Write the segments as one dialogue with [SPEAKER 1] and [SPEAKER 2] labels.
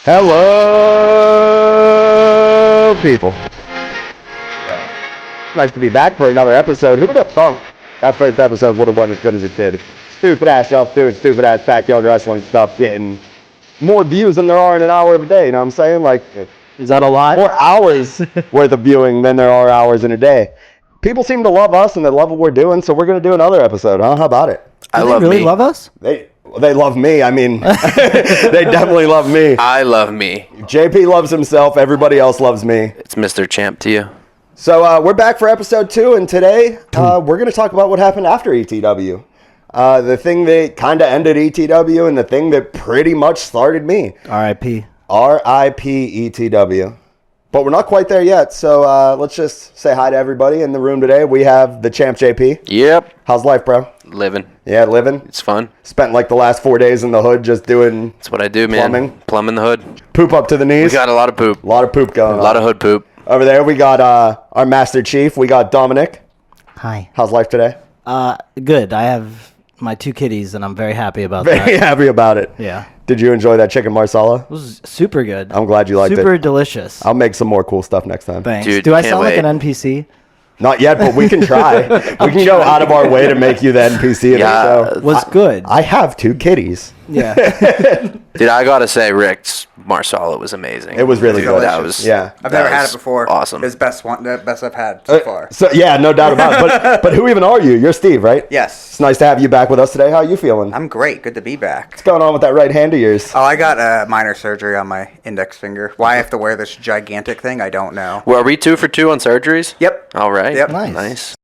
[SPEAKER 1] Hello, people. Nice to be back for another episode. Who would have thought that first episode would have went as good as it did? Stupid ass y'all doing stupid ass backyard wrestling stuff, getting more views than there are in an hour of a day. You know what I'm saying? Like,
[SPEAKER 2] is that a lot?
[SPEAKER 1] More hours worth of viewing than there are hours in a day. People seem to love us and they love what we're doing, so we're gonna do another episode, huh? How about it?
[SPEAKER 2] Do they really love us?
[SPEAKER 1] They love me. I mean, they definitely love me.
[SPEAKER 3] I love me.
[SPEAKER 1] JP loves himself. Everybody else loves me.
[SPEAKER 3] It's Mr. Champ to you.
[SPEAKER 1] So we're back for episode 2, and today we're going to talk about what happened after ETW. The thing that kind of ended ETW and the thing that pretty much started me.
[SPEAKER 2] R.I.P.
[SPEAKER 1] R.I.P. ETW. But we're not quite there yet, so let's just say hi to everybody in the room today. We have the Champ JP.
[SPEAKER 3] Yep.
[SPEAKER 1] How's life, bro?
[SPEAKER 3] Living.
[SPEAKER 1] Yeah, living.
[SPEAKER 3] It's fun.
[SPEAKER 1] Spent like the last 4 days in the hood just doing
[SPEAKER 3] That's what I do, man. Plumbing the hood.
[SPEAKER 1] Poop up to the knees.
[SPEAKER 3] We got a lot of poop.
[SPEAKER 1] A lot of poop going on.
[SPEAKER 3] A lot of hood poop.
[SPEAKER 1] Over there, we got our Master Chief. We got Dominic.
[SPEAKER 2] Hi.
[SPEAKER 1] How's life today?
[SPEAKER 2] Good. I have my 2 kitties, and I'm very happy about
[SPEAKER 1] that.
[SPEAKER 2] Very
[SPEAKER 1] happy about it.
[SPEAKER 2] Yeah.
[SPEAKER 1] Did you enjoy that chicken marsala?
[SPEAKER 2] It was super good.
[SPEAKER 1] I'm glad you liked it.
[SPEAKER 2] Super delicious.
[SPEAKER 1] I'll make some more cool stuff next time.
[SPEAKER 2] Thanks.
[SPEAKER 3] Dude,
[SPEAKER 2] do I sound like an NPC?
[SPEAKER 1] Not yet, but we can try. We can go out of our way to make you the NPC in the show.
[SPEAKER 2] Was good.
[SPEAKER 1] I have 2 kitties.
[SPEAKER 2] Yeah.
[SPEAKER 3] Dude, I gotta say, Rick's marsala was amazing.
[SPEAKER 1] It was really good.
[SPEAKER 3] That was,
[SPEAKER 1] yeah.
[SPEAKER 4] I've never had it before.
[SPEAKER 3] Awesome.
[SPEAKER 4] It's the best I've had so far.
[SPEAKER 1] So yeah, no doubt about it. But who even are you? You're Steve, right?
[SPEAKER 4] Yes.
[SPEAKER 1] It's nice to have you back with us today. How are you feeling?
[SPEAKER 4] I'm great. Good to be back.
[SPEAKER 1] What's going on with that right hand of yours?
[SPEAKER 4] Oh, I got a minor surgery on my index finger. Why I have to wear this gigantic thing, I don't know.
[SPEAKER 3] Well, are we 2 for 2 on surgeries?
[SPEAKER 4] Yep.
[SPEAKER 3] All right.
[SPEAKER 4] Yep.
[SPEAKER 3] Nice.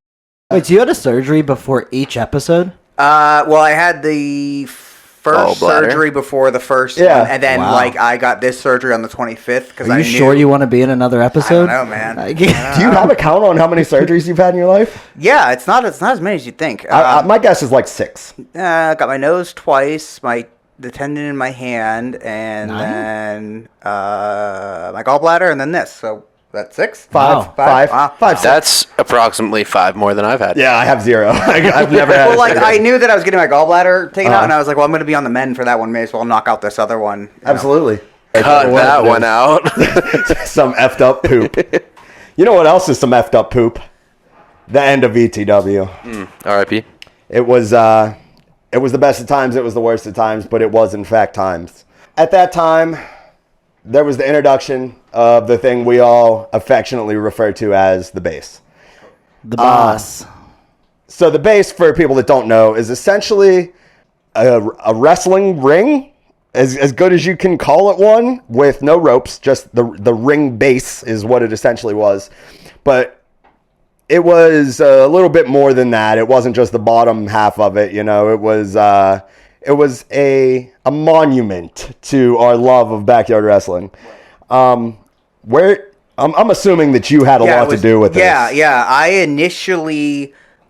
[SPEAKER 2] Wait, so you had a surgery before each episode?
[SPEAKER 4] Well, I had the first surgery before the first one, and then I got this surgery on the 25th because I knew.
[SPEAKER 2] Are you sure you want to be in another episode?
[SPEAKER 4] I don't know, man.
[SPEAKER 1] Do you have a count on how many surgeries you've had in your life?
[SPEAKER 4] Yeah, it's not as many as you think.
[SPEAKER 1] My guess is like 6.
[SPEAKER 4] Got my nose twice, the tendon in my hand, and then my gallbladder, and then this. So that's 6?
[SPEAKER 1] 5.
[SPEAKER 4] Wow.
[SPEAKER 1] 5.
[SPEAKER 3] That's approximately 5 more than I've had.
[SPEAKER 1] Yeah, I have 0. I've never had.
[SPEAKER 4] Well, I knew that I was getting my gallbladder taken out, and I was like, well, I'm going to be on the mend for that one. May as well knock out this other one.
[SPEAKER 1] Absolutely.
[SPEAKER 3] Cut that one out.
[SPEAKER 1] Some effed up poop. You know what else is some effed up poop? The end of ETW.
[SPEAKER 3] R.I.P.
[SPEAKER 1] It was the best of times. It was the worst of times, but it was in fact times. At that time, there was the introduction of the thing we all affectionately refer to as the base.
[SPEAKER 2] The boss.
[SPEAKER 1] So the base, for people that don't know, is essentially a wrestling ring, as good as you can call it one, with no ropes. Just the ring base is what it essentially was. But it was a little bit more than that. It wasn't just the bottom half of it, you know. It was a monument to our love of backyard wrestling. I'm assuming that you had a lot to do with this.
[SPEAKER 4] Yeah.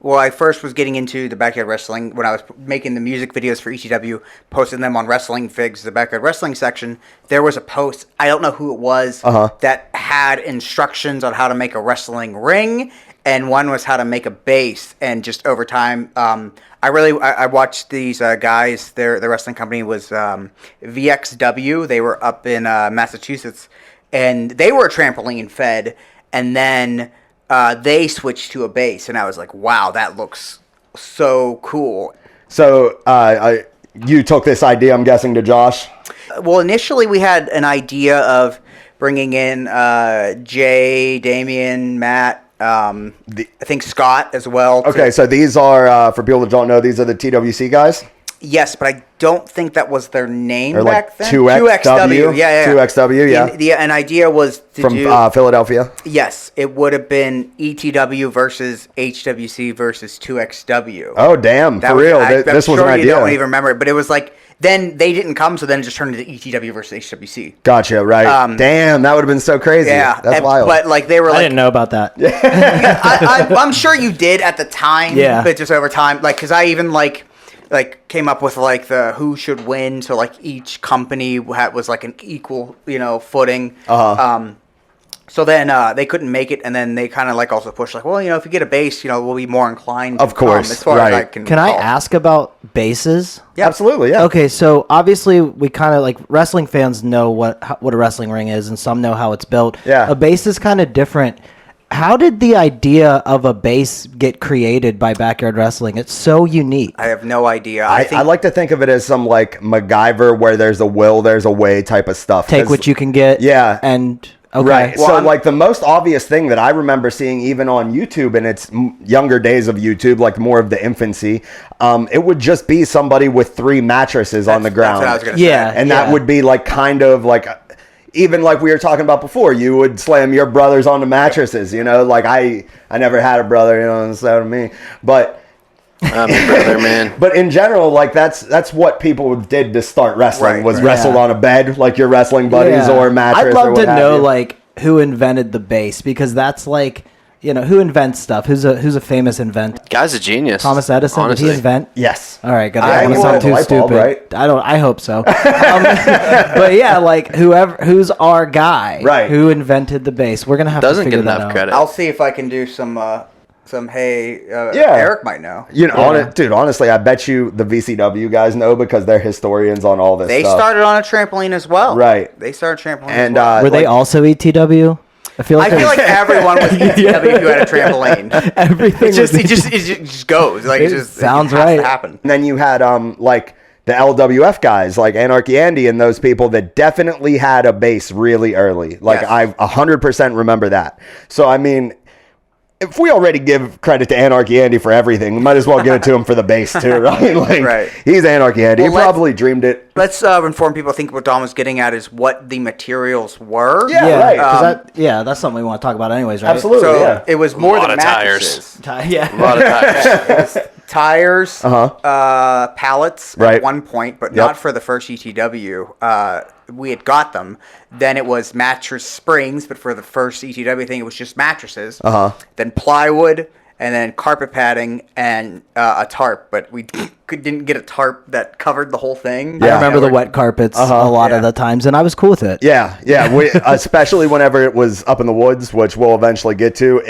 [SPEAKER 4] I first was getting into the backyard wrestling when I was making the music videos for ECW, posting them on Wfigs, the backyard wrestling section. There was a post, I don't know who it was, that had instructions on how to make a wrestling ring, and one was how to make a base. And just over time, I watched these guys. Their wrestling company was VXW. They were up in Massachusetts, and they were trampoline fed. And then they switched to a base, and I was like, "Wow, that looks so cool."
[SPEAKER 1] So you took this idea, I'm guessing, to Josh?
[SPEAKER 4] Well, initially we had an idea of bringing in Jay, Damian, Matt. I think Scott as well.
[SPEAKER 1] Okay, so these are, for people that don't know, these are the TWC guys?
[SPEAKER 4] Yes, but I don't think that was their name
[SPEAKER 1] or
[SPEAKER 4] back
[SPEAKER 1] like
[SPEAKER 4] then.
[SPEAKER 1] 2XW?
[SPEAKER 4] Yeah.
[SPEAKER 1] 2XW, yeah.
[SPEAKER 4] An idea was
[SPEAKER 1] from Philadelphia?
[SPEAKER 4] Yes, it would have been ETW versus HWC versus 2XW.
[SPEAKER 1] Oh, damn, for real. This was an idea.
[SPEAKER 4] You don't even remember it, but it was like, then they didn't come, so then it just turned into ETW versus HWC.
[SPEAKER 1] Gotcha, right. Damn, that would have been so crazy. Yeah. That's wild.
[SPEAKER 4] But like they were
[SPEAKER 2] I didn't know about that.
[SPEAKER 4] I'm sure you did at the time, but just over time, like, because I even like came up with like the who should win, so like each company was like an equal footing. So then they couldn't make it, and then they kind of like also pushed like, well, if you get a base, we'll be more inclined.
[SPEAKER 1] Of course,
[SPEAKER 4] as far as I can.
[SPEAKER 2] Can I ask about bases?
[SPEAKER 4] Yeah.
[SPEAKER 1] Absolutely, yeah.
[SPEAKER 2] Okay, so obviously we kind of like wrestling fans know what a wrestling ring is, and some know how it's built.
[SPEAKER 1] Yeah.
[SPEAKER 2] A base is kind of different. How did the idea of a base get created by Backyard Wrestling? It's so unique.
[SPEAKER 4] I have no idea.
[SPEAKER 1] I like to think of it as some like MacGyver, where there's a will, there's a way type of stuff.
[SPEAKER 2] Take what you can get.
[SPEAKER 1] Yeah.
[SPEAKER 2] And okay.
[SPEAKER 1] Right.
[SPEAKER 4] Well,
[SPEAKER 1] So, like, the most obvious thing that I remember seeing even on YouTube in its younger days of YouTube, like more of the infancy, it would just be somebody with 3 mattresses on the ground.
[SPEAKER 4] That's what I was going to say.
[SPEAKER 2] Yeah.
[SPEAKER 1] And that would be, like, kind of like, even like we were talking about before, you would slam your brothers onto mattresses, Like, I never had a brother, so to me. But...
[SPEAKER 3] I'm your brother, man.
[SPEAKER 1] But in general, like that's what people did to start wrestling, was
[SPEAKER 2] right.
[SPEAKER 1] wrestled on a bed, like your wrestling buddies, or a mattress.
[SPEAKER 2] I'd love
[SPEAKER 1] or what
[SPEAKER 2] to
[SPEAKER 1] have
[SPEAKER 2] know
[SPEAKER 1] you.
[SPEAKER 2] like who invented the base, because that's like, who invents stuff. Who's a famous inventor?
[SPEAKER 3] Guy's a genius.
[SPEAKER 2] Thomas Edison.
[SPEAKER 3] Honestly.
[SPEAKER 2] Did he invent?
[SPEAKER 1] Yes.
[SPEAKER 2] All right, good.
[SPEAKER 1] Yeah,
[SPEAKER 2] I don't
[SPEAKER 1] he
[SPEAKER 2] want to
[SPEAKER 1] invented
[SPEAKER 2] sound
[SPEAKER 1] the
[SPEAKER 2] too
[SPEAKER 1] light bulb,
[SPEAKER 2] stupid.
[SPEAKER 1] right?
[SPEAKER 2] I hope so. But yeah, like who's our guy?
[SPEAKER 1] Right.
[SPEAKER 2] Who invented the base? We're gonna have
[SPEAKER 3] Doesn't
[SPEAKER 2] to
[SPEAKER 3] get
[SPEAKER 2] figure that
[SPEAKER 3] enough
[SPEAKER 2] out.
[SPEAKER 3] credit.
[SPEAKER 4] I'll see if I can do some Eric might know.
[SPEAKER 1] Dude, honestly, I bet you the VCW guys know, because they're historians on all this
[SPEAKER 4] They
[SPEAKER 1] stuff.
[SPEAKER 4] started on a trampoline as well.
[SPEAKER 1] Right.
[SPEAKER 4] They started trampoline
[SPEAKER 1] And,
[SPEAKER 4] as well.
[SPEAKER 2] Were they also ETW? I feel
[SPEAKER 4] I
[SPEAKER 2] like
[SPEAKER 4] feel like everyone was ETW who had a trampoline.
[SPEAKER 2] everything.
[SPEAKER 4] It just goes. Like,
[SPEAKER 2] It sounds
[SPEAKER 4] it has
[SPEAKER 2] right.
[SPEAKER 4] to happen.
[SPEAKER 1] And then you had like the LWF guys, like Anarchy Andy and those people that definitely had a base really early. Like,
[SPEAKER 4] Yes.
[SPEAKER 1] I 100% remember that. So, I mean, if we already give credit to Anarchy Andy for everything, we might as well give it to him for the base too, right? Like,
[SPEAKER 4] Right.
[SPEAKER 1] He's Anarchy Andy.
[SPEAKER 4] Well,
[SPEAKER 1] He probably dreamed it.
[SPEAKER 4] Let's inform people. I think what Dom was getting at is what the materials were.
[SPEAKER 1] Yeah,
[SPEAKER 2] yeah,
[SPEAKER 1] right.
[SPEAKER 2] 'cause that's something we want to talk about anyways, right?
[SPEAKER 1] Absolutely.
[SPEAKER 4] So
[SPEAKER 1] yeah.
[SPEAKER 4] it was more
[SPEAKER 3] lot
[SPEAKER 4] than
[SPEAKER 3] of tires.
[SPEAKER 4] mattresses.
[SPEAKER 2] Yeah.
[SPEAKER 3] A lot of times.
[SPEAKER 4] Tires, pallets
[SPEAKER 1] Right.
[SPEAKER 4] at one point, but
[SPEAKER 1] Yep.
[SPEAKER 4] not for the first ETW. We had got them. Then it was mattress springs, but for the first ETW thing, it was just mattresses. Then plywood, and then carpet padding, and a tarp. But we didn't get a tarp that covered the whole thing.
[SPEAKER 2] I
[SPEAKER 1] Yeah.
[SPEAKER 2] remember the wet carpets a lot of
[SPEAKER 4] Yeah.
[SPEAKER 2] the times, and I was cool with it.
[SPEAKER 1] Yeah. Especially whenever it was up in the woods, which we'll eventually get to.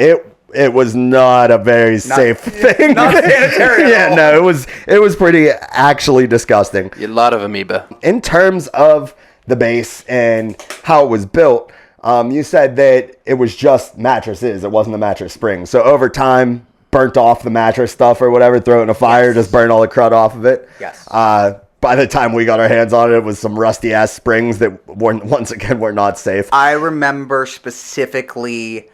[SPEAKER 1] It was not a very safe thing.
[SPEAKER 4] Not sanitary at all.
[SPEAKER 1] No, it was pretty actually disgusting.
[SPEAKER 3] A lot of amoeba.
[SPEAKER 1] In terms of the base and how it was built, you said that it was just mattresses. It wasn't the mattress spring. So over time, burnt off the mattress stuff or whatever, throw it in a fire,
[SPEAKER 4] Yes.
[SPEAKER 1] just burn all the crud off of it.
[SPEAKER 4] Yes.
[SPEAKER 1] By the time we got our hands on it, it was some rusty ass springs that once again were not safe.
[SPEAKER 4] I remember specifically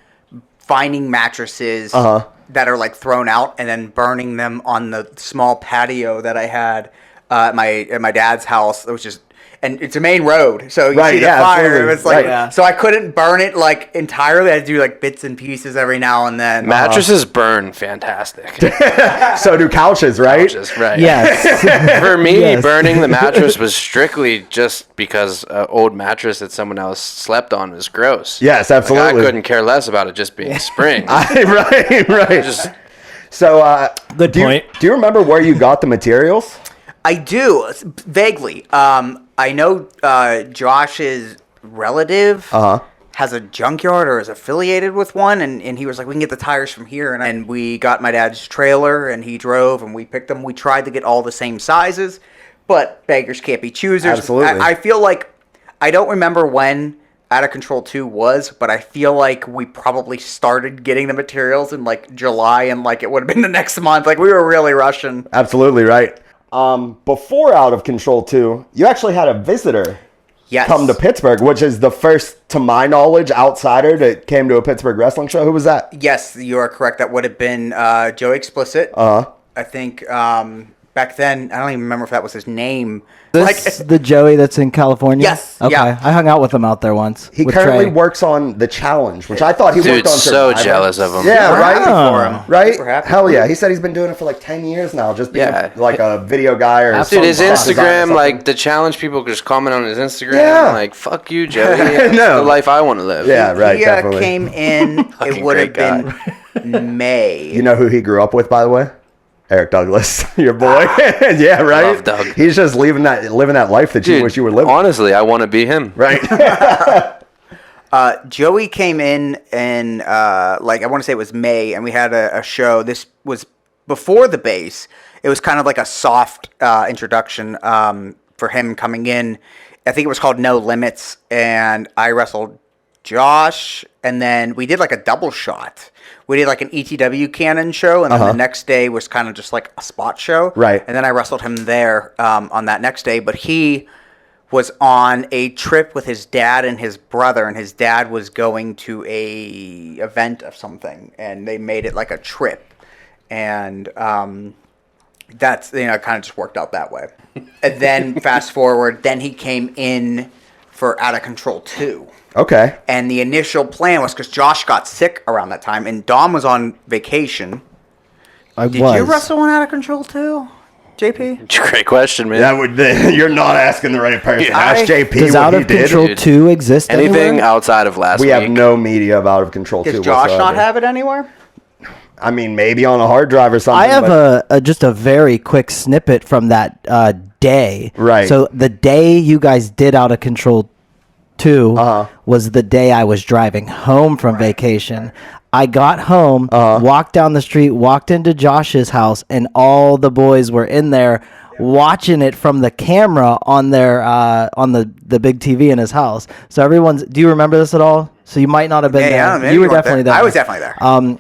[SPEAKER 4] finding mattresses that are like thrown out and then burning them on the small patio that I had at my dad's house, which is, and it's a main road, so you
[SPEAKER 1] Right,
[SPEAKER 4] see the
[SPEAKER 1] yeah,
[SPEAKER 4] fire.
[SPEAKER 1] absolutely.
[SPEAKER 4] It was like,
[SPEAKER 1] Right.
[SPEAKER 2] Yeah.
[SPEAKER 4] so I couldn't burn it like entirely. I had to do like bits and pieces every now and then.
[SPEAKER 3] Mattresses burn fantastic.
[SPEAKER 1] So do couches, right?
[SPEAKER 3] Couches, right.
[SPEAKER 2] Yes.
[SPEAKER 3] For me,
[SPEAKER 2] Yes.
[SPEAKER 3] burning the mattress was strictly just because an old mattress that someone else slept on was gross.
[SPEAKER 1] Yes,
[SPEAKER 3] Like,
[SPEAKER 1] absolutely.
[SPEAKER 3] I couldn't care less about it just being springs.
[SPEAKER 1] right.
[SPEAKER 3] Just
[SPEAKER 1] So,
[SPEAKER 2] Good
[SPEAKER 1] do
[SPEAKER 2] point.
[SPEAKER 1] Do you remember where you got the materials?
[SPEAKER 4] I do, vaguely. I know Josh's relative has a junkyard or is affiliated with one, and he was like, we can get the tires from here. And we got my dad's trailer, and he drove, and we picked them. We tried to get all the same sizes, but beggars can't be choosers.
[SPEAKER 1] Absolutely.
[SPEAKER 4] I feel like, I don't remember when Out of Control 2 was, but I feel like we probably started getting the materials in like July, and like it would have been the next month. Like, we were really rushing.
[SPEAKER 1] Absolutely right. Before Out of Control 2, you actually had a visitor
[SPEAKER 4] Yes.
[SPEAKER 1] come to Pittsburgh, which is the first, to my knowledge, outsider that came to a Pittsburgh wrestling show. Who was that?
[SPEAKER 4] Yes, you are correct. That would have been Joey Explicit. I think back then, I don't even remember if that was his name.
[SPEAKER 2] This the Joey that's in California?
[SPEAKER 4] Yes,
[SPEAKER 2] Okay.
[SPEAKER 4] yeah.
[SPEAKER 2] I hung out with him out there once.
[SPEAKER 1] He
[SPEAKER 2] with
[SPEAKER 1] currently
[SPEAKER 2] Trey.
[SPEAKER 1] works on The Challenge, which I thought he
[SPEAKER 3] Dude,
[SPEAKER 1] worked on
[SPEAKER 3] so
[SPEAKER 1] Survivor.
[SPEAKER 3] jealous of him.
[SPEAKER 1] Yeah,
[SPEAKER 4] We're
[SPEAKER 1] right?
[SPEAKER 4] happy for him.
[SPEAKER 1] Right?
[SPEAKER 4] We're happy
[SPEAKER 1] Hell
[SPEAKER 4] for
[SPEAKER 1] yeah.
[SPEAKER 4] him.
[SPEAKER 1] He said he's been doing it for like 10 years now, just being
[SPEAKER 3] Yeah.
[SPEAKER 1] like a video guy or
[SPEAKER 3] Dude,
[SPEAKER 1] some
[SPEAKER 3] his
[SPEAKER 1] boss designer or
[SPEAKER 3] Instagram,
[SPEAKER 1] something.
[SPEAKER 3] like the challenge people just comment on his Instagram.
[SPEAKER 1] Yeah.
[SPEAKER 3] Like, fuck you, Joey. It's
[SPEAKER 1] No.
[SPEAKER 3] the life I want to live.
[SPEAKER 1] Yeah, right,
[SPEAKER 4] He
[SPEAKER 1] definitely.
[SPEAKER 4] came in, it
[SPEAKER 3] Fucking
[SPEAKER 4] would have
[SPEAKER 3] great
[SPEAKER 4] been May.
[SPEAKER 1] You know who he grew up with, by the way? Eric Douglas, your boy. Yeah, right?
[SPEAKER 3] Love Doug.
[SPEAKER 1] He's just living that life that you
[SPEAKER 3] Dude,
[SPEAKER 1] wish you were living.
[SPEAKER 3] honestly, I want to be him.
[SPEAKER 1] Right?
[SPEAKER 4] Joey came in like I want to say it was May, and we had a show. This was before the bass. It was kind of like a soft introduction for him coming in. I think it was called No Limits, and I wrestled Josh, and then we did like a double shot. We did like an ETW canon show, and then the next day was kind of just like a spot show.
[SPEAKER 1] Right.
[SPEAKER 4] And then I wrestled him there on that next day, but he was on a trip with his dad and his brother, and his dad was going to a event of something, and they made it like a trip, and that's kind of just worked out that way. And then fast forward, then he came in for Out of Control 2.
[SPEAKER 1] Okay.
[SPEAKER 4] And the initial plan was because Josh got sick around that time, and Dom was on vacation. Did you wrestle on Out of Control 2? JP?
[SPEAKER 3] Great question, man.
[SPEAKER 1] You're not asking the right person. Ask JP
[SPEAKER 2] Does
[SPEAKER 1] what
[SPEAKER 2] Out
[SPEAKER 1] he
[SPEAKER 2] of
[SPEAKER 1] did.
[SPEAKER 2] Control 2 exist
[SPEAKER 3] Anything
[SPEAKER 2] anywhere?
[SPEAKER 3] outside of last
[SPEAKER 1] We
[SPEAKER 3] week?
[SPEAKER 1] have no media of Out of Control 2
[SPEAKER 4] Does Josh
[SPEAKER 1] whatsoever.
[SPEAKER 4] not have it anywhere?
[SPEAKER 1] I mean, maybe on a hard drive or something.
[SPEAKER 2] I have just a very quick snippet from that day.
[SPEAKER 1] Right.
[SPEAKER 2] So the day you guys did Out of Control 2 was the day I was driving home from vacation. I got home, walked down the street, walked into Josh's house, and all the boys were in there watching it from the camera on their on the big TV in his house. So everyone's. Do you remember this at all? So you might not have been there.
[SPEAKER 4] Yeah,
[SPEAKER 2] you were definitely there.
[SPEAKER 4] I was definitely there.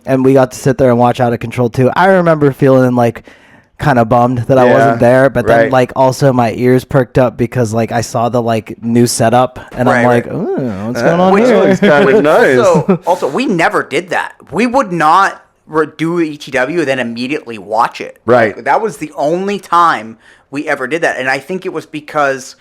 [SPEAKER 2] And we got to sit there and watch Out of Control 2. I remember feeling like kind of bummed that I wasn't there, but then like also my ears perked up because like I saw the like new setup, and I'm like, oh, what's going on here?
[SPEAKER 1] It's kind of nice.
[SPEAKER 4] Also, we never did that. We would not do ETW and then immediately watch it.
[SPEAKER 1] Right.
[SPEAKER 4] Like, that was the only time we ever did that, and I think it was because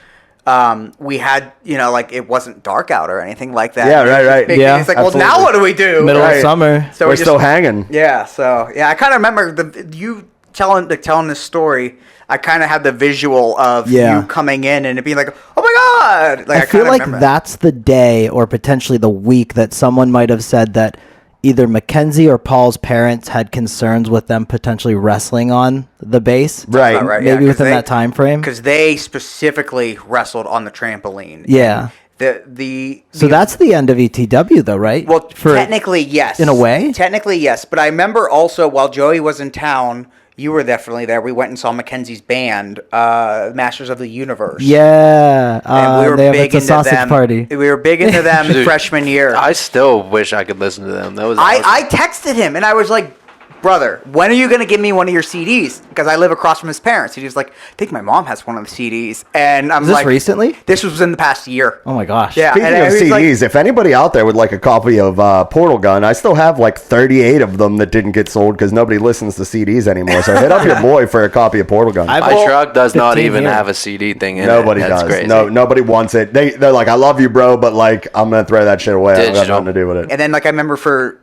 [SPEAKER 4] we had, like it wasn't dark out or anything like that.
[SPEAKER 1] Yeah, right.
[SPEAKER 2] Yeah,
[SPEAKER 4] it's like,
[SPEAKER 1] absolutely.
[SPEAKER 4] well, now what do we do?
[SPEAKER 2] Middle of summer.
[SPEAKER 4] So
[SPEAKER 1] We're still hanging.
[SPEAKER 4] Yeah. So I kind of remember you telling this story. I kind of had the visual of you coming in and it being like, oh my god! Like
[SPEAKER 2] I feel like
[SPEAKER 4] remember
[SPEAKER 2] that's the day or potentially the week that someone might have said that either Mackenzie or Paul's parents had concerns with them potentially wrestling on the base.
[SPEAKER 1] Right.
[SPEAKER 2] Maybe within that time frame.
[SPEAKER 4] Because they specifically wrestled on the trampoline.
[SPEAKER 2] Yeah. So that's the end of ETW, though, right?
[SPEAKER 4] Well, technically, yes.
[SPEAKER 2] In a way?
[SPEAKER 4] Technically, yes. But I remember also while Joey was in town, you were definitely there. We went and saw Mackenzie's band, Masters of the Universe.
[SPEAKER 2] Yeah.
[SPEAKER 4] And we were big into
[SPEAKER 2] sausage
[SPEAKER 4] them.
[SPEAKER 2] Party.
[SPEAKER 4] We were big into them freshman year.
[SPEAKER 3] I still wish I could listen to them. That was
[SPEAKER 4] I texted him, and I was like, brother, when are you going to give me one of your CDs? Because I live across from his parents. He was like, I think my mom has one of the CDs. And I'm
[SPEAKER 2] Was this
[SPEAKER 4] like,
[SPEAKER 2] recently?
[SPEAKER 4] This was in the past year.
[SPEAKER 2] Oh, my gosh.
[SPEAKER 4] Yeah.
[SPEAKER 1] Speaking of CDs, if anybody out there would like a copy of Portal Gun, I still have like 38 of them that didn't get sold because nobody listens to CDs anymore. So hit up your boy for a copy of Portal Gun.
[SPEAKER 3] My truck does not
[SPEAKER 2] 15
[SPEAKER 3] even
[SPEAKER 2] here.
[SPEAKER 3] have a CD thing in
[SPEAKER 1] Nobody
[SPEAKER 3] it. That's
[SPEAKER 1] does.
[SPEAKER 3] crazy.
[SPEAKER 1] No, nobody wants it. They're like, I love you, bro, but like, I'm gonna throw that shit away. I don't have
[SPEAKER 3] Digital.
[SPEAKER 1] nothing to do with it.
[SPEAKER 4] And then, like, I remember for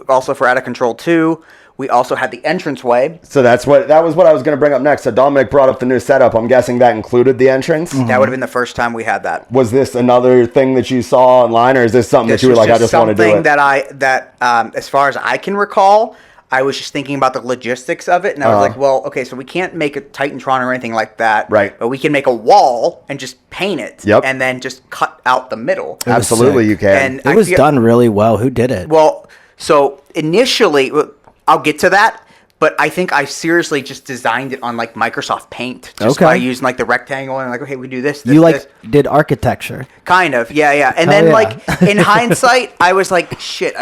[SPEAKER 4] Out of Control 2, we also had the entranceway.
[SPEAKER 1] So that was what I was gonna bring up next. So Dominic brought up the new setup. I'm guessing that included the entrance.
[SPEAKER 4] That would have been the first time we had that.
[SPEAKER 1] Was this another thing that you saw online, or is this something that you were like, I just want to do it?
[SPEAKER 4] Something that as far as I can recall, I was just thinking about the logistics of it, and I was like, well, okay, so we can't make a Titantron or anything like that,
[SPEAKER 1] Right?
[SPEAKER 4] But we can make a wall and just paint it,
[SPEAKER 1] Yep.
[SPEAKER 4] and then just cut out the middle.
[SPEAKER 1] Absolutely,
[SPEAKER 2] sick.
[SPEAKER 1] you can.
[SPEAKER 4] And
[SPEAKER 2] It was done really well. Who did it?
[SPEAKER 4] Well, so initially, I'll get to that. But I think I seriously just designed it on like Microsoft Paint, just by using like the rectangle and like, okay, we do this.
[SPEAKER 2] You
[SPEAKER 4] this.
[SPEAKER 2] did architecture.
[SPEAKER 4] Kind of, yeah. And then like in hindsight, I was like, shit.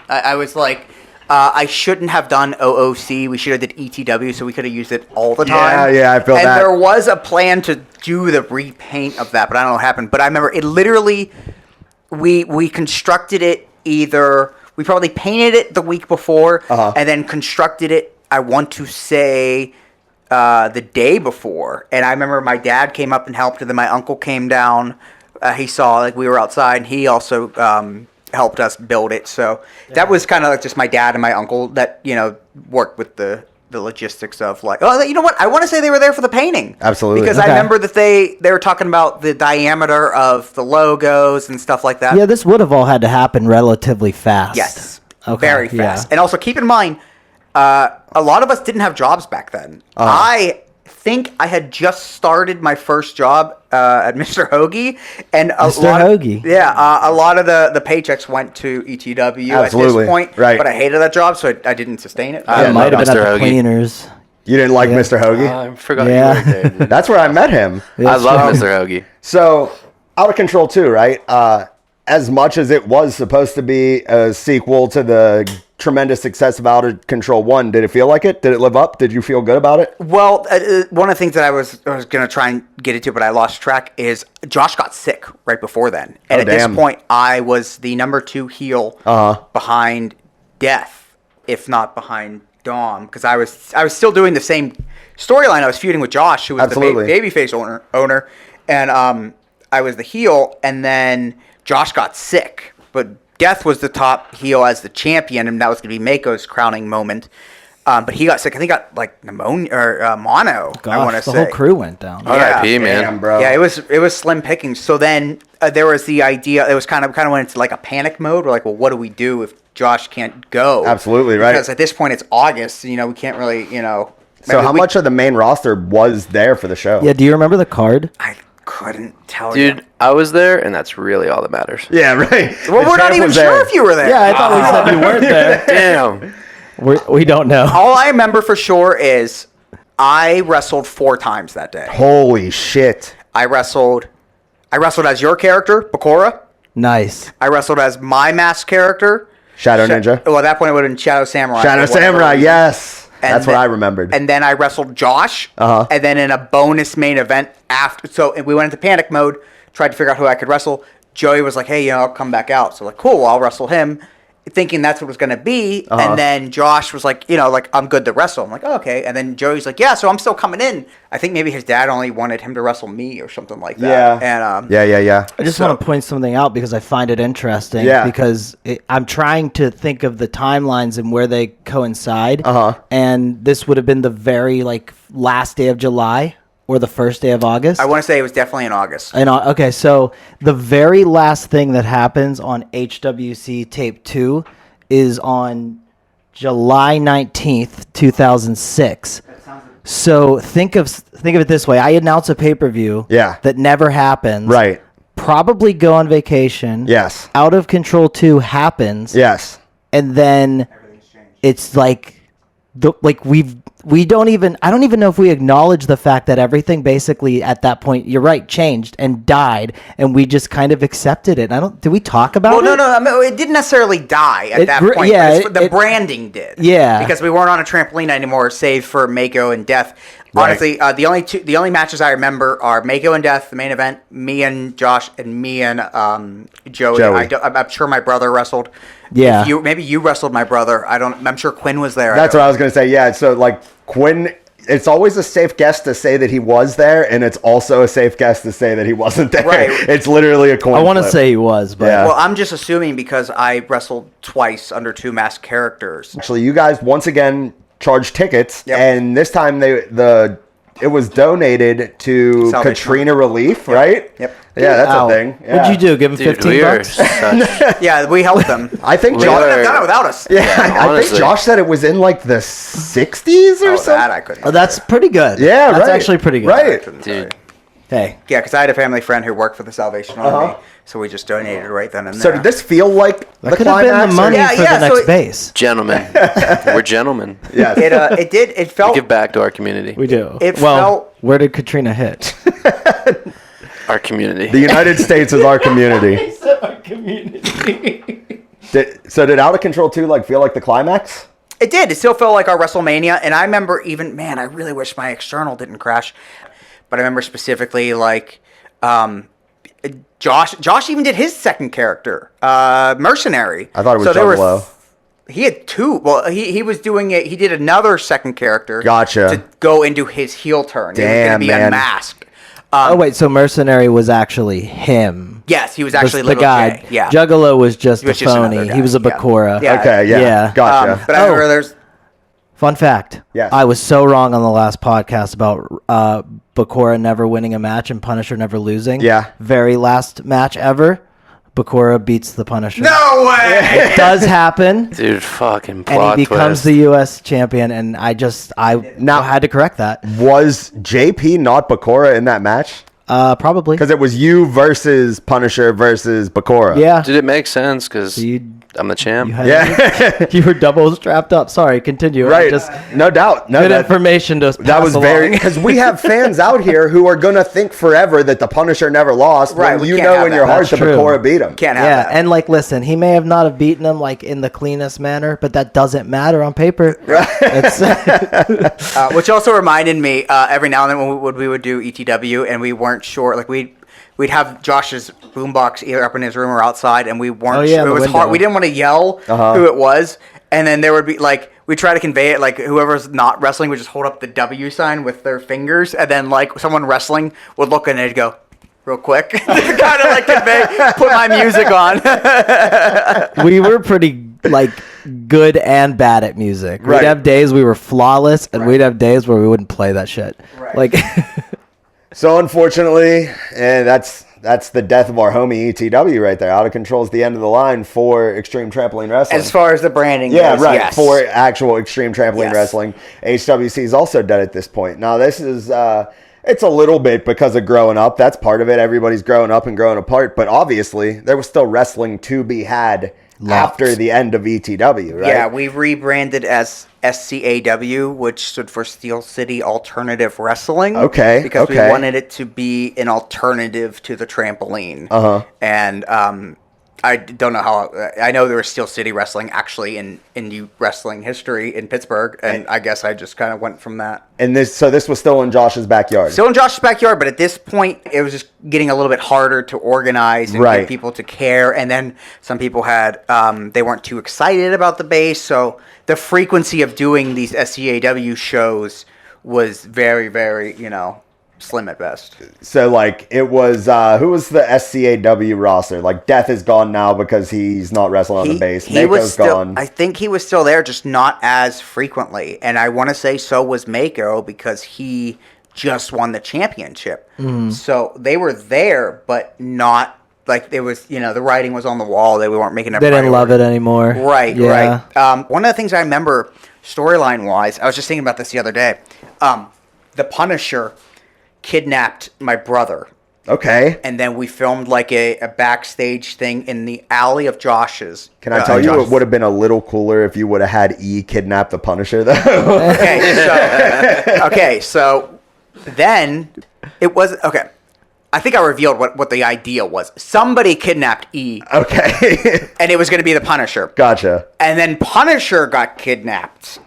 [SPEAKER 4] I was like, I shouldn't have done OOC. We should have did ETW, so we could have used it all the time.
[SPEAKER 1] Yeah, I feel that.
[SPEAKER 4] And there was a plan to do the repaint of that, but I don't know what happened. But I remember it literally, we constructed it either. We probably painted it the week before, and then constructed it, I want to say, the day before. And I remember my dad came up and helped, and then my uncle came down. He saw, like, we were outside, and he also helped us build it. So that was kind of like just my dad and my uncle that, worked with the logistics of like, oh, you know what? I want to say they were there for the painting.
[SPEAKER 1] Absolutely.
[SPEAKER 4] Because I remember that they were talking about the diameter of the logos and stuff like that.
[SPEAKER 2] Yeah, this would have all had to happen relatively fast.
[SPEAKER 4] Yes.
[SPEAKER 2] Okay,
[SPEAKER 4] Very fast.
[SPEAKER 2] yeah.
[SPEAKER 4] And also keep in mind, a lot of us didn't have jobs back then. I think I had just started my first job at Mr. Hoagie, and a lot of the paychecks went to ETW at this point. Right. But I hated that job, so I didn't sustain it.
[SPEAKER 2] I might have been at the cleaners.
[SPEAKER 1] You didn't like Mr. Hoagie?
[SPEAKER 3] I forgot you were there. Dude.
[SPEAKER 1] That's where I met him.
[SPEAKER 3] I love Mr. Hoagie.
[SPEAKER 1] So, Out of Control 2, right? As much as it was supposed to be a sequel to the tremendous success of Out of Control 1, did it feel like it? Did it live up? Did you feel good about it?
[SPEAKER 4] Well, one of the things that I was going to try and get into, but I lost track, is Josh got sick right before then. And this point, I was the number 2 heel behind Death, if not behind Dom, because I was still doing the same storyline. I was feuding with Josh, who was the babyface owner, and I was the heel, and then Josh got sick, but Death was the top heel as the champion, and that was going to be Mako's crowning moment. But he got sick. I think he got like pneumonia or mono.
[SPEAKER 2] Gosh,
[SPEAKER 4] I want to say
[SPEAKER 2] the whole crew went down.
[SPEAKER 3] R.I.P. man,
[SPEAKER 1] damn, bro.
[SPEAKER 4] Yeah, it was slim pickings. So then there was the idea. It was kind of went into like a panic mode. We're like, well, what do we do if Josh can't go?
[SPEAKER 1] Absolutely right.
[SPEAKER 4] Because at this point it's August. We can't really
[SPEAKER 1] So how much of the main roster was there for the show?
[SPEAKER 2] Yeah, do you remember the card?
[SPEAKER 4] I couldn't tell you.
[SPEAKER 3] Dude, I was there, and that's really all that matters.
[SPEAKER 1] Yeah, right.
[SPEAKER 4] Well, we're not even sure if you were there.
[SPEAKER 2] Yeah, I thought we said you weren't there.
[SPEAKER 3] Damn.
[SPEAKER 2] We don't know.
[SPEAKER 4] All I remember for sure is I wrestled 4 times that day.
[SPEAKER 1] Holy shit.
[SPEAKER 4] I wrestled as your character, Bakura.
[SPEAKER 2] Nice.
[SPEAKER 4] I wrestled as my masked character,
[SPEAKER 1] Shadow Ninja.
[SPEAKER 4] Well, at that point it would have been Shadow Samurai.
[SPEAKER 1] Shadow Samurai, yes. That's what I remembered.
[SPEAKER 4] And then I wrestled Josh. And then in a bonus main event after, so we went into panic mode, tried to figure out who I could wrestle. Joey was like, hey, I'll come back out. So like, cool, I'll wrestle him, thinking that's what it was going to be. And then Josh was like, I'm good to wrestle. I'm like, oh, okay. And then Joey's like, yeah, so I'm still coming in. I think maybe his dad only wanted him to wrestle me or something like that.
[SPEAKER 1] Yeah.
[SPEAKER 4] And
[SPEAKER 1] Yeah.
[SPEAKER 2] I just want to point something out because I find it interesting.
[SPEAKER 1] Yeah.
[SPEAKER 2] Because I'm trying to think of the timelines and where they coincide. And this would have been the very last day of July or the first day of August.
[SPEAKER 4] I want to say it was definitely in August.
[SPEAKER 2] Okay, so the very last thing that happens on HWC Tape 2 is on July 19th, 2006. So think of it this way. I announce a pay-per-view that never happens.
[SPEAKER 1] Right.
[SPEAKER 2] Probably go on vacation.
[SPEAKER 1] Yes.
[SPEAKER 2] Out of Control 2 happens.
[SPEAKER 1] Yes.
[SPEAKER 2] And then it's like I don't even know if we acknowledge the fact that everything basically at that point, you're right, changed and died, and we just kind of accepted it. Did we talk about it?
[SPEAKER 4] Well, no. I mean, it didn't necessarily die at that point.
[SPEAKER 2] Yeah,
[SPEAKER 4] the branding did.
[SPEAKER 2] Yeah,
[SPEAKER 4] because we weren't on a trampoline anymore, save for Mako and Death.
[SPEAKER 1] Right.
[SPEAKER 4] Honestly, the only matches I remember are Mako and Death, the main event. Me and Josh and me and Joey. I'm sure my brother wrestled.
[SPEAKER 2] Yeah,
[SPEAKER 4] maybe you wrestled my brother. I'm sure Quinn was there.
[SPEAKER 1] That's what I was going to say. Yeah, so Quinn, it's always a safe guess to say that he was there, and it's also a safe guess to say that he wasn't there.
[SPEAKER 4] Right.
[SPEAKER 1] It's literally a coin
[SPEAKER 2] I want to
[SPEAKER 1] flip.
[SPEAKER 2] say he was, but
[SPEAKER 4] Well, I'm just assuming because I wrestled twice under 2 masked characters.
[SPEAKER 1] Actually, you guys once again charged tickets, and this time it was donated to
[SPEAKER 4] Salvation
[SPEAKER 1] Katrina Relief, right?
[SPEAKER 4] Yep.
[SPEAKER 1] Yeah, that's a thing. Yeah.
[SPEAKER 2] What'd you do? Give him $15?
[SPEAKER 4] Yeah, we helped them.
[SPEAKER 1] I think
[SPEAKER 4] Josh would have done it without us.
[SPEAKER 1] Yeah, I think Josh said it was in the 60s or something.
[SPEAKER 4] That I couldn't.
[SPEAKER 2] Oh, that's pretty good.
[SPEAKER 1] Yeah,
[SPEAKER 2] that's
[SPEAKER 1] right.
[SPEAKER 2] actually pretty good.
[SPEAKER 1] Right.
[SPEAKER 3] Dude.
[SPEAKER 2] Hey.
[SPEAKER 4] Yeah, because I had a family friend who worked for the Salvation Army, so we just donated right then and there.
[SPEAKER 1] So did this feel like
[SPEAKER 2] That
[SPEAKER 1] the
[SPEAKER 2] could have been
[SPEAKER 1] climax?
[SPEAKER 2] the money for the next
[SPEAKER 4] so
[SPEAKER 2] base.
[SPEAKER 3] Gentlemen. We're gentlemen.
[SPEAKER 1] Yes.
[SPEAKER 4] It felt.
[SPEAKER 3] We give back to our community.
[SPEAKER 2] We do.
[SPEAKER 4] It felt.
[SPEAKER 2] Where did Katrina hit?
[SPEAKER 3] Our community.
[SPEAKER 1] The United States is our community.
[SPEAKER 2] Our community.
[SPEAKER 1] Did Out of Control 2 feel like the climax?
[SPEAKER 4] It did. It still felt like our WrestleMania, and I remember I really wish my external didn't crash, but I remember specifically Josh even did his second character, Mercenary.
[SPEAKER 1] I thought it was Juggalo.
[SPEAKER 4] He had 2. Well, he was doing it. He did another second character.
[SPEAKER 1] Gotcha.
[SPEAKER 4] To go into his heel turn.
[SPEAKER 1] Damn,
[SPEAKER 4] he was going to be
[SPEAKER 1] man.
[SPEAKER 4] unmasked.
[SPEAKER 2] Oh wait, so Mercenary was actually him.
[SPEAKER 4] Yes, he was actually
[SPEAKER 2] the guy.
[SPEAKER 4] J. Yeah.
[SPEAKER 2] Juggalo was just
[SPEAKER 4] He was
[SPEAKER 2] a
[SPEAKER 4] just
[SPEAKER 2] phony.
[SPEAKER 4] another guy.
[SPEAKER 2] He was a Bakura.
[SPEAKER 4] Yeah.
[SPEAKER 1] Okay, yeah. Gotcha.
[SPEAKER 4] But I remember there's.
[SPEAKER 2] Fun fact.
[SPEAKER 1] Yes.
[SPEAKER 2] I was so wrong on the last podcast about Bakura never winning a match and Punisher never losing.
[SPEAKER 1] Yeah.
[SPEAKER 2] Very last match ever. Bakura beats the Punisher.
[SPEAKER 4] No way!
[SPEAKER 2] It does happen.
[SPEAKER 3] Dude, fucking
[SPEAKER 2] And
[SPEAKER 3] plot
[SPEAKER 2] he becomes
[SPEAKER 3] twist.
[SPEAKER 2] the U.S. champion, and I now had to correct that.
[SPEAKER 1] Was JP not Bakura in that match?
[SPEAKER 2] Probably.
[SPEAKER 1] Because it was you versus Punisher versus Bakura.
[SPEAKER 2] Yeah.
[SPEAKER 3] Did it make sense? Because I'm the champ.
[SPEAKER 1] Yeah.
[SPEAKER 2] You were double strapped up. Sorry, continue.
[SPEAKER 1] Right.
[SPEAKER 2] Just
[SPEAKER 1] No doubt. No,
[SPEAKER 2] good information to
[SPEAKER 1] that was very,
[SPEAKER 2] along.
[SPEAKER 1] because we have fans out here who are going to think forever that the Punisher never lost.
[SPEAKER 4] Right,
[SPEAKER 1] When
[SPEAKER 4] we
[SPEAKER 1] you
[SPEAKER 4] can't
[SPEAKER 1] know
[SPEAKER 4] have
[SPEAKER 1] in
[SPEAKER 4] that.
[SPEAKER 1] your heart
[SPEAKER 2] That's
[SPEAKER 1] that
[SPEAKER 2] true.
[SPEAKER 1] Bakura beat him.
[SPEAKER 4] Can't have
[SPEAKER 2] Yeah,
[SPEAKER 4] that.
[SPEAKER 2] and like, listen, he may have not have beaten him like in the cleanest manner, but that doesn't matter on paper. It's,
[SPEAKER 4] Which also reminded me, every now and then when we would do ETW and we weren't sure, like we'd have Josh's boombox either up in his room or outside, and we weren't.
[SPEAKER 2] Oh, yeah,
[SPEAKER 4] sure.
[SPEAKER 2] the
[SPEAKER 4] It was
[SPEAKER 2] window.
[SPEAKER 4] hard. We didn't want to yell who it was, and then there would be like we try to convey it like whoever's not wrestling would just hold up the W sign with their fingers, and then like someone wrestling would look and they'd go real quick, kind of like convey, put my music on.
[SPEAKER 2] we were pretty like good and bad at music.
[SPEAKER 1] Right.
[SPEAKER 2] We'd have days we were flawless, and we'd have days where we wouldn't play that shit.
[SPEAKER 4] Right.
[SPEAKER 2] Like,
[SPEAKER 1] So unfortunately, that's the death of our homie ETW right there. Out of Control is the end of the line for Extreme Trampoline Wrestling.
[SPEAKER 4] As far as the branding
[SPEAKER 1] Yeah,
[SPEAKER 4] goes,
[SPEAKER 1] right.
[SPEAKER 4] yes.
[SPEAKER 1] For actual Extreme Trampoline
[SPEAKER 4] Yes.
[SPEAKER 1] Wrestling. HWC is also dead at this point. Now, this is, it's a little bit because of growing up. That's part of it. Everybody's growing up and growing apart. But obviously, there was still wrestling to be had after the end of ETW, right?
[SPEAKER 4] Yeah, we rebranded as SCAW, which stood for Steel City Alternative Wrestling.
[SPEAKER 1] Okay,
[SPEAKER 4] Because we
[SPEAKER 1] okay.
[SPEAKER 4] wanted it to be an alternative to the trampoline.
[SPEAKER 1] Uh-huh.
[SPEAKER 4] And I don't know how. I know there was Steel City Wrestling actually in indie wrestling history in Pittsburgh, and I guess I just kind of went from that.
[SPEAKER 1] And this was still in Josh's backyard.
[SPEAKER 4] Still in Josh's backyard, but at this point, it was just getting a little bit harder to organize and
[SPEAKER 1] Right.
[SPEAKER 4] get people to care. And then some people had, they weren't too excited about the base. So the frequency of doing these SCAW shows was very, very, slim at best.
[SPEAKER 1] So, like, it was, who was the SCAW roster? Like, Death is gone now because he's not wrestling on the base.
[SPEAKER 4] He was
[SPEAKER 1] Mako's
[SPEAKER 4] still,
[SPEAKER 1] gone.
[SPEAKER 4] I think he was still there, just not as frequently. And I want to say so was Mako because he just won the championship. So they were there, but not like it was, the writing was on the wall. They weren't making a
[SPEAKER 2] they didn't
[SPEAKER 4] priority.
[SPEAKER 2] love it anymore.
[SPEAKER 4] Right,
[SPEAKER 2] Yeah.
[SPEAKER 4] right. One of the things I remember storyline wise, I was just thinking about this the other day. The Punisher kidnapped my brother.
[SPEAKER 1] Okay.
[SPEAKER 4] And then we filmed like a backstage thing in the alley of Josh's.
[SPEAKER 1] Can I tell you, it would have been a little cooler if you would have had E kidnap the Punisher, though.
[SPEAKER 4] Okay, so then it was okay. I think I revealed what the idea was. Somebody kidnapped E,
[SPEAKER 1] Okay.
[SPEAKER 4] and it was going to be the Punisher.
[SPEAKER 1] Gotcha.
[SPEAKER 4] And then Punisher got kidnapped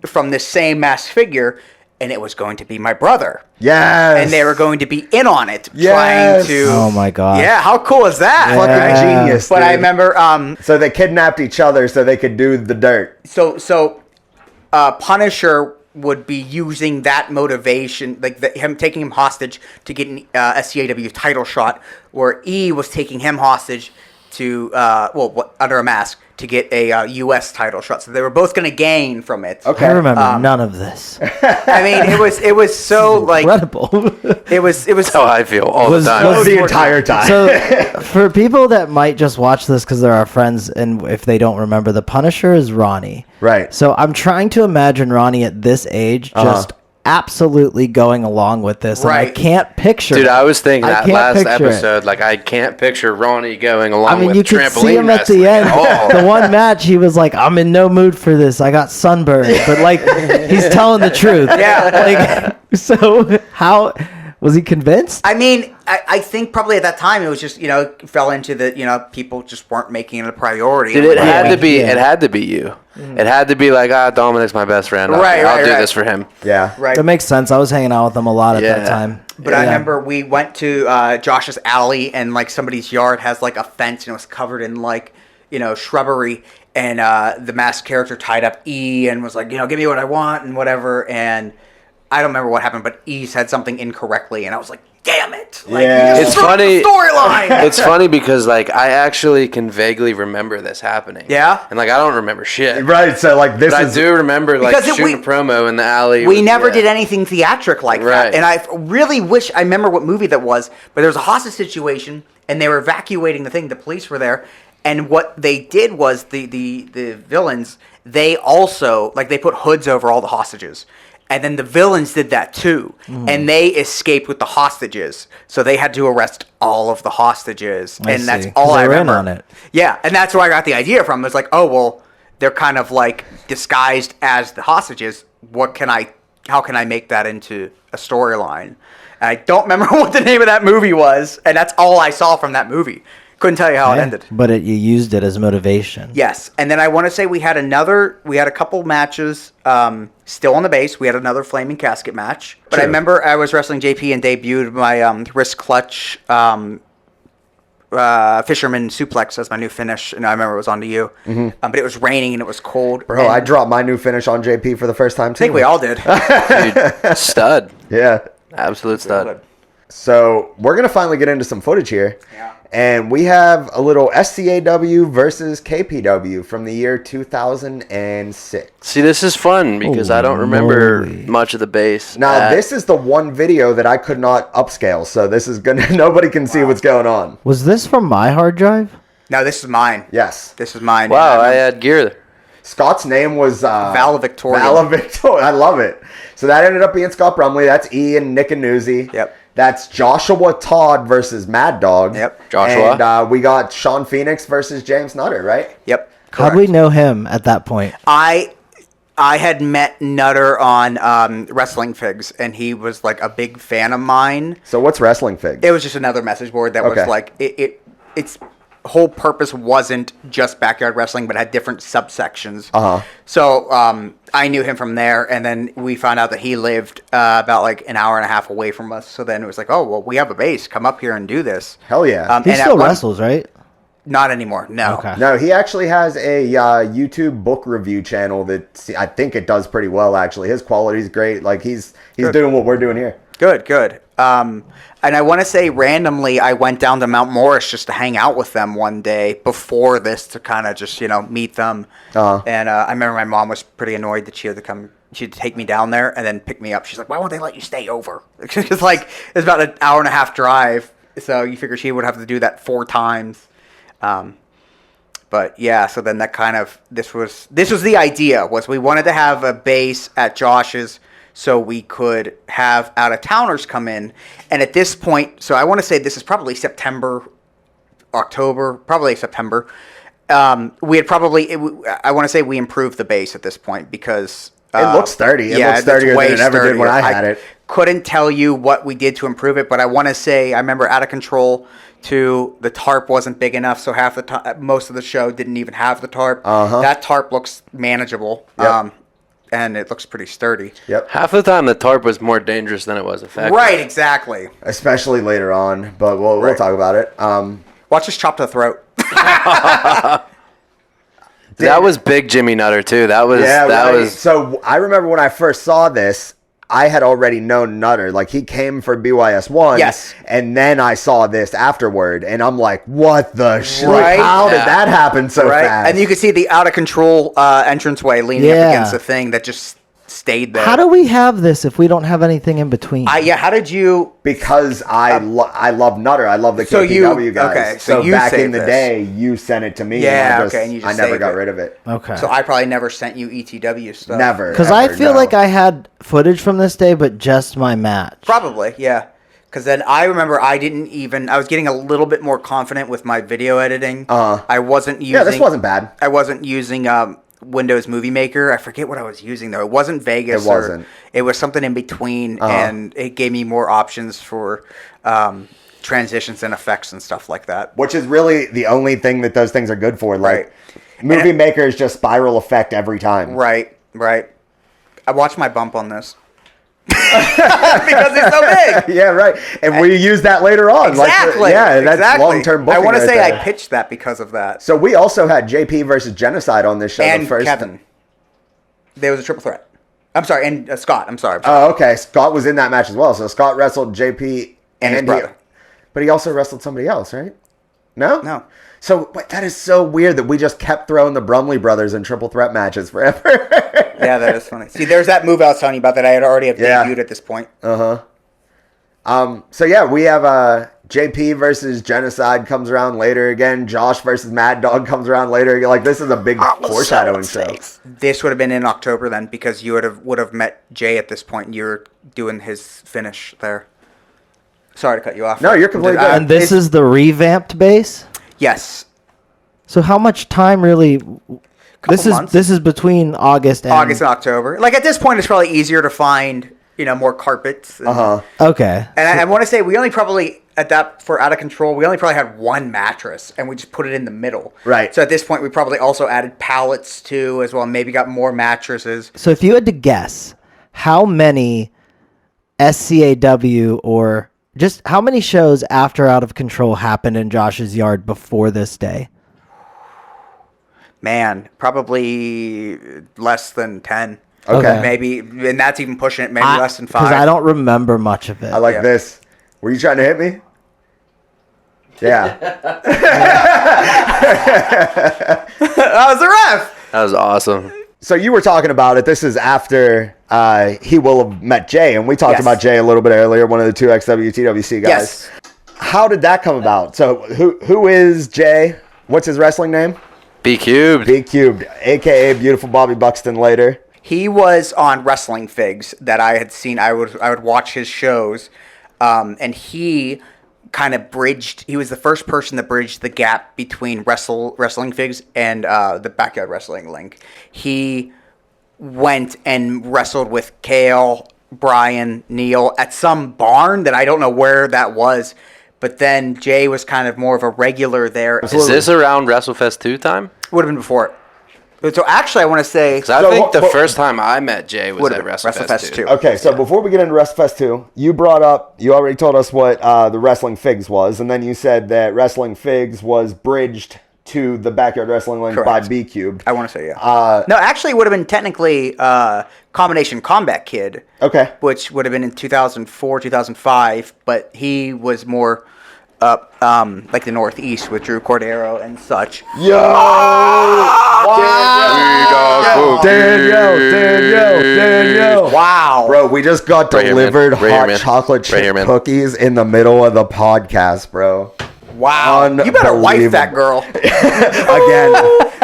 [SPEAKER 4] from this same masked figure, and it was going to be my brother.
[SPEAKER 1] Yes.
[SPEAKER 4] And they were going to be in on it,
[SPEAKER 1] Yes.
[SPEAKER 4] trying to.
[SPEAKER 2] Oh my god.
[SPEAKER 4] Yeah, how cool is that?
[SPEAKER 1] Fucking
[SPEAKER 2] Yeah.
[SPEAKER 1] genius,
[SPEAKER 4] But I
[SPEAKER 1] dude.
[SPEAKER 4] remember,
[SPEAKER 1] So they kidnapped each other so they could do the dirt.
[SPEAKER 4] so Punisher would be using that motivation, like him taking him hostage to get an SCAW title shot, where E was taking him hostage to, under a mask, to get a U.S. title shot. So they were both going to gain from it.
[SPEAKER 1] Okay.
[SPEAKER 2] I remember none of this.
[SPEAKER 4] I mean, it was so like
[SPEAKER 2] Incredible.
[SPEAKER 4] it was
[SPEAKER 3] That's how I feel all
[SPEAKER 2] Was-
[SPEAKER 3] the time.
[SPEAKER 2] was-
[SPEAKER 1] The entire time.
[SPEAKER 2] So, for people that might just watch this because they're our friends, and if they don't remember, the Punisher is Ronnie.
[SPEAKER 1] Right.
[SPEAKER 2] So I'm trying to imagine Ronnie at this age just absolutely going along with this. And I
[SPEAKER 4] Right.
[SPEAKER 2] can't picture
[SPEAKER 3] Dude,
[SPEAKER 2] it.
[SPEAKER 3] I was thinking that
[SPEAKER 2] can't
[SPEAKER 3] last
[SPEAKER 2] picture it.
[SPEAKER 3] episode, like, I can't picture Ronnie going along
[SPEAKER 2] I mean,
[SPEAKER 3] with
[SPEAKER 2] you could
[SPEAKER 3] trampoline
[SPEAKER 2] see him at the
[SPEAKER 3] wrestling
[SPEAKER 2] end.
[SPEAKER 3] at all.
[SPEAKER 2] The one match, he was like, "I'm in no mood for this. I got sunburned," but like, he's telling the truth.
[SPEAKER 4] Yeah.
[SPEAKER 2] Like, so how was he convinced?
[SPEAKER 4] I mean, I think probably at that time it was just fell into the people just weren't making it a priority.
[SPEAKER 3] Dude, it
[SPEAKER 4] Like,
[SPEAKER 3] had
[SPEAKER 2] Yeah.
[SPEAKER 3] to be.
[SPEAKER 2] Yeah.
[SPEAKER 3] It had to be you. It had to be like, Dominic's my best friend. I'll
[SPEAKER 4] Right,
[SPEAKER 3] do
[SPEAKER 4] right.
[SPEAKER 3] this for him.
[SPEAKER 1] Yeah.
[SPEAKER 4] right.
[SPEAKER 2] That makes sense. I was hanging out with him a lot at that
[SPEAKER 3] Yeah.
[SPEAKER 2] time.
[SPEAKER 4] But I remember we went to Josh's alley, and like somebody's yard has like a fence, and it was covered in like shrubbery, and the masked character tied up E and was like, give me what I want and whatever. And I don't remember what happened, but E said something incorrectly, and I was like, damn it! Like,
[SPEAKER 1] Yeah.
[SPEAKER 4] you
[SPEAKER 3] It's
[SPEAKER 4] just ruined
[SPEAKER 3] funny.
[SPEAKER 4] the storyline.
[SPEAKER 3] It's funny because like I actually can vaguely remember this happening.
[SPEAKER 4] Yeah?
[SPEAKER 3] And like I don't remember shit.
[SPEAKER 1] Right. So, like, this
[SPEAKER 3] But
[SPEAKER 1] is.
[SPEAKER 3] I do remember like
[SPEAKER 4] Because
[SPEAKER 3] shooting a promo in the alley.
[SPEAKER 4] We
[SPEAKER 3] with-
[SPEAKER 4] never
[SPEAKER 3] yeah.
[SPEAKER 4] did anything theatric like
[SPEAKER 3] Right.
[SPEAKER 4] that. And I really wish I remember what movie that was, but there was a hostage situation, and they were evacuating the thing. The police were there, and what they did was the villains, they also, like, they put hoods over all the hostages. And then the villains did that too. And they escaped with the hostages. So they had to arrest all of the hostages. And that's all I remember.
[SPEAKER 2] On it.
[SPEAKER 4] Yeah, and that's where I got the idea from. It's like, oh, well, they're kind of like disguised as the hostages. How can I make that into a storyline? And I don't remember what the name of that movie was. And that's all I saw from that movie. Couldn't tell you how it ended.
[SPEAKER 2] But you used it as motivation.
[SPEAKER 4] Yes. And then I want to say we had a couple matches still on the base. We had another Flaming Casket match. But
[SPEAKER 1] True.
[SPEAKER 4] I remember I was wrestling JP and debuted my wrist clutch fisherman suplex as my new finish. And I remember it was on to you. But it was raining and it was cold.
[SPEAKER 1] Bro, I dropped my new finish on JP for the first time, too.
[SPEAKER 4] I think we all did.
[SPEAKER 3] Dude, stud.
[SPEAKER 1] Yeah.
[SPEAKER 3] Absolute stud.
[SPEAKER 1] So we're going to finally get into some footage here.
[SPEAKER 4] Yeah.
[SPEAKER 1] And we have a little SCAW versus KPW from the year 2006.
[SPEAKER 3] See, this is fun because I don't remember much of the base.
[SPEAKER 1] Now, this is the one video that I could not upscale. So this is going to, nobody can see what's going on.
[SPEAKER 2] Was this from my hard drive?
[SPEAKER 4] No, this is mine.
[SPEAKER 1] Yes.
[SPEAKER 4] This is mine.
[SPEAKER 3] Wow, I had gear there.
[SPEAKER 1] Scott's name was
[SPEAKER 4] Valedictorian.
[SPEAKER 1] Valedictorian. I love it. So that ended up being Scott Brumley. That's Ian, Nick, and Newsy.
[SPEAKER 4] Yep.
[SPEAKER 1] That's Joshua Todd versus Mad Dog.
[SPEAKER 4] Yep.
[SPEAKER 3] Joshua.
[SPEAKER 1] And we got Sean Phoenix versus James Nutter, right?
[SPEAKER 4] Yep.
[SPEAKER 2] How'd we know him at that point?
[SPEAKER 4] I had met Nutter on Wfigs, and he was like a big fan of mine.
[SPEAKER 1] So what's Wrestling Figs?
[SPEAKER 4] It was just another message board that
[SPEAKER 1] Okay.
[SPEAKER 4] was like its whole purpose wasn't just backyard wrestling, but had different subsections. So I knew him from there, and then we found out that he lived about like an hour and a half away from us. So then it was like, oh well, we have a base. Come up here and do this.
[SPEAKER 1] Hell yeah.
[SPEAKER 2] He still wrestles, right?
[SPEAKER 4] Not anymore. No.
[SPEAKER 2] Okay.
[SPEAKER 1] No, he actually has a YouTube book review channel that I think it does pretty well, actually. His quality's great. Like, he's doing what we're doing here.
[SPEAKER 4] Good. And I want to say randomly, I went down to Mount Morris just to hang out with them one day before this to kind of just, meet them. And I remember my mom was pretty annoyed that she had to come. She'd take me down there and then pick me up. She's like, why won't they let you stay over? It's like, it's about an hour and a half drive. So you figure she would have to do that 4 times. But yeah, so then that kind of, this was the idea, was we wanted to have a base at Josh's so we could have out-of-towners come in. And at this point, so I want to say this is probably October, probably September. We had probably, I want to say we improved the base at this point because...
[SPEAKER 1] It looks sturdy. It looks sturdier than it ever did when I had it.
[SPEAKER 4] Couldn't tell you what we did to improve it, but I want to say, I remember Out of Control 2, the tarp wasn't big enough, so most of the show didn't even have the tarp. That tarp looks manageable.
[SPEAKER 1] Yep.
[SPEAKER 4] And it looks pretty sturdy.
[SPEAKER 1] Yep.
[SPEAKER 3] Half the time, the tarp was more dangerous than it was effective.
[SPEAKER 4] Right, exactly.
[SPEAKER 1] Especially later on, but we'll talk about it.
[SPEAKER 4] Watch us chop to the throat.
[SPEAKER 3] That was big Jimmy Nutter, too. That was...
[SPEAKER 1] So I remember when I first saw this, I had already known Nutter. Like, he came for BYS1.
[SPEAKER 4] Yes.
[SPEAKER 1] And then I saw this afterward, and I'm like, what the shit?
[SPEAKER 4] Right.
[SPEAKER 1] How did that happen so fast?
[SPEAKER 4] And you could see the Out of Control entranceway leaning up against the thing that just stayed there.
[SPEAKER 2] How do we have this if we don't have anything in between?
[SPEAKER 4] How did you...
[SPEAKER 1] Because I love Nutter. I love the
[SPEAKER 4] So
[SPEAKER 1] KPW guys.
[SPEAKER 4] okay, so you
[SPEAKER 1] back in
[SPEAKER 4] saved
[SPEAKER 1] the
[SPEAKER 4] this.
[SPEAKER 1] day, you sent it to me.
[SPEAKER 4] Yeah,
[SPEAKER 1] and
[SPEAKER 4] and you just
[SPEAKER 1] I never
[SPEAKER 4] saved
[SPEAKER 1] got
[SPEAKER 4] it.
[SPEAKER 1] rid of it.
[SPEAKER 2] Okay.
[SPEAKER 4] So I probably never sent you ETW stuff.
[SPEAKER 1] Never.
[SPEAKER 2] Because I
[SPEAKER 1] ever,
[SPEAKER 2] feel
[SPEAKER 1] no.
[SPEAKER 2] like I had footage from this day, but just my match.
[SPEAKER 4] Probably, yeah. Because then I remember I was getting a little bit more confident with my video editing. I wasn't using...
[SPEAKER 1] Yeah, this wasn't bad.
[SPEAKER 4] I wasn't using Windows Movie Maker. I forget what I was using, though. It wasn't Vegas.
[SPEAKER 1] It wasn't.
[SPEAKER 4] It was something in between, and it gave me more options for transitions and effects and stuff like that.
[SPEAKER 1] Which is really the only thing that those things are good for. Like, Movie Maker is just spiral effect every time.
[SPEAKER 4] Right. I watched my bump on this. Because it's so big.
[SPEAKER 1] Yeah, right. And we use that later on.
[SPEAKER 4] Exactly.
[SPEAKER 1] That's long-term booking.
[SPEAKER 4] I want to say
[SPEAKER 1] there.
[SPEAKER 4] I pitched that because of that.
[SPEAKER 1] So we also had JP versus Genocide on this show.
[SPEAKER 4] And
[SPEAKER 1] the first
[SPEAKER 4] Kevin. There was a triple threat. I'm sorry, and Scott. I'm sorry.
[SPEAKER 1] Oh, okay. Scott was in that match as well. So Scott wrestled JP
[SPEAKER 4] And his brother.
[SPEAKER 1] But he also wrestled somebody else, right? No?
[SPEAKER 4] No.
[SPEAKER 1] So that is so weird that we just kept throwing the Brumley brothers in triple threat matches forever.
[SPEAKER 4] Yeah, that is funny. See, there's that move I was telling you about that I had already debuted at this point.
[SPEAKER 1] So yeah, we have JP versus Genocide comes around later again. Josh versus Mad Dog comes around later again. Like, this is a big foreshadowing show.
[SPEAKER 4] This would have been in October then, because you would have met Jay at this point. And you were doing his finish there. Sorry to cut you off.
[SPEAKER 1] No, you're completely good.
[SPEAKER 2] And this is the revamped base?
[SPEAKER 4] Yes.
[SPEAKER 2] So how much time really... This
[SPEAKER 4] months.
[SPEAKER 2] is between August and
[SPEAKER 4] October. Like, at this point, it's probably easier to find, more carpets.
[SPEAKER 2] Okay.
[SPEAKER 4] And I want to say we only probably, for Out of Control, we only probably had one mattress, and we just put it in the middle.
[SPEAKER 1] Right.
[SPEAKER 4] So at this point, we probably also added pallets, too, as well, maybe got more mattresses.
[SPEAKER 2] So if you had to guess, how many SCAW or just how many shows after Out of Control happened in Josh's yard before this day?
[SPEAKER 4] Man, probably less than 10.
[SPEAKER 1] Okay.
[SPEAKER 4] Maybe, and that's even pushing it, maybe less than 5.
[SPEAKER 2] Because I don't remember much of it.
[SPEAKER 1] I like this. Were you trying to hit me? Yeah.
[SPEAKER 4] That was the ref!
[SPEAKER 3] That was awesome.
[SPEAKER 1] So you were talking about it. This is after he will have met Jay, and we talked about Jay a little bit earlier, one of the 2 XWTWC guys.
[SPEAKER 4] Yes.
[SPEAKER 1] How did that come about? So who is Jay? What's his wrestling name?
[SPEAKER 3] B Cubed.
[SPEAKER 1] B Cubed, a.k.a. Beautiful Bobby Buxton later.
[SPEAKER 4] He was on Wfigs that I had seen. I would watch his shows, and he kind of bridged. He was the first person that bridged the gap between Wfigs and the Backyard Wrestling Link. He went and wrestled with Kale, Brian, Neil at some barn that I don't know where that was. But then Jay was kind of more of a regular there.
[SPEAKER 3] Is this around WrestleFest 2 time?
[SPEAKER 4] Would have been before it. So actually, I want to say...
[SPEAKER 3] Because I think the first time I met Jay was at WrestleFest 2.
[SPEAKER 1] Okay, so before we get into WrestleFest 2, you already told us what the Wfigs was, and then you said that Wfigs was bridged to the Backyard Wrestling Link by B Cubed.
[SPEAKER 4] I want to say, yeah. No, actually, it would have been technically Combination Combat Kid.
[SPEAKER 1] Okay.
[SPEAKER 4] Which would have been in 2004, 2005, but he was more up like the Northeast with Drew Cordero and such.
[SPEAKER 1] Yo! Wow! Daniel!
[SPEAKER 4] Wow!
[SPEAKER 1] Bro, we just got delivered hot
[SPEAKER 3] here,
[SPEAKER 1] chocolate chip
[SPEAKER 3] here, man.
[SPEAKER 1] cookies in the middle of the podcast, bro.
[SPEAKER 4] Wow! You better wife that girl.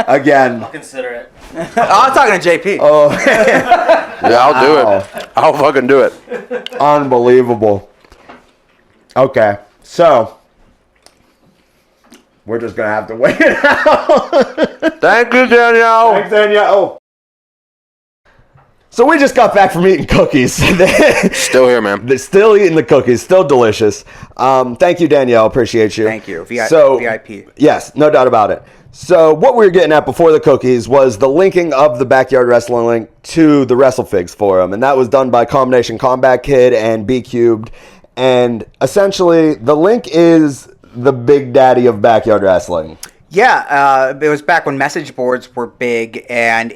[SPEAKER 1] Again.
[SPEAKER 2] I'll consider it.
[SPEAKER 4] I'm talking to JP.
[SPEAKER 1] Oh,
[SPEAKER 3] Yeah, I'll do it. I'll fucking do it.
[SPEAKER 1] unbelievable. Okay, so we're just gonna have to wait it out.
[SPEAKER 3] Thank you, Danielle.
[SPEAKER 1] Thanks, Danielle. Oh. So we just got back from eating cookies.
[SPEAKER 3] Still here, man.
[SPEAKER 1] They're still eating the cookies. Still delicious. Thank you, Danielle. Appreciate you.
[SPEAKER 4] Thank you. VIP.
[SPEAKER 1] Yes, no doubt about it. So what we were getting at before the cookies was the linking of the Backyard Wrestling Link to the Wfigs forum. And that was done by Combination Combat Kid and B Cubed. And essentially, the link is the big daddy of Backyard Wrestling.
[SPEAKER 4] Yeah, it was back when message boards were big, and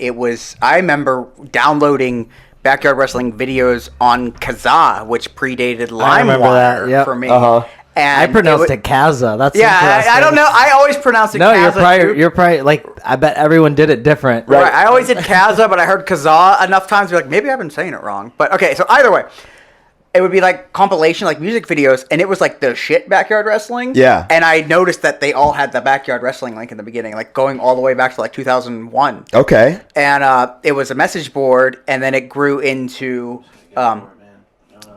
[SPEAKER 4] I remember downloading Backyard Wrestling videos on Kazaa, which predated LimeWire for me. And
[SPEAKER 2] I pronounced it Kaza. That's
[SPEAKER 4] interesting. I don't know. I always pronounced it Kaza.
[SPEAKER 2] No, you're probably like, I bet everyone did it different.
[SPEAKER 4] Right. I always did Kaza, but I heard Kazaa enough times to be like, maybe I've been saying it wrong. But okay, so either way. It would be like compilation, like music videos, and it was like the shit Backyard Wrestling.
[SPEAKER 1] Yeah.
[SPEAKER 4] And I noticed that they all had the Backyard Wrestling link in the beginning, like going all the way back to like 2001.
[SPEAKER 1] Okay.
[SPEAKER 4] And it was a message board, and then it grew into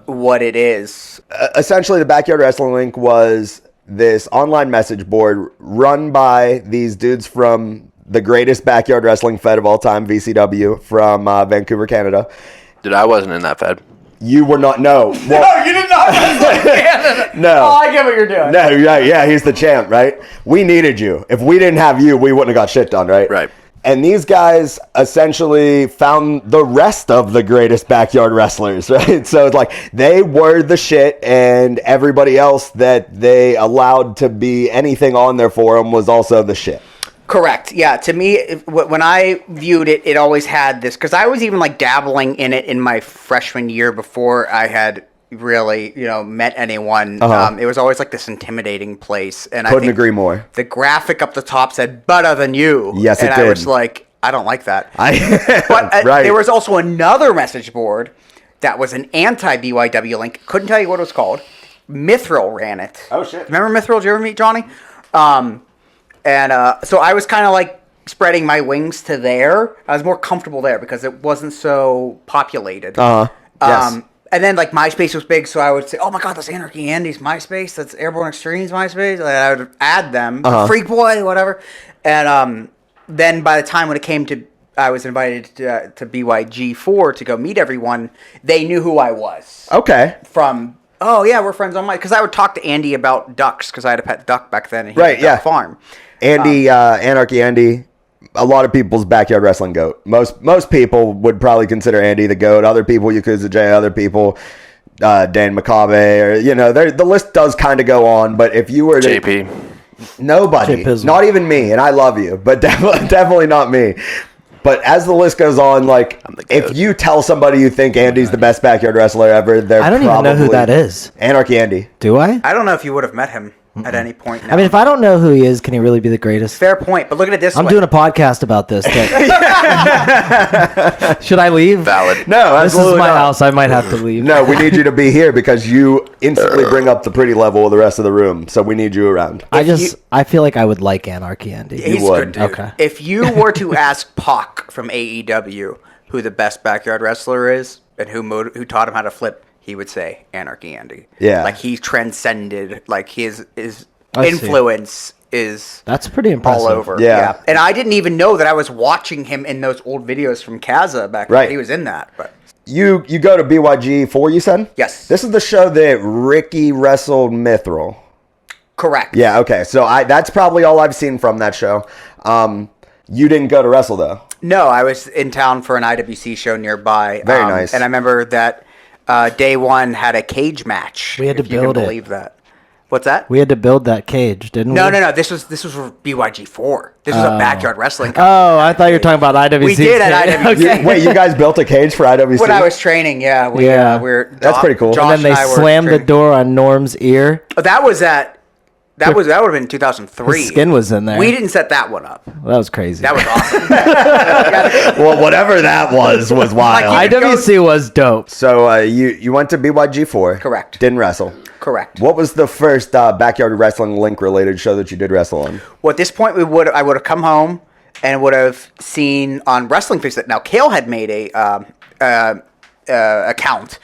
[SPEAKER 4] what it is.
[SPEAKER 1] Essentially, the Backyard Wrestling Link was this online message board run by these dudes from the greatest backyard wrestling fed of all time, VCW, from Vancouver, Canada.
[SPEAKER 3] Dude, I wasn't in that fed.
[SPEAKER 1] You were not. No. Well,
[SPEAKER 4] No, you did not wrestle in Canada.
[SPEAKER 1] No.
[SPEAKER 4] Oh, I get what you're doing.
[SPEAKER 1] No, right. Yeah, he's the champ, right? We needed you. If we didn't have you, we wouldn't have got shit done, right?
[SPEAKER 3] Right.
[SPEAKER 1] And these guys essentially found the rest of the greatest backyard wrestlers, right? So it's like they were the shit, and everybody else that they allowed to be anything on their forum was also the shit.
[SPEAKER 4] Correct. Yeah. To me, when I viewed it, it always had this, because I was even like dabbling in it in my freshman year before I had really, met anyone. It was always like this intimidating place. And
[SPEAKER 1] Couldn't agree more.
[SPEAKER 4] The graphic up the top said "better than you."
[SPEAKER 1] Yes, it did.
[SPEAKER 4] And I was like, I don't like that. But
[SPEAKER 1] right.
[SPEAKER 4] There was also another message board that was an anti-BYWLink. Couldn't tell you what it was called. Mithril ran it.
[SPEAKER 1] Oh, shit.
[SPEAKER 4] Remember Mithril? Did you ever meet Johnny? So I was kind of like spreading my wings to there. I was more comfortable there because it wasn't so populated.
[SPEAKER 1] Yes.
[SPEAKER 4] And then like MySpace was big, so I would say, "Oh my God, that's Anarchy Andy's MySpace. That's Airborne Extremes MySpace." And I would add them, Freak Boy, whatever. And then by the time when it came to, I was invited to BYG4 to go meet everyone. They knew who I was.
[SPEAKER 1] Okay.
[SPEAKER 4] From we're friends on because I would talk to Andy about ducks because I had a pet duck back then. And he
[SPEAKER 1] Right.
[SPEAKER 4] had a duck farm.
[SPEAKER 1] Andy, Anarchy Andy. A lot of people's backyard wrestling goat. Most people would probably consider Andy the goat. Other people, Yakuza J. Other people, Dan McCabe, or the list does kind of go on. But if you were to
[SPEAKER 3] JP,
[SPEAKER 1] nobody,
[SPEAKER 2] Pizzle.
[SPEAKER 1] not even me, and I love you, but definitely not me. But as the list goes on, like if you tell somebody you think Andy's the best backyard wrestler ever, they're
[SPEAKER 2] I don't even know who that is.
[SPEAKER 1] Anarchy Andy.
[SPEAKER 2] Do I?
[SPEAKER 4] I don't know if you would have met him at any point. Now.
[SPEAKER 2] I mean, if I don't know who he is, can he really be the greatest?
[SPEAKER 4] Fair point, but look at it this way.
[SPEAKER 2] I'm doing a podcast about this. Should I leave?
[SPEAKER 3] valid.
[SPEAKER 1] No,
[SPEAKER 2] This is
[SPEAKER 1] absolutely
[SPEAKER 2] my
[SPEAKER 1] not.
[SPEAKER 2] house. I might have to leave.
[SPEAKER 1] No, we need you to be here because you instantly bring up the pretty level of the rest of the room. So we need you around.
[SPEAKER 2] I feel like I would like Anarchy Andy.
[SPEAKER 4] He's
[SPEAKER 1] would.
[SPEAKER 4] a good dude.
[SPEAKER 2] Okay.
[SPEAKER 4] If you were to ask Pac from AEW who the best backyard wrestler is and who taught him how to flip, he would say Anarchy Andy.
[SPEAKER 1] Yeah.
[SPEAKER 4] Like he transcended. Like his
[SPEAKER 2] I see.
[SPEAKER 4] influence is
[SPEAKER 2] That's pretty impressive.
[SPEAKER 4] all over.
[SPEAKER 1] Yeah.
[SPEAKER 4] And I didn't even know that I was watching him in those old videos from Kaza back
[SPEAKER 1] Right.
[SPEAKER 4] when he was in that. But
[SPEAKER 1] You go to BYG4, you said?
[SPEAKER 4] Yes.
[SPEAKER 1] This is the show that Ricky wrestled Mithril.
[SPEAKER 4] correct.
[SPEAKER 1] Yeah, okay. So that's probably all I've seen from that show. You didn't go to wrestle, though.
[SPEAKER 4] No, I was in town for an IWC show nearby.
[SPEAKER 1] Very nice.
[SPEAKER 4] And I remember that day one had a cage match.
[SPEAKER 2] We had to
[SPEAKER 4] if you
[SPEAKER 2] build
[SPEAKER 4] can
[SPEAKER 2] it.
[SPEAKER 4] believe that. What's that?
[SPEAKER 2] We had to build that cage, didn't we?
[SPEAKER 4] No. This was for BYG4. This was a backyard wrestling.
[SPEAKER 2] Oh, I thought you were talking about IWC.
[SPEAKER 4] We did at IWC.
[SPEAKER 2] Okay.
[SPEAKER 1] Wait, you guys built a cage for IWC?
[SPEAKER 4] When I was training, yeah, we were.
[SPEAKER 1] That's pretty cool.
[SPEAKER 4] Josh
[SPEAKER 2] And then they
[SPEAKER 4] I were
[SPEAKER 2] slammed the
[SPEAKER 4] training.
[SPEAKER 2] door on Norm's ear.
[SPEAKER 4] Oh, that would have been 2003.
[SPEAKER 2] His skin was in there.
[SPEAKER 4] We didn't set that one up.
[SPEAKER 2] That was crazy.
[SPEAKER 4] That was awesome.
[SPEAKER 1] Well, whatever that was wild.
[SPEAKER 4] Like
[SPEAKER 2] IWC was dope.
[SPEAKER 1] So you went to BYG4.
[SPEAKER 4] Correct.
[SPEAKER 1] Didn't wrestle.
[SPEAKER 4] Correct.
[SPEAKER 1] What was the first backyard wrestling link related show that you did wrestle on?
[SPEAKER 4] Well, at this point, I would have come home and would have seen on Wrestling Fix that now Kale had made a account.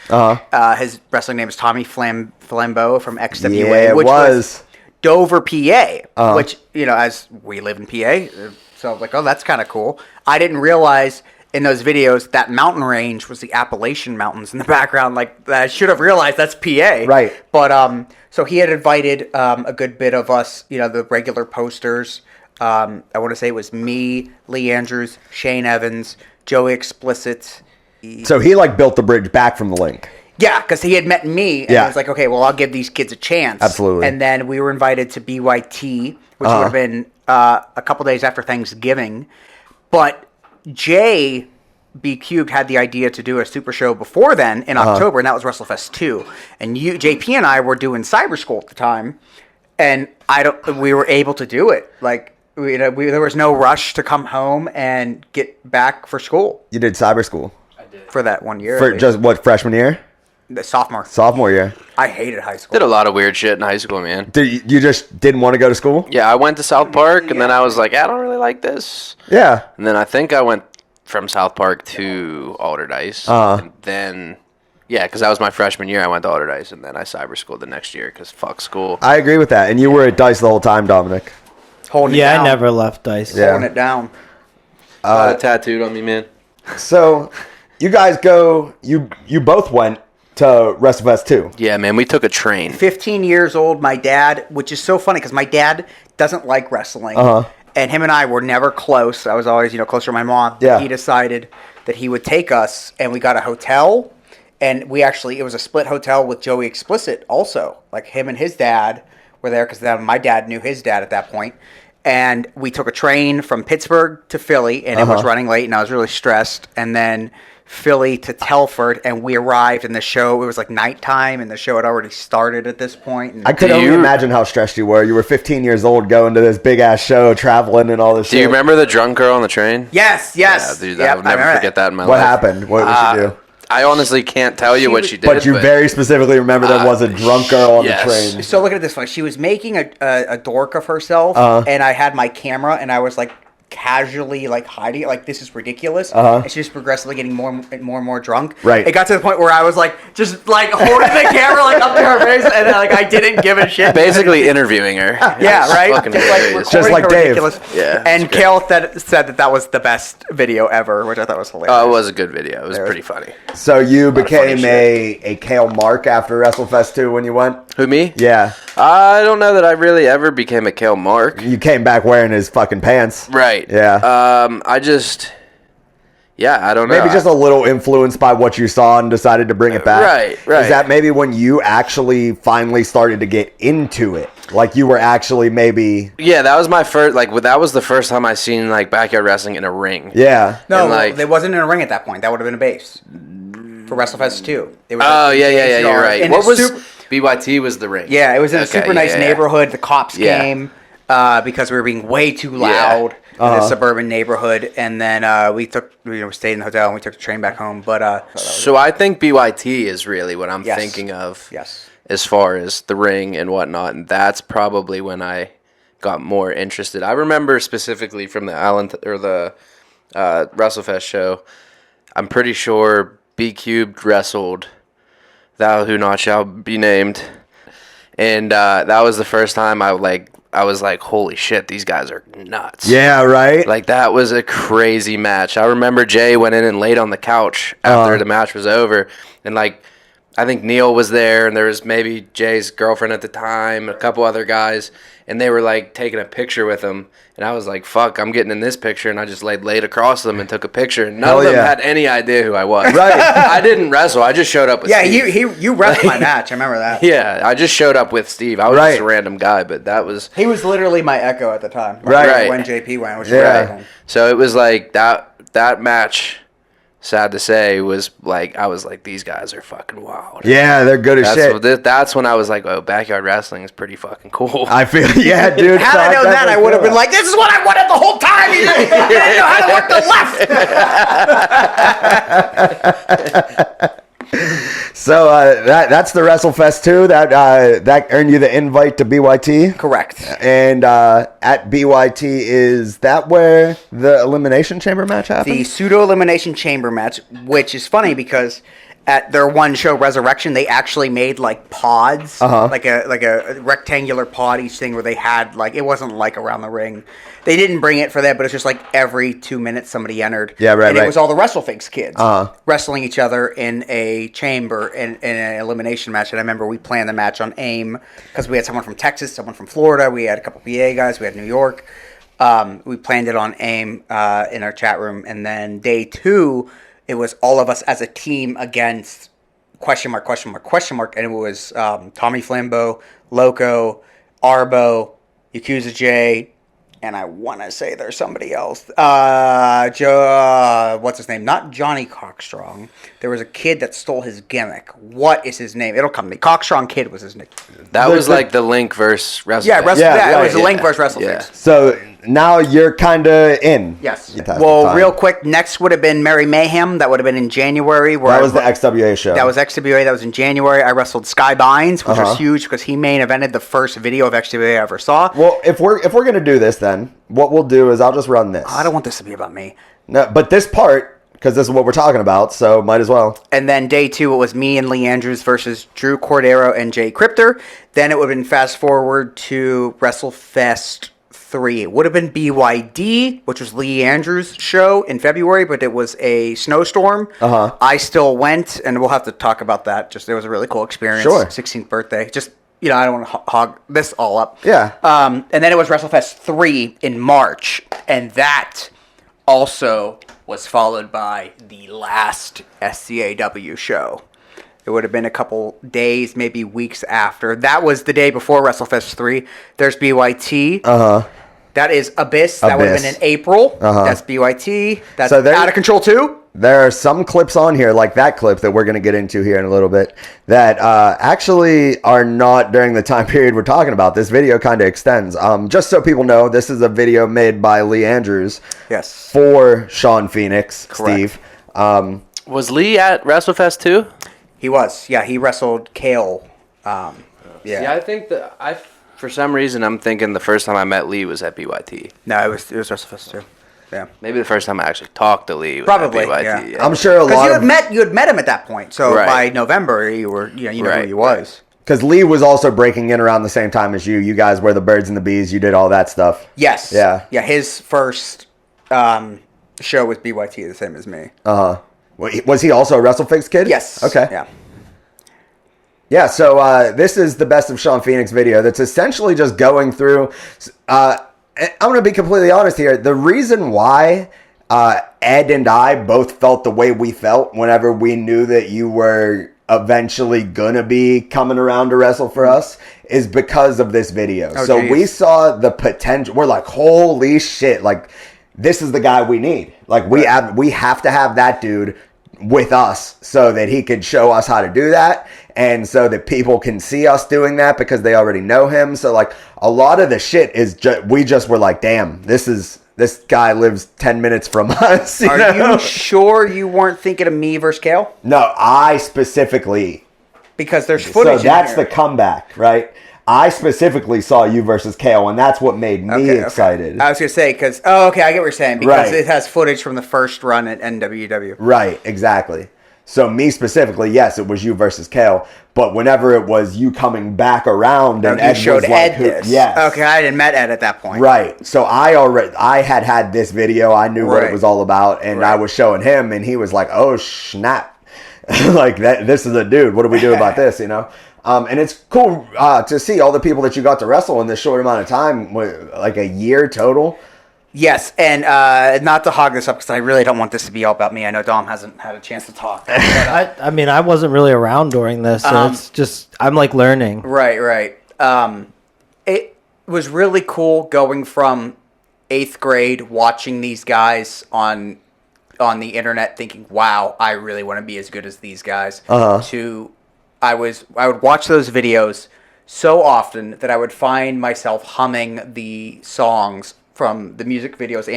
[SPEAKER 4] His wrestling name is Tommy Flambeau from XWA.
[SPEAKER 1] Yeah, it
[SPEAKER 4] which
[SPEAKER 1] was.
[SPEAKER 4] Dover, PA, which, as we live in PA, so I was like, oh, that's kind of cool. I didn't realize in those videos that mountain range was the Appalachian Mountains in the background. Like, I should have realized that's PA.
[SPEAKER 1] Right.
[SPEAKER 4] But, so he had invited a good bit of us, the regular posters. I want to say it was me, Lee Andrews, Shane Evans, Joey Explicit.
[SPEAKER 1] So he built the bridge back from the link.
[SPEAKER 4] Yeah, because he had met me, and
[SPEAKER 1] Yeah.
[SPEAKER 4] I was like, okay, well, I'll give these kids a chance.
[SPEAKER 1] Absolutely.
[SPEAKER 4] And then we were invited to BYT, which would have been a couple days after Thanksgiving. But Jay B Cubed had the idea to do a super show before then in October, and that was WrestleFest 2. And JP and I were doing Cyber School at the time, and we were able to do it. Like, there was no rush to come home and get back for school
[SPEAKER 1] You did cyber school.
[SPEAKER 4] for that 1 year.
[SPEAKER 1] For just what, freshman year?
[SPEAKER 4] The sophomore.
[SPEAKER 1] Sophomore year.
[SPEAKER 4] I hated high school.
[SPEAKER 3] Did a lot of weird shit in high school, man.
[SPEAKER 1] You just didn't want to go to school?
[SPEAKER 3] Yeah, I went to South Park, and then I was like, I don't really like this.
[SPEAKER 1] Yeah.
[SPEAKER 3] And then I think I went from South Park to Alderdice. And then, because that was my freshman year, I went to Alderdice, and then I cyber schooled the next year because fuck school.
[SPEAKER 1] I agree with that. And you were at Dice the whole time, Dominic.
[SPEAKER 4] Holding it
[SPEAKER 2] Yeah,
[SPEAKER 4] down.
[SPEAKER 2] I never left Dice.
[SPEAKER 1] Yeah.
[SPEAKER 4] Holding it down.
[SPEAKER 3] Tattooed on me, man.
[SPEAKER 1] So you guys you both went to WrestleFest 2.
[SPEAKER 3] Yeah, man, we took a train.
[SPEAKER 4] 15 years old, my dad, which is so funny because my dad doesn't like wrestling. And him and I were never close. I was always, closer to my mom.
[SPEAKER 1] Yeah.
[SPEAKER 4] He decided that he would take us, and we got a hotel. And it was a split hotel with Joey Explicit also. Like, him and his dad were there because my dad knew his dad at that point. And we took a train from Pittsburgh to Philly, and it was running late, and I was really stressed. And then Philly to Telford, and we arrived, and the show, it was like nighttime, and the show had already started at this point. And
[SPEAKER 1] I could only imagine how stressed you were. You were 15 years old going to this big-ass show, traveling and all this shit.
[SPEAKER 3] Do you remember the drunk girl on the train?
[SPEAKER 4] Yes.
[SPEAKER 3] Yeah, dude, I would never forget that in my life.
[SPEAKER 1] What happened? What did you do?
[SPEAKER 3] I honestly can't tell you what she did.
[SPEAKER 1] But you very specifically remember there was a drunk girl on the train.
[SPEAKER 4] So look at it this way. She was making a dork of herself, and I had my camera, and I was like casually like hiding it, like this is ridiculous. And she was progressively getting more and more drunk.
[SPEAKER 1] Right.
[SPEAKER 4] It got to the point where I was like just like holding the camera like up to her face, and then, like I didn't give a shit.
[SPEAKER 3] Basically interviewing her.
[SPEAKER 4] Yeah, right.
[SPEAKER 3] Fucking
[SPEAKER 1] Just like Dave.
[SPEAKER 3] Yeah.
[SPEAKER 4] And Kale said that was the best video ever, which I thought was hilarious.
[SPEAKER 3] It was a good video. It was pretty funny.
[SPEAKER 1] So you became a Kale Mark after WrestleFest 2 when you went?
[SPEAKER 3] Who, me?
[SPEAKER 1] Yeah.
[SPEAKER 3] I don't know that I really ever became a Kale Mark.
[SPEAKER 1] You came back wearing his fucking pants.
[SPEAKER 3] Right.
[SPEAKER 1] Yeah.
[SPEAKER 3] I don't know.
[SPEAKER 1] Maybe just a little influenced by what you saw and decided to bring it back.
[SPEAKER 3] Right.
[SPEAKER 1] Is that maybe when you actually finally started to get into it? Like you were actually maybe...
[SPEAKER 3] Yeah, that was my first, that was the first time I seen, backyard wrestling in a ring.
[SPEAKER 1] Yeah.
[SPEAKER 4] No, there wasn't in a ring at that point. That would have been a base. For WrestleFest 2. It was
[SPEAKER 3] yeah, you're right.
[SPEAKER 4] And
[SPEAKER 3] What was... BYT was the ring.
[SPEAKER 4] Yeah, it was in a super nice neighborhood. The cops came because we were being way too loud in a suburban neighborhood. And then we stayed in the hotel and we took the train back home. But
[SPEAKER 3] so I think BYT is really what I'm thinking of.
[SPEAKER 4] Yes.
[SPEAKER 3] As far as the ring and whatnot, and that's probably when I got more interested. I remember specifically from the WrestleFest show. I'm pretty sure B Cubed wrestled Thou Who Not Shall Be Named, and that was the first time I was like, holy shit, these guys are nuts.
[SPEAKER 1] Yeah, right?
[SPEAKER 3] Like, that was a crazy match. I remember Jay went in and laid on the couch after the match was over, and I think Neil was there, and there was maybe Jay's girlfriend at the time, a couple other guys, and they were taking a picture with him. And I was like, fuck, I'm getting in this picture. And I just laid across them and took a picture. And none of them had any idea who I was.
[SPEAKER 1] Right.
[SPEAKER 3] I didn't wrestle. I just showed up with Steve.
[SPEAKER 4] Yeah, you wrestled my match. I remember that.
[SPEAKER 3] Yeah, I just showed up with Steve. I was just a random guy, but that was...
[SPEAKER 4] He was literally my echo at the time.
[SPEAKER 1] Right.
[SPEAKER 4] When JP went, which was
[SPEAKER 3] So it was that match... Sad to say, was I was like, these guys are fucking wild.
[SPEAKER 1] Yeah, they're good as shit.
[SPEAKER 3] That's when I was like, oh, backyard wrestling is pretty fucking cool.
[SPEAKER 1] I feel, yeah, dude.
[SPEAKER 4] Had I known that, I would have been like, this is what I wanted the whole time. You didn't know how to work the left.
[SPEAKER 1] So that's the WrestleFest 2. That earned you the invite to BYT.
[SPEAKER 4] Correct.
[SPEAKER 1] And at BYT, is that where the Elimination Chamber match happened?
[SPEAKER 4] The pseudo Elimination Chamber match, which is funny because at their one show Resurrection, they actually made pods, like a rectangular pod each thing where they had it wasn't around the ring. They didn't bring it for that, but it's just every 2 minutes somebody entered.
[SPEAKER 1] Yeah, right.
[SPEAKER 4] And it was all the Wfigs kids wrestling each other in a chamber in an elimination match. And I remember we planned the match on AIM because we had someone from Texas, someone from Florida, we had a couple PA guys, we had New York. We planned it on AIM in our chat room, and then day 2. It was all of us as a team against question mark, and it was Tommy Flambeau, Loco, Arbo, Yakuza J, and I want to say there's somebody else. What's his name? Not Johnny Cockstrong. There was a kid that stole his gimmick. What is his name? It'll come to me. Cockstrong Kid was his name.
[SPEAKER 3] That was the Link versus WrestleFest.
[SPEAKER 4] Yeah, it was the Link versus WrestleFest.
[SPEAKER 1] Yeah. So now you're kind of in.
[SPEAKER 4] Yes. Well, real quick, next would have been Merry Mayhem. That would have been in January.
[SPEAKER 1] That was the XWA show.
[SPEAKER 4] That was XWA. That was in January. I wrestled Sky Bynes, which was huge because he main evented the first video of XWA I ever saw.
[SPEAKER 1] Well, if we're gonna do this, then what we'll do is I'll just run this.
[SPEAKER 4] I don't want this to be about me.
[SPEAKER 1] No, but this part, because this is what we're talking about, so might as well.
[SPEAKER 4] And then day 2, it was me and Lee Andrews versus Drew Cordero and Jay Crypter. Then it would have been fast forward to WrestleFest 3. It would have been BYD, which was Lee Andrews' show in February, but it was a snowstorm. I still went, and we'll have to talk about that. Just it was a really cool experience.
[SPEAKER 1] Sure.
[SPEAKER 4] 16th birthday. Just I don't want to hog this all up.
[SPEAKER 1] Yeah.
[SPEAKER 4] And then it was WrestleFest 3 in March, and that also was followed by the last SCAW show. It would have been a couple days, maybe weeks after. That was the day before WrestleFest 3. There's BYT. That is Abyss. That would have been in April. That's BYT. That's Out of Control 2.
[SPEAKER 1] There are some clips on here, like that clip that we're going to get into here in a little bit, that actually are not during the time period we're talking about. This video kind of extends. Just so people know, this is a video made by Lee Andrews
[SPEAKER 4] Yes.
[SPEAKER 1] for Sean Phoenix,
[SPEAKER 4] Correct.
[SPEAKER 1] Steve.
[SPEAKER 3] Was Lee at WrestleFest too?
[SPEAKER 4] He was. Yeah, he wrestled Kale. Yeah.
[SPEAKER 3] Yeah, I think for some reason I'm thinking the first time I met Lee was at BYT.
[SPEAKER 4] No, it was WrestleFest too. Yeah.
[SPEAKER 3] Maybe the first time I actually talked to Lee was
[SPEAKER 4] Probably,
[SPEAKER 3] at BYT.
[SPEAKER 4] yeah.
[SPEAKER 3] Yeah.
[SPEAKER 1] I'm sure
[SPEAKER 4] Because you had met him at that point. So by November, you know who he was.
[SPEAKER 1] Because Lee was also breaking in around the same time as you. You guys were the birds and the bees. You did all that stuff.
[SPEAKER 4] Yes.
[SPEAKER 1] Yeah.
[SPEAKER 4] Yeah. His first show was BYT, the same as me.
[SPEAKER 1] Was he also a WrestleFix kid?
[SPEAKER 4] Yes.
[SPEAKER 1] Okay.
[SPEAKER 4] Yeah.
[SPEAKER 1] Yeah, so this is the Best of Sean Phoenix video that's essentially just going through. I'm going to be completely honest here. The reason why Ed and I both felt the way we felt whenever we knew that you were eventually going to be coming around to wrestle for us is because of this video. So we saw the potential. We're like, holy shit, like, this is the guy we need. Like, we have to have that dude with us so that he could show us how to do that, and so that people can see us doing that because they already know him. So like a lot of the shit is we just were like, damn, this guy lives 10 minutes from us.
[SPEAKER 4] Are you sure you weren't thinking of me versus Kale?
[SPEAKER 1] No, I specifically,
[SPEAKER 4] because there's footage.
[SPEAKER 1] So that's the comeback, right? I specifically saw you versus Kale, and that's what made me excited.
[SPEAKER 4] I was going to say, because, I get what you're saying, because it has footage from the first run at NWW.
[SPEAKER 1] Right, exactly. So me specifically, yes, it was you versus Kale, but whenever it was you coming back around and Ed
[SPEAKER 4] showed
[SPEAKER 1] was like,
[SPEAKER 4] Ed this.
[SPEAKER 1] Yes.
[SPEAKER 4] Okay, I hadn't met Ed at that point.
[SPEAKER 1] Right. So I had this video, I knew what it was all about, and I was showing him, and he was like, oh, snap. Like, this is a dude, what do we do about this, you know? And it's cool to see all the people that you got to wrestle in this short amount of time, like a year total.
[SPEAKER 4] Yes, and not to hog this up because I really don't want this to be all about me. I know Dom hasn't had a chance to talk. But,
[SPEAKER 2] I mean, I wasn't really around during this, so it's just, I'm like learning.
[SPEAKER 4] Right. It was really cool going from 8th grade, watching these guys on the internet, thinking, wow, I really want to be as good as these guys, to... I would watch those videos so often that I would find myself humming the songs from the music videos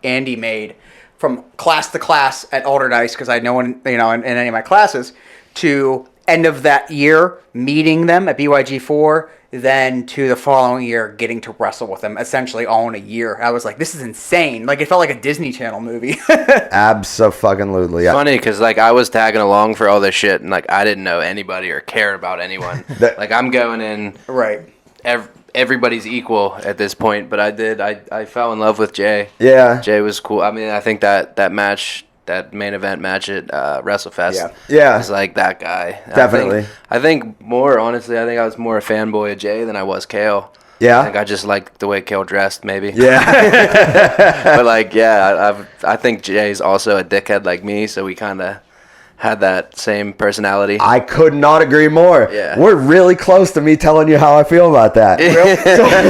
[SPEAKER 4] Andy made from class to class at Alderdice, because I know in any of my classes, to end of that year meeting them at BYG4, then to the following year getting to wrestle with them, essentially all in a year. I was like, this is insane. Like, it felt like a Disney Channel movie.
[SPEAKER 1] Abso-fucking-lutely.
[SPEAKER 3] It's funny because like I was tagging along for all this shit, and like I didn't know anybody or care about anyone. Like I'm going in everybody's equal at this point, but I fell in love with Jay.
[SPEAKER 1] Yeah,
[SPEAKER 3] Jay was cool. I mean, I think that match, that main event match at WrestleFest, was like that guy.
[SPEAKER 1] Definitely.
[SPEAKER 3] I think more honestly, I think I was more a fanboy of Jay than I was Kale.
[SPEAKER 1] Yeah,
[SPEAKER 3] I think I just liked the way Kale dressed, maybe.
[SPEAKER 1] Yeah,
[SPEAKER 3] but like, I think Jay's also a dickhead like me, so we kind of had that same personality.
[SPEAKER 1] I could not agree more.
[SPEAKER 3] Yeah.
[SPEAKER 1] We're really close to me telling you how I feel about that.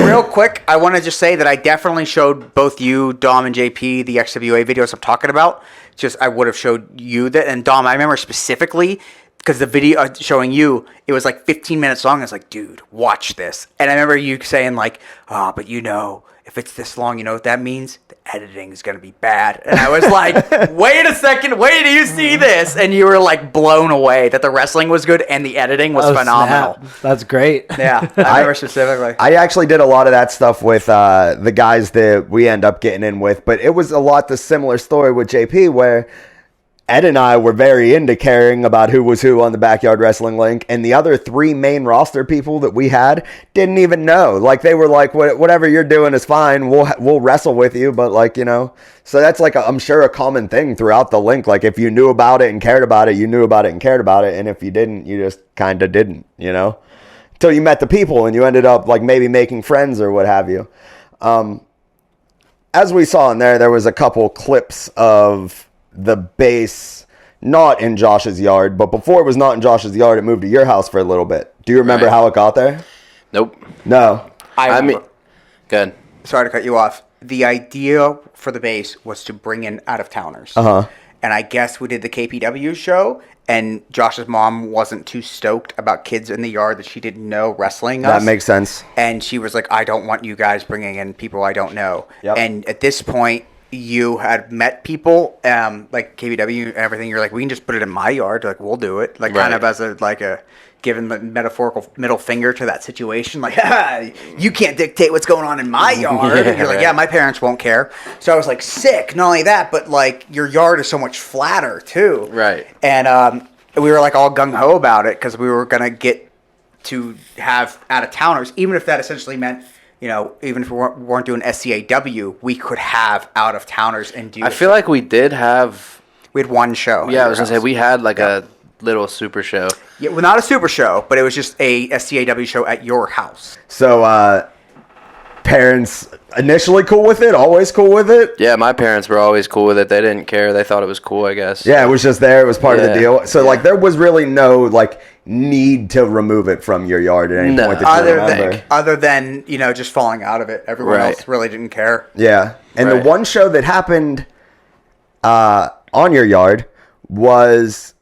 [SPEAKER 4] Real quick, I want to just say that I definitely showed both you, Dom, and JP the XWA videos I'm talking about. Just I would have showed you that. And Dom, I remember specifically because the video showing you, it was like 15 minutes long. I was like, dude, watch this. And I remember you saying like, but if it's this long, you know what that means? The editing is going to be bad. And I was like, wait a second, wait till you see this. And you were like blown away that the wrestling was good and the editing was phenomenal.
[SPEAKER 2] Snap. That's great.
[SPEAKER 4] Yeah, I remember specifically.
[SPEAKER 1] I actually did a lot of that stuff with the guys that we end up getting in with, but it was a lot the similar story with JP where Ed and I were very into caring about who was who on the Backyard Wrestling Link, and the other 3 main roster people that we had didn't even know. Like, they were like, whatever you're doing is fine, we'll wrestle with you, but like, you know. So that's like, I'm sure a common thing throughout the link. Like, if you knew about it and cared about it, you knew about it and cared about it, and if you didn't, you just kind of didn't, you know. Until you met the people and you ended up like maybe making friends or what have you. As we saw in there was a couple clips of the base not in Josh's yard, but before it was not in Josh's yard, it moved to your house for a little bit. Do you remember how it got there?
[SPEAKER 3] Nope.
[SPEAKER 1] No.
[SPEAKER 4] I mean,
[SPEAKER 3] good.
[SPEAKER 4] Sorry to cut you off. The idea for the base was to bring in out-of-towners. And I guess we did the KPW show, and Josh's mom wasn't too stoked about kids in the yard that she didn't know wrestling us.
[SPEAKER 1] That makes sense.
[SPEAKER 4] And she was like, I don't want you guys bringing in people I don't know.
[SPEAKER 1] Yep.
[SPEAKER 4] And at this point, you had met people, like KBW and everything. You're like, we can just put it in my yard. Like, we'll do it. Like, kind of as a giving the metaphorical middle finger to that situation. Like, you can't dictate what's going on in my yard. And you're like, yeah, my parents won't care. So I was like, sick. Not only that, but like your yard is so much flatter too.
[SPEAKER 3] Right.
[SPEAKER 4] And we were like all gung ho about it because we were gonna get to have out of towners, even if that essentially meant, even if we weren't doing SCAW, we could have out of towners and do.
[SPEAKER 3] I feel like we did have.
[SPEAKER 4] We had one show.
[SPEAKER 3] Yeah, I was gonna say we had like a little super show.
[SPEAKER 4] Yeah, well, not a super show, but it was just a SCAW show at your house.
[SPEAKER 1] So, parents initially cool with it, always cool with it?
[SPEAKER 3] Yeah, my parents were always cool with it. They didn't care. They thought it was cool, I guess.
[SPEAKER 1] Yeah, it was just there. It was part of the deal. So, like, there was really no, like, need to remove it from your yard at any point that you remember.
[SPEAKER 4] Other than, just falling out of it. Everyone else really didn't care.
[SPEAKER 1] Yeah. And the one show that happened on your yard was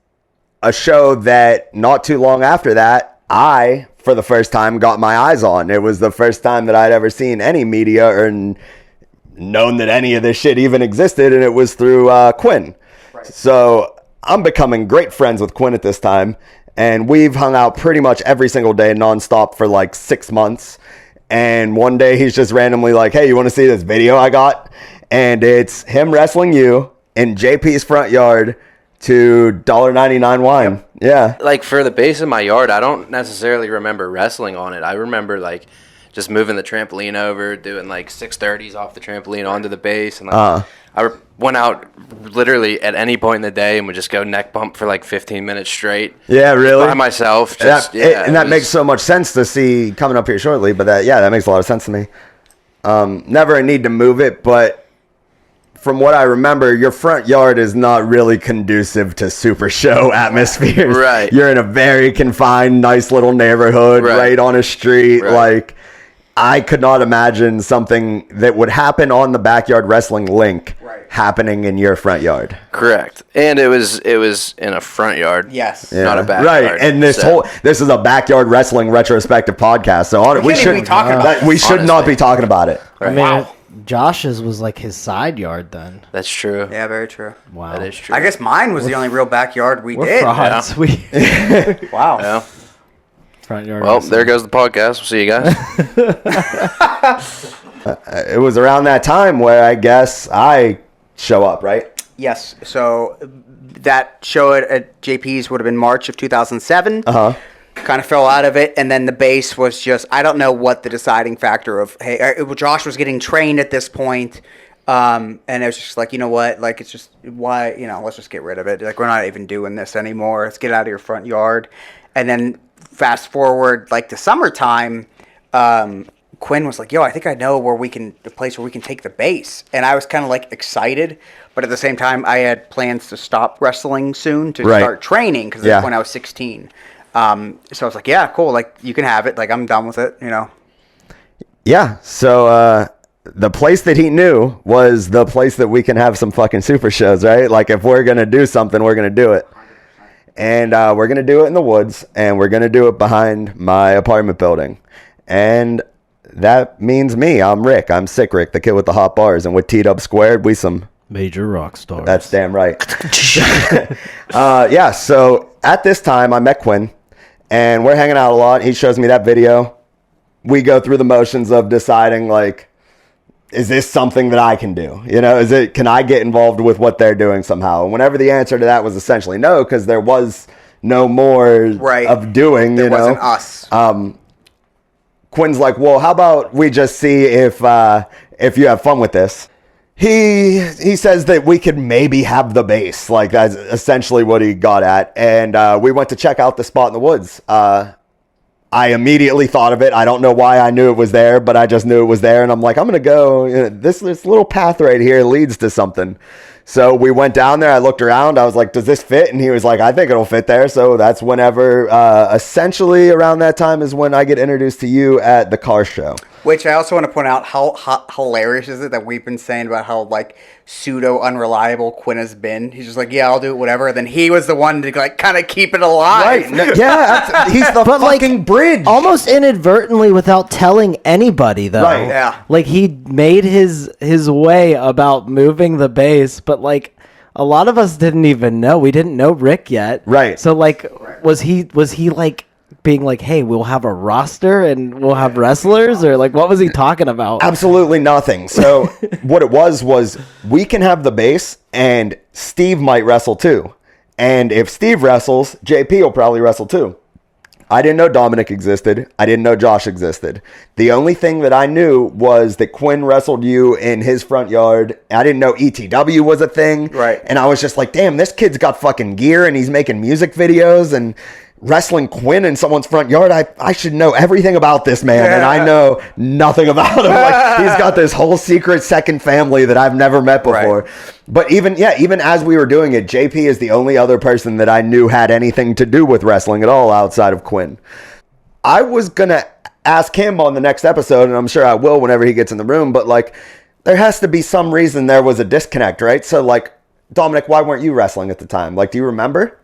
[SPEAKER 1] a show that not too long after that, I, for the first time, got my eyes on. It was the first time that I'd ever seen any media or known that any of this shit even existed, and it was through Quinn. Right. So I'm becoming great friends with Quinn at this time, and we've hung out pretty much every single day nonstop for like 6 months. And one day he's just randomly like, hey, you want to see this video I got? And it's him wrestling you in JP's front yard to $1.99 wine. Yep. Yeah.
[SPEAKER 3] Like for the base of my yard, I don't necessarily remember wrestling on it. I remember like just moving the trampoline over, doing like 630s off the trampoline onto the base. And like, I went out literally at any point in the day and would just go neck bump for like 15 minutes straight.
[SPEAKER 1] Yeah, really?
[SPEAKER 3] By myself.
[SPEAKER 1] That makes so much sense to see coming up here shortly. But that makes a lot of sense to me. Never a need to move it, but from what I remember, your front yard is not really conducive to super show atmospheres.
[SPEAKER 3] Right.
[SPEAKER 1] You're in a very confined, nice little neighborhood, right on a street. Right. Like, I could not imagine something that would happen on the Backyard Wrestling link happening in your front yard.
[SPEAKER 3] Correct. And it was in a front yard.
[SPEAKER 4] Yes.
[SPEAKER 3] Not a backyard.
[SPEAKER 1] Right. And this is a Backyard Wrestling retrospective podcast. So we should not be talking about it.
[SPEAKER 3] Right.
[SPEAKER 2] I mean, Josh's was like his side yard then.
[SPEAKER 3] That's true.
[SPEAKER 4] Yeah, very true.
[SPEAKER 2] Wow.
[SPEAKER 3] That is true.
[SPEAKER 4] I guess mine was the only real backyard we
[SPEAKER 2] We're
[SPEAKER 4] did.
[SPEAKER 2] frauds.
[SPEAKER 3] Yeah.
[SPEAKER 4] Wow.
[SPEAKER 3] Yeah.
[SPEAKER 2] Front yard.
[SPEAKER 3] Well, there goes the podcast. We'll see you guys.
[SPEAKER 1] It was around that time where I guess I show up, right?
[SPEAKER 4] Yes. So that show at JP's would have been March of 2007. Kind of fell out of it, and then the base was just, I don't know what the deciding factor of, hey, Josh was getting trained at this point, and it was just like, you know what, like, it's just, why, let's just get rid of it. Like, we're not even doing this anymore. Let's get out of your front yard. And then fast forward, like, the summertime, Quinn was like, yo, I think I know the place where we can take the base. And I was kind of, like, excited, but at the same time, I had plans to stop wrestling soon to start training, because that's when I was 16. So I was like, yeah, cool. Like, you can have it. Like, I'm done with it,
[SPEAKER 1] Yeah. So, the place that he knew was the place that we can have some fucking super shows, right? Like, if we're going to do something, we're going to do it. And, we're going to do it in the woods, and we're going to do it behind my apartment building. And that means me. I'm Rick. I'm Sick Rick, the kid with the hot bars. And with T-Dub squared, we some
[SPEAKER 2] major rock stars.
[SPEAKER 1] That's damn right. Yeah. So at this time I met Quinn. And we're hanging out a lot. He shows me that video. We go through the motions of deciding, like, is this something that I can do? Can I get involved with what they're doing somehow? And whenever the answer to that was essentially no, because there was no more of doing,
[SPEAKER 4] There wasn't us.
[SPEAKER 1] Quinn's like, well, how about we just see if you have fun with this? He says that we could maybe have the base. Like, that's essentially what he got at. And we went to check out the spot in the woods. I immediately thought of it. I don't know why I knew it was there, but I just knew it was there. And I'm like, I'm going to go. This little path right here leads to something. So we went down there. I looked around. I was like, does this fit? And he was like, I think it'll fit there. So that's whenever, essentially around that time is when I get introduced to you at the car show.
[SPEAKER 4] Which I also want to point out, how hilarious is it that we've been saying about how like pseudo unreliable Quinn has been. He's just like, yeah, I'll do it, whatever. Then he was the one to like kind of keep it alive.
[SPEAKER 1] Right. No, yeah, he's the fucking bridge.
[SPEAKER 2] Almost inadvertently without telling anybody, though.
[SPEAKER 1] Right.
[SPEAKER 4] Yeah.
[SPEAKER 2] Like, he made his way about moving the base, but like a lot of us didn't even know. We didn't know Rick yet.
[SPEAKER 1] Right.
[SPEAKER 2] So like, was he like being like, hey, we'll have a roster and we'll have wrestlers, or like, what was he talking about?
[SPEAKER 1] Absolutely nothing. So what it was we can have the base and Steve might wrestle too. And if Steve wrestles, JP will probably wrestle too. I didn't know Dominic existed. I didn't know Josh existed. The only thing that I knew was that Quinn wrestled you in his front yard. I didn't know ETW was a thing.
[SPEAKER 4] Right.
[SPEAKER 1] And I was just like, damn, this kid's got fucking gear and he's making music videos and wrestling Quinn in someone's front yard. I should know everything about this man, and I know nothing about him. Like, he's got this whole secret second family that I've never met before. Right. But even as we were doing it, JP is the only other person that I knew had anything to do with wrestling at all outside of Quinn. I was gonna ask him on the next episode, and I'm sure I will whenever he gets in the room, but like, there has to be some reason there was a disconnect, right? So like, Dominic, why weren't you wrestling at the time? Like, do you remember?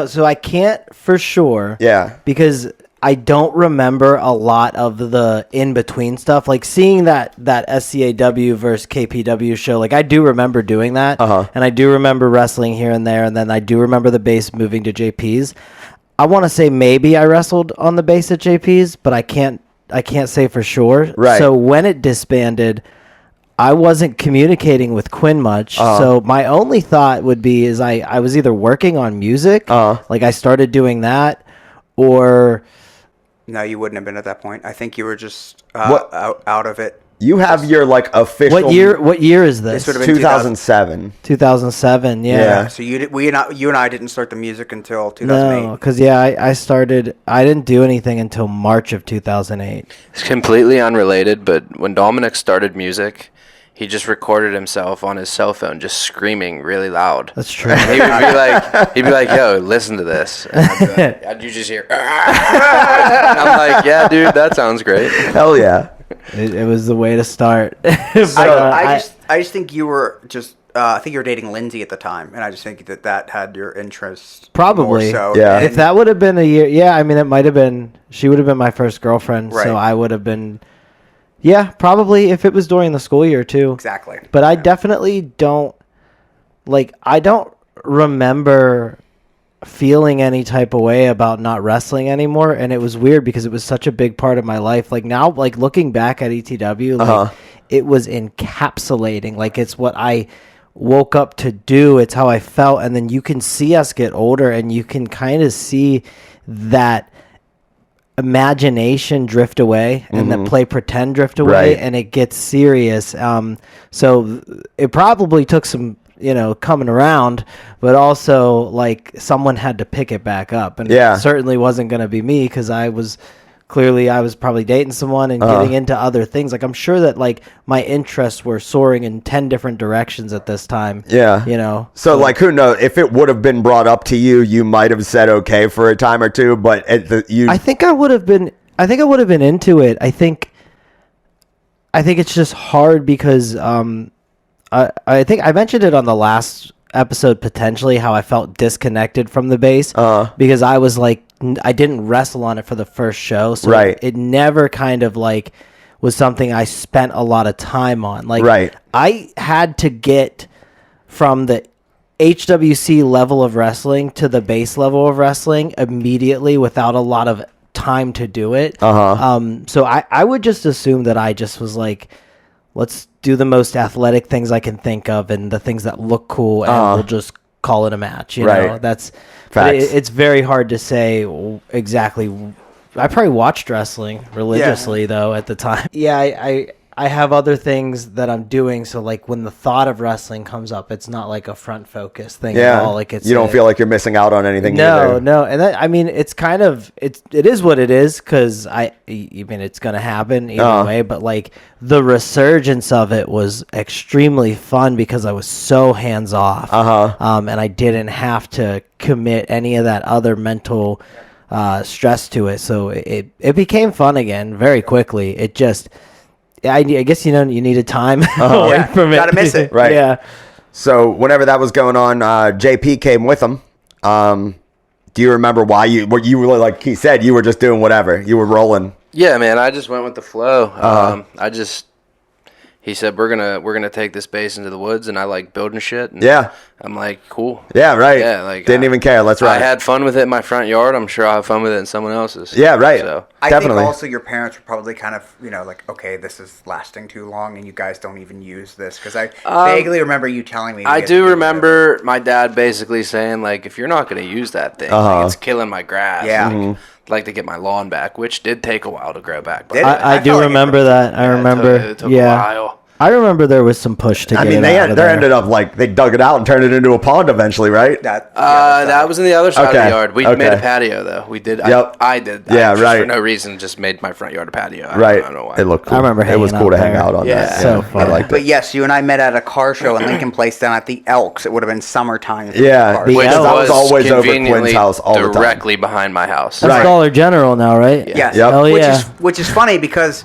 [SPEAKER 2] So I can't for sure.
[SPEAKER 1] Yeah.
[SPEAKER 2] Because I don't remember a lot of the in-between stuff. Like, seeing that SCAW versus KPW show, like, I do remember doing that. And I do remember wrestling here and there, and then I do remember the base moving to JP's. I want to say maybe I wrestled on the base at JP's, but I can't say for sure.
[SPEAKER 1] Right.
[SPEAKER 2] So when it disbanded, I wasn't communicating with Quinn much, so my only thought would be is I was either working on music, like I started doing that, or...
[SPEAKER 4] No, you wouldn't have been at that point. I think you were just out of it.
[SPEAKER 1] You have your like official...
[SPEAKER 2] What year is this?
[SPEAKER 4] This would have been
[SPEAKER 1] 2007.
[SPEAKER 2] 2007, yeah.
[SPEAKER 4] So you and I didn't start the music until 2008.
[SPEAKER 2] No, because I didn't do anything until March of 2008.
[SPEAKER 3] It's completely unrelated, but when Dominic started music, he just recorded himself on his cell phone just screaming really loud.
[SPEAKER 2] That's true.
[SPEAKER 3] And he'd be like, yo, listen to this. And you just hear, and I'm like, yeah, dude, that sounds great.
[SPEAKER 1] Hell yeah.
[SPEAKER 2] It was the way to start. But,
[SPEAKER 4] I just think you were just... I think you were dating Lindsay at the time, and I just think that had your interest.
[SPEAKER 2] Probably.
[SPEAKER 4] More so.
[SPEAKER 1] Yeah.
[SPEAKER 2] If that would have been a year... Yeah, I mean, it might have been... She would have been my first girlfriend,
[SPEAKER 4] Right.
[SPEAKER 2] so I would have been... Yeah, probably if it was during the school year, too.
[SPEAKER 4] Exactly.
[SPEAKER 2] But I definitely don't... Like, I don't remember feeling any type of way about not wrestling anymore, and it was weird because it was such a big part of my life. Like, now, like, looking back at ETW, like, it was encapsulating. Like, it's what I woke up to do. It's how I felt. And then you can see us get older, and you can kind of see that imagination drift away and then play pretend drift away,
[SPEAKER 1] Right.
[SPEAKER 2] and it gets serious. So it probably took some coming around, but also like someone had to pick it back up, and
[SPEAKER 1] Yeah.
[SPEAKER 2] it certainly wasn't going to be me, because I was probably dating someone and getting into other things. Like, I'm sure that like my interests were soaring in 10 different directions at this time.
[SPEAKER 1] Yeah. So like, who knows? If it would have been brought up to you, you might have said okay for a time or two, but
[SPEAKER 2] I think I would have been into it. I think it's just hard because I think I mentioned it on the last episode, potentially, how I felt disconnected from the base because I was like, I didn't wrestle on it for the first show, so
[SPEAKER 1] Right.
[SPEAKER 2] it never kind of like was something I spent a lot of time on. Like,
[SPEAKER 1] Right.
[SPEAKER 2] I had to get from the HWC level of wrestling to the base level of wrestling immediately without a lot of time to do it. So I would just assume that I just was like, let's do the most athletic things I can think of and the things that look cool, and we'll just call it a match. You know, that's
[SPEAKER 1] Facts.
[SPEAKER 2] it's very hard to say exactly. I probably watched wrestling religiously though at the time. Yeah, I have other things that I'm doing, so like when the thought of wrestling comes up, it's not like a front focus thing at all. Like, it's
[SPEAKER 1] you don't feel like you're missing out on anything.
[SPEAKER 2] No, and that, I mean, it's kind of it is what it is, because I mean, it's gonna happen either way. But like the resurgence of it was extremely fun because I was so hands off, and I didn't have to commit any of that other mental stress to it. So it became fun again very quickly. It just, I guess, you needed time away from it.
[SPEAKER 4] Gotta miss it.
[SPEAKER 1] Right.
[SPEAKER 2] Yeah.
[SPEAKER 1] So whenever that was going on, JP came with him. Do you remember why you were, like he said, you were just doing whatever, you were rolling?
[SPEAKER 3] Yeah, man, I just went with the flow. He said we're gonna take this base into the woods, and I like building shit. And
[SPEAKER 1] Yeah.
[SPEAKER 3] I'm like, cool.
[SPEAKER 1] Yeah, right.
[SPEAKER 3] Yeah, like
[SPEAKER 1] didn't even care. Let's ride.
[SPEAKER 3] I had fun with it in my front yard. I'm sure I'll have fun with it in someone else's.
[SPEAKER 1] Yeah, right.
[SPEAKER 3] So
[SPEAKER 4] I
[SPEAKER 1] Definitely.
[SPEAKER 4] think also your parents were probably kind of, like, okay, this is lasting too long, and you guys don't even use this. Because I vaguely remember you telling me.
[SPEAKER 3] I do remember my dad basically saying, like, if you're not going to use that thing, like, it's killing my grass.
[SPEAKER 4] Yeah.
[SPEAKER 3] Like, I'd like to get my lawn back, which did take a while to grow back. But
[SPEAKER 4] Did it?
[SPEAKER 2] I do
[SPEAKER 4] felt like
[SPEAKER 2] remember that. I remember.
[SPEAKER 3] It took a while.
[SPEAKER 2] I remember there was some push to get it out of there.
[SPEAKER 1] ended up like they dug it out and turned it into a pond eventually, right?
[SPEAKER 3] That was in the other side of
[SPEAKER 1] Okay.
[SPEAKER 3] the yard. We
[SPEAKER 1] Okay.
[SPEAKER 3] made a patio, though. We did.
[SPEAKER 1] Yep.
[SPEAKER 3] I did that.
[SPEAKER 1] Yeah,
[SPEAKER 3] just
[SPEAKER 1] right.
[SPEAKER 3] For no reason, just made my front yard a patio. I
[SPEAKER 1] Right.
[SPEAKER 3] don't know why.
[SPEAKER 1] It looked cool.
[SPEAKER 2] I remember
[SPEAKER 1] it was
[SPEAKER 2] hanging
[SPEAKER 1] cool to
[SPEAKER 2] out
[SPEAKER 1] hang
[SPEAKER 2] there.
[SPEAKER 1] out on
[SPEAKER 3] Yeah.
[SPEAKER 1] that.
[SPEAKER 2] So fun.
[SPEAKER 1] I liked
[SPEAKER 4] But
[SPEAKER 1] it.
[SPEAKER 4] yes, you and I met at a car show in Lincoln Place down at the Elks. It would have been summertime.
[SPEAKER 1] Yeah.
[SPEAKER 4] Car
[SPEAKER 2] The
[SPEAKER 4] show.
[SPEAKER 3] Which
[SPEAKER 2] Elks.
[SPEAKER 1] I was always over at
[SPEAKER 3] conveniently
[SPEAKER 1] Quinn's house all the time.
[SPEAKER 3] directly behind my house.
[SPEAKER 2] That's
[SPEAKER 1] Right.
[SPEAKER 2] Dollar General now, right?
[SPEAKER 4] Yes.
[SPEAKER 1] Yep.
[SPEAKER 2] Hell yeah.
[SPEAKER 4] Which is funny because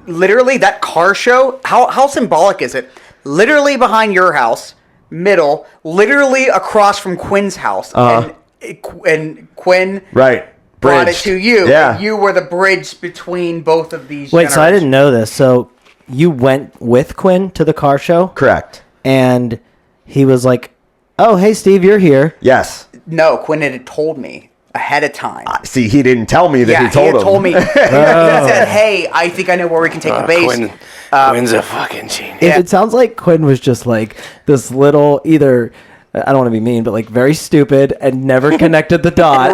[SPEAKER 4] literally that car show, how symbolic is it? Literally behind your house, middle, literally across from Quinn's house. And Quinn
[SPEAKER 1] Right.
[SPEAKER 4] brought it
[SPEAKER 1] Bridge.
[SPEAKER 4] to you.
[SPEAKER 1] Yeah.
[SPEAKER 4] And you were the bridge between both of these
[SPEAKER 2] Wait, so I
[SPEAKER 4] generations.
[SPEAKER 2] didn't know this. So you went with Quinn to the car show?
[SPEAKER 1] Correct.
[SPEAKER 2] And he was like, oh, hey, Steve, you're here.
[SPEAKER 1] Yes.
[SPEAKER 4] No, Quinn had told me ahead of time.
[SPEAKER 1] See, he didn't tell me that
[SPEAKER 4] Yeah,
[SPEAKER 1] he told
[SPEAKER 4] had
[SPEAKER 1] him.
[SPEAKER 4] told me. He said, hey, I think I know where we can take the base.
[SPEAKER 3] Quinn's a fucking genius.
[SPEAKER 2] It sounds like Quinn was just like this little, either, I don't want to be mean, but like very stupid and never connected the dots.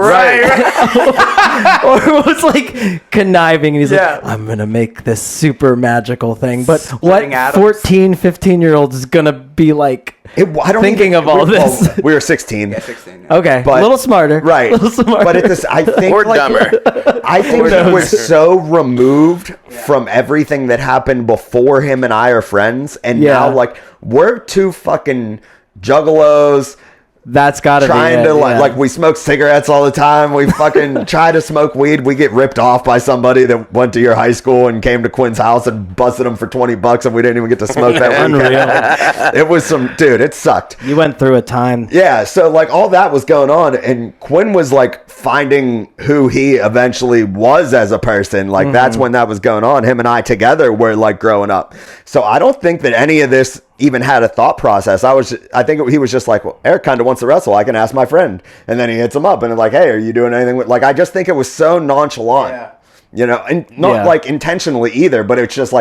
[SPEAKER 2] Or was like conniving and he's
[SPEAKER 4] Yeah.
[SPEAKER 2] like, I'm going to make this super magical thing. But
[SPEAKER 4] Splitting
[SPEAKER 2] what
[SPEAKER 4] atoms.
[SPEAKER 2] 14, 15-year-old is going to be like
[SPEAKER 1] I don't
[SPEAKER 2] thinking
[SPEAKER 1] even-
[SPEAKER 2] of all
[SPEAKER 1] we- well,
[SPEAKER 2] this?
[SPEAKER 1] we were 16.
[SPEAKER 4] 16.
[SPEAKER 2] Okay,
[SPEAKER 1] But-
[SPEAKER 2] a little smarter.
[SPEAKER 1] Right.
[SPEAKER 2] A little smarter.
[SPEAKER 1] But I think
[SPEAKER 3] Or
[SPEAKER 1] like,
[SPEAKER 3] dumber.
[SPEAKER 1] I think he was so removed from everything that happened before him and I are friends, and
[SPEAKER 2] Yeah.
[SPEAKER 1] now like we're two fucking juggalos
[SPEAKER 2] That's got to be
[SPEAKER 1] trying
[SPEAKER 2] it,
[SPEAKER 1] to
[SPEAKER 2] yeah.
[SPEAKER 1] like we smoke cigarettes all the time. We fucking try to smoke weed. We get ripped off by somebody that went to your high school and came to Quinn's house and busted him for $20, and we didn't even get to smoke that weekend.
[SPEAKER 2] Unreal.
[SPEAKER 1] It was some dude. It sucked.
[SPEAKER 2] You went through a time.
[SPEAKER 1] Yeah, so like all that was going on, and Quinn was like finding who he eventually was as a person. Like that's when that was going on. Him and I together were like growing up. So I don't think that any of this even had a thought process. I think he was just like, well, Eric kind of wants to wrestle. I can ask my friend, and then he hits him up and like, hey, are you doing anything with? Like I just think it was so nonchalant.
[SPEAKER 4] Yeah.
[SPEAKER 1] You know, and not
[SPEAKER 2] Yeah.
[SPEAKER 1] like intentionally either, but it's just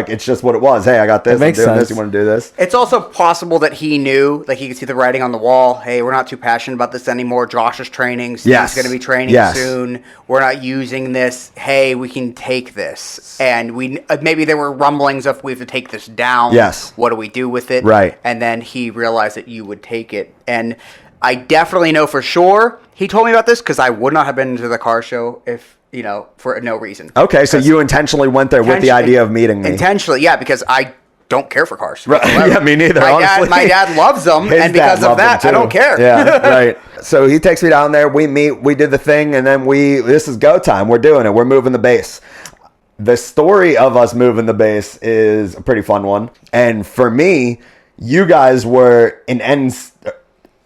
[SPEAKER 1] what it was. Hey, I got this. I'm
[SPEAKER 2] makes
[SPEAKER 1] doing this.
[SPEAKER 2] sense.
[SPEAKER 1] You want to do this?
[SPEAKER 4] It's also possible that he knew, like he could see the writing on the wall. Hey, we're not too passionate about this anymore. Josh is training. Steve's
[SPEAKER 1] Yes.
[SPEAKER 4] going to be training
[SPEAKER 1] Yes.
[SPEAKER 4] soon. We're not using this. Hey, we can take this. And maybe there were rumblings of we have to take this down.
[SPEAKER 1] Yes.
[SPEAKER 4] What do we do with it?
[SPEAKER 1] Right.
[SPEAKER 4] And then he realized that you would take it. And I definitely know for sure he told me about this because I would not have been to the car show if, for no reason.
[SPEAKER 1] Okay, so you intentionally went there with the idea of meeting me.
[SPEAKER 4] Intentionally, yeah, because I don't care for cars.
[SPEAKER 1] Right.
[SPEAKER 4] whatsoever.
[SPEAKER 1] Yeah, me neither,
[SPEAKER 4] My
[SPEAKER 1] honestly.
[SPEAKER 4] my dad loves them,
[SPEAKER 1] His
[SPEAKER 4] and
[SPEAKER 1] dad
[SPEAKER 4] because of
[SPEAKER 1] loved
[SPEAKER 4] that,
[SPEAKER 1] them,
[SPEAKER 4] I
[SPEAKER 1] too.
[SPEAKER 4] don't care.
[SPEAKER 1] Yeah, right. So he takes me down there. We meet. We did the thing, and then this is go time. We're doing it. We're moving the base. The story of us moving the base is a pretty fun one. And for me, you guys were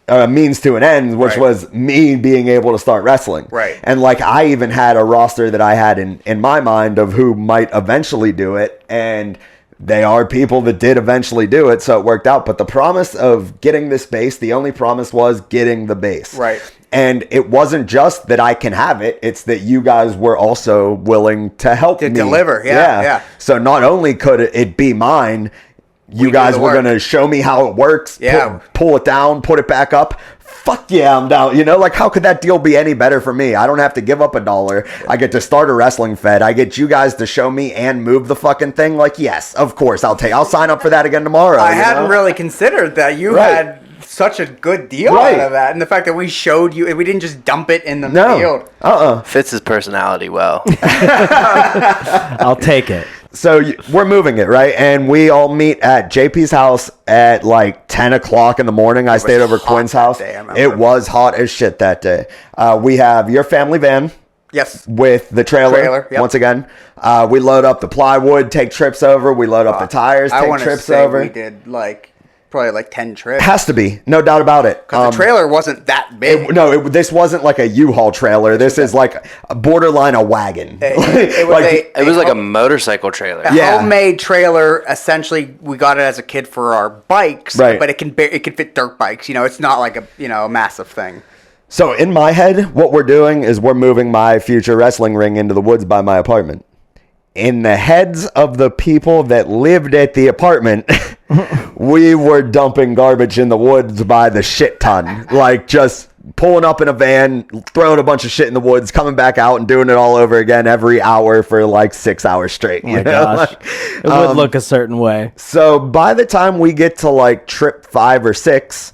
[SPEAKER 1] a means to an end, which
[SPEAKER 4] Right.
[SPEAKER 1] was me being able to start wrestling.
[SPEAKER 4] Right.
[SPEAKER 1] And like I even had a roster that I had in my mind of who might eventually do it. And they are people that did eventually do it, so it worked out. But the promise of getting this base, the only promise was getting the base.
[SPEAKER 4] Right.
[SPEAKER 1] And it wasn't just that I can have it, it's that you guys were also willing to help
[SPEAKER 4] To
[SPEAKER 1] me.
[SPEAKER 4] deliver, yeah.
[SPEAKER 1] So not only could it be mine, you
[SPEAKER 4] do
[SPEAKER 1] guys
[SPEAKER 4] the
[SPEAKER 1] were
[SPEAKER 4] work.
[SPEAKER 1] going to show me how it works,
[SPEAKER 4] Yeah.
[SPEAKER 1] pull it down, put it back up. Fuck yeah, I'm down. Like how could that deal be any better for me? I don't have to give up $1. I get to start a wrestling fed. I get you guys to show me and move the fucking thing. Like, yes, of course, I'll sign up for that again tomorrow.
[SPEAKER 4] I hadn't really considered that you
[SPEAKER 1] Right.
[SPEAKER 4] had such a good deal
[SPEAKER 1] Right.
[SPEAKER 4] out of that, and the fact that we showed you, we didn't just dump it in the
[SPEAKER 1] No.
[SPEAKER 4] field.
[SPEAKER 3] Fits his personality well.
[SPEAKER 2] I'll take it.
[SPEAKER 1] So we're moving it, right? And we all meet at JP's house at like 10 o'clock in the morning. I stayed over at
[SPEAKER 4] hot
[SPEAKER 1] Quinn's
[SPEAKER 4] that
[SPEAKER 1] house.
[SPEAKER 4] day, I remember.
[SPEAKER 1] It was hot as shit that day. We have your family van.
[SPEAKER 4] Yes.
[SPEAKER 1] With the trailer
[SPEAKER 4] Yep.
[SPEAKER 1] once again. We load up the plywood, take trips over. We load up the tires,
[SPEAKER 4] I
[SPEAKER 1] take
[SPEAKER 4] wanna
[SPEAKER 1] trips
[SPEAKER 4] say
[SPEAKER 1] over.
[SPEAKER 4] we did probably like 10 trips.
[SPEAKER 1] Has to be, no doubt about it.
[SPEAKER 4] Because the trailer wasn't that big.
[SPEAKER 1] This wasn't like a U-Haul trailer. This is like a borderline a wagon.
[SPEAKER 3] It was like a motorcycle trailer.
[SPEAKER 4] A homemade trailer. Essentially, we got it as a kid for our bikes,
[SPEAKER 1] Right.
[SPEAKER 4] but it can fit dirt bikes. It's not like a massive thing.
[SPEAKER 1] So in my head, what we're doing is we're moving my future wrestling ring into the woods by my apartment. In the heads of the people that lived at the apartment, we were dumping garbage in the woods by the shit ton. Like just pulling up in a van, throwing a bunch of shit in the woods, coming back out and doing it all over again every hour for like 6 hours straight.
[SPEAKER 2] Oh my gosh. It would look a certain way.
[SPEAKER 1] So by the time we get to like trip 5 or 6,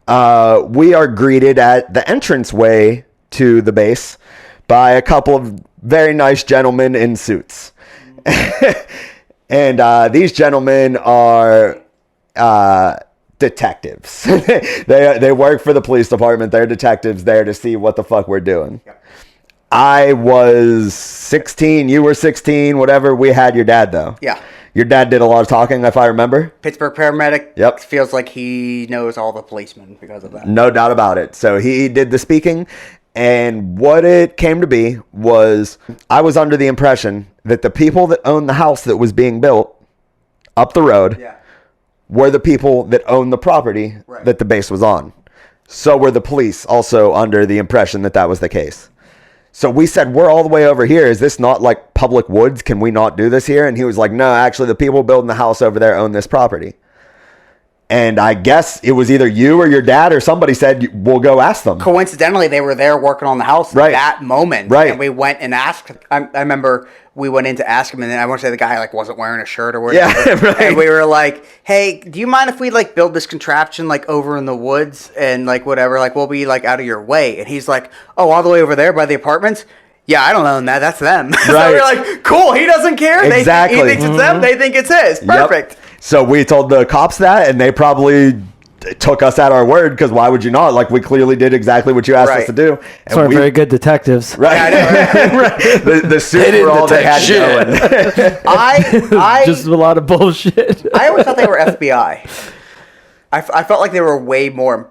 [SPEAKER 1] we are greeted at the entranceway to the base by a couple of very nice gentlemen in suits. And these gentlemen are detectives. They work for the police department. They're detectives there to see what the fuck we're doing. Yep. I was 16. You were 16. Whatever. We had your dad, though.
[SPEAKER 4] Yeah.
[SPEAKER 1] Your dad did a lot of talking, if I remember.
[SPEAKER 4] Pittsburgh paramedic.
[SPEAKER 1] Yep.
[SPEAKER 4] Feels like he knows all the policemen because of that.
[SPEAKER 1] No doubt about it. So he did the speaking. And what it came to be was I was under the impression that the people that owned the house that was being built up the road were the people that owned the property that the base was on. So were the police also under the impression that that was the case. So we said, we're all the way over here. Is this not like public woods? Can we not do this here? And he was like, no, actually the people building the house over there own this property. And I guess it was either you or your dad or somebody said, we'll go ask them.
[SPEAKER 4] Coincidentally, they were there working on the house at that moment.
[SPEAKER 1] Right.
[SPEAKER 4] And we went and asked. I remember we went in to ask him, and then I want to say the guy wasn't wearing a shirt or whatever.
[SPEAKER 1] Yeah, right.
[SPEAKER 4] And we were like, hey, do you mind if we build this contraption over in the woods and whatever? We'll be out of your way. And he's like, oh, all the way over there by the apartments? Yeah, I don't own that. That's them.
[SPEAKER 1] Right.
[SPEAKER 4] So we're like, cool. He doesn't care.
[SPEAKER 1] Exactly.
[SPEAKER 4] He thinks it's them. They think it's his. Perfect.
[SPEAKER 1] Yep. So we told the cops that, and they probably took us at our word, because why would you not? We clearly did exactly what you asked us to do. And
[SPEAKER 2] So we're very good detectives.
[SPEAKER 1] Right.
[SPEAKER 4] Yeah, I know, right?
[SPEAKER 1] The suits were all they had going.
[SPEAKER 4] I
[SPEAKER 2] Just a lot of bullshit.
[SPEAKER 4] I always thought they were FBI. I felt like they were way more.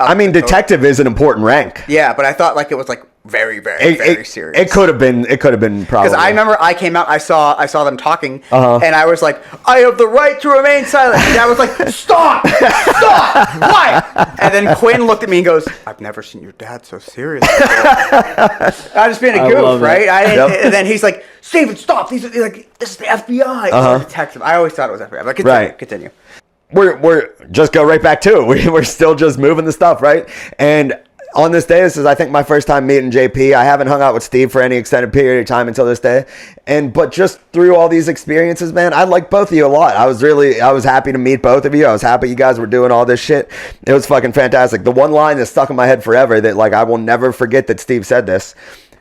[SPEAKER 1] I mean, detective is an important rank.
[SPEAKER 4] Yeah, but I thought it was very, very serious.
[SPEAKER 1] It could have been. It could have been probably.
[SPEAKER 4] Because I remember I came out, I saw them talking, and I was like, I have the right to remain silent. And I was like, stop, why? And then Quinn looked at me and goes, I've never seen your dad so serious. I was just being a goof, right? And then he's like, Steven, stop. This is the FBI. It's a detective. I always thought it was FBI. But continue.
[SPEAKER 1] We're just go right back to it. We're still just moving the stuff, right? And on this day, this is, I think, my first time meeting JP. I haven't hung out with Steve for any extended period of time until this day. But just through all these experiences, man, I like both of you a lot. I was happy to meet both of you. I was happy you guys were doing all this shit. It was fucking fantastic. The one line that stuck in my head forever that I will never forget that Steve said this.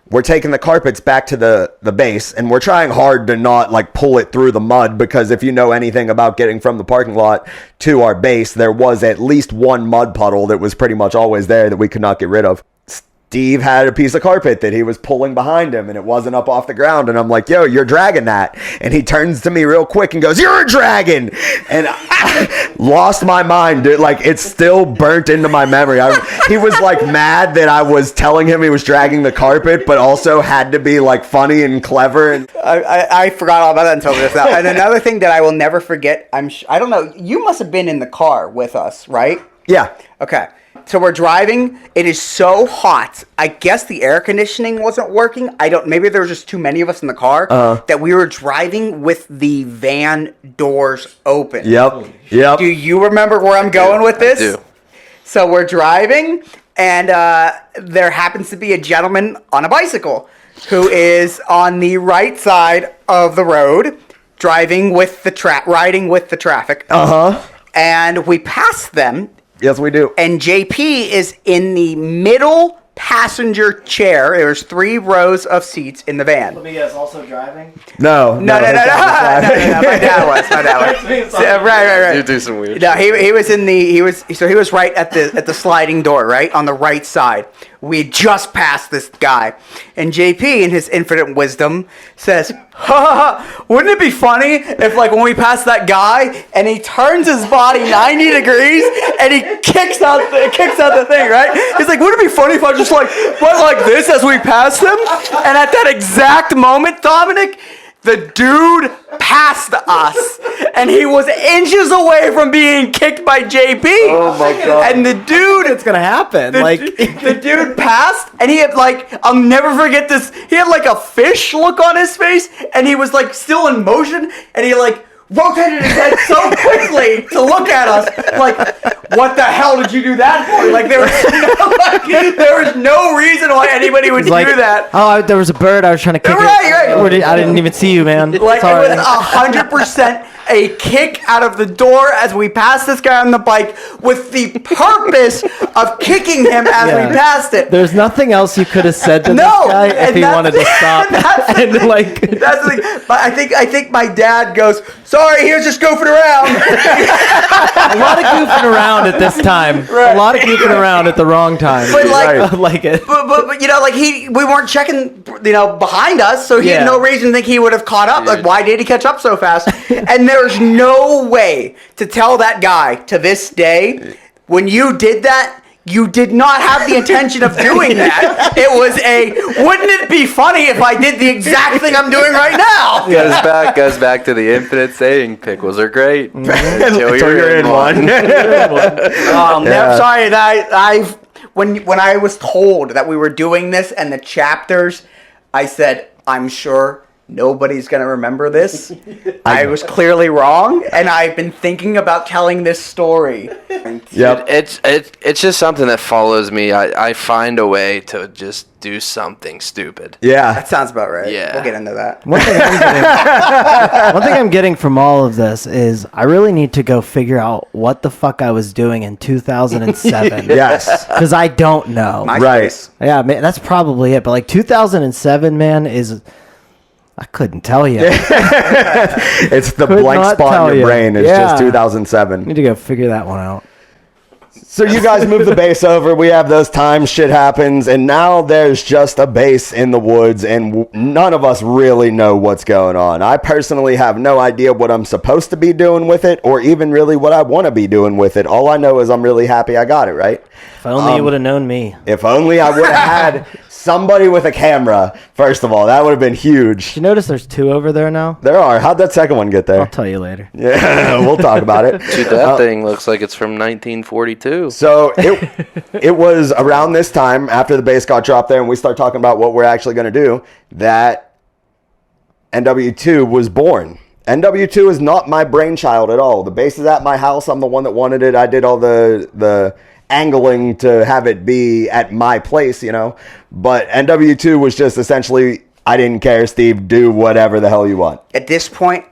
[SPEAKER 1] We're taking the carpets back to the base, and we're trying hard to not pull it through the mud, because if you know anything about getting from the parking lot to our base, there was at least one mud puddle that was pretty much always there that we could not get rid of. Steve had a piece of carpet that he was pulling behind him, and it wasn't up off the ground. And I'm like, yo, you're dragging that. And he turns to me real quick and goes, you're a dragon. And I lost my mind, dude. It's still burnt into my memory. He was mad that I was telling him he was dragging the carpet, but also had to be funny and clever. And
[SPEAKER 4] I forgot all about that until just now. And another thing that I will never forget, I don't know, you must have been in the car with us, right?
[SPEAKER 1] Yeah.
[SPEAKER 4] Okay. So we're driving. It is so hot. I guess the air conditioning wasn't working. Maybe there were just too many of us in the car that we were driving with the van doors open.
[SPEAKER 1] Yep.
[SPEAKER 4] Do you remember where I'm going with this?
[SPEAKER 3] I do.
[SPEAKER 4] So we're driving, and there happens to be a gentleman on a bicycle who is on the right side of the road, riding with the traffic. And we pass them.
[SPEAKER 1] Yes, we do.
[SPEAKER 4] And JP is in the middle passenger chair. There was 3 rows of seats in the van.
[SPEAKER 2] Let me guess, also driving?
[SPEAKER 4] No. My dad was. Right.
[SPEAKER 3] You do some weird.
[SPEAKER 4] No, he was in the he was right at the sliding door, right on the right side. We had just passed this guy, and JP, in his infinite wisdom, says, wouldn't it be funny if, like, when we pass that guy and he turns his body 90 degrees and he kicks out the thing, right? He's like, wouldn't it be funny if I just, like, went like this as we pass him? And at that exact moment, Dominic, the dude passed us, and he was inches away from being kicked by JP.
[SPEAKER 1] Oh my God.
[SPEAKER 4] And the dude,
[SPEAKER 2] It's gonna happen.
[SPEAKER 4] the dude passed, and he had, like, I'll never forget this. He had, like, a fish look on his face, and he was, like, still in motion, and he, like, rotated his head so quickly to look at us, like, what the hell did you do that for? Like, there was no reason why anybody would do that.
[SPEAKER 2] Oh, there was a bird. I was trying to kick it.
[SPEAKER 4] Right.
[SPEAKER 2] I didn't even see you, man.
[SPEAKER 4] Like,
[SPEAKER 2] Sorry.
[SPEAKER 4] it was 100% a kick out of the door as we passed this guy on the bike with the purpose of kicking him as we passed it.
[SPEAKER 2] There's nothing else you could have said to this guy if he wanted to stop.
[SPEAKER 4] That's the thing. But I think my dad goes, sorry, here's just goofing around.
[SPEAKER 2] A lot of goofing around at this time.
[SPEAKER 4] Right.
[SPEAKER 2] A lot of goofing around at the wrong time.
[SPEAKER 4] But, like,
[SPEAKER 2] I like it.
[SPEAKER 4] But you know, like, we weren't checking, you know, behind us, so he had no reason to think he would have caught up. Like, why did he catch up so fast? And there's no way to tell that guy to this day, when you did that, you did not have the intention of doing that. It was wouldn't it be funny if I did the exact thing I'm doing right now?
[SPEAKER 3] Goes back to the infinite saying, pickles are great.
[SPEAKER 1] Until you're in one.
[SPEAKER 4] I'm sorry that when I was told that we were doing this and the chapters, I said, I'm sure nobody's going to remember this. I was clearly wrong, and I've been thinking about telling this story.
[SPEAKER 1] Yep.
[SPEAKER 3] It's just something that follows me. I find a way to just do something stupid.
[SPEAKER 1] Yeah.
[SPEAKER 4] That sounds about right.
[SPEAKER 3] Yeah.
[SPEAKER 4] We'll get into that.
[SPEAKER 2] One thing I'm getting from all of this is I really need to go figure out what the fuck I was doing in 2007.
[SPEAKER 1] Yes.
[SPEAKER 2] Because I don't know.
[SPEAKER 1] Right.
[SPEAKER 2] Yeah, man, that's probably it. But, like, 2007, man, I couldn't tell you.
[SPEAKER 1] It's the
[SPEAKER 2] Could
[SPEAKER 1] blank
[SPEAKER 2] not
[SPEAKER 1] spot
[SPEAKER 2] tell
[SPEAKER 1] in your
[SPEAKER 2] you.
[SPEAKER 1] brain. It's
[SPEAKER 2] Yeah.
[SPEAKER 1] just 2007.
[SPEAKER 2] Need to go figure that one out.
[SPEAKER 1] So you guys move the base over. We have those times. Shit happens. And now there's just a base in the woods, and none of us really know what's going on. I personally have no idea what I'm supposed to be doing with it, or even really what I want to be doing with it. All I know is I'm really happy I got it, right?
[SPEAKER 2] If only you would have known me.
[SPEAKER 1] If only I would have had somebody with a camera, first of all. That would have been huge.
[SPEAKER 2] Did you notice there's 2 over there now?
[SPEAKER 1] There are. How'd that second one get there?
[SPEAKER 2] I'll tell you later.
[SPEAKER 1] Yeah, we'll talk about it.
[SPEAKER 3] Dude, that thing looks like it's from 1942.
[SPEAKER 1] So it was around this time, after the base got dropped there and we start talking about what we're actually going to do, that NW2 was born. NW2 is not my brainchild at all. The base is at my house. I'm the one that wanted it. I did all the angling to have it be at my place, you know. But NW2 was just essentially, I didn't care, Steve, do whatever the hell you want.
[SPEAKER 4] At this point,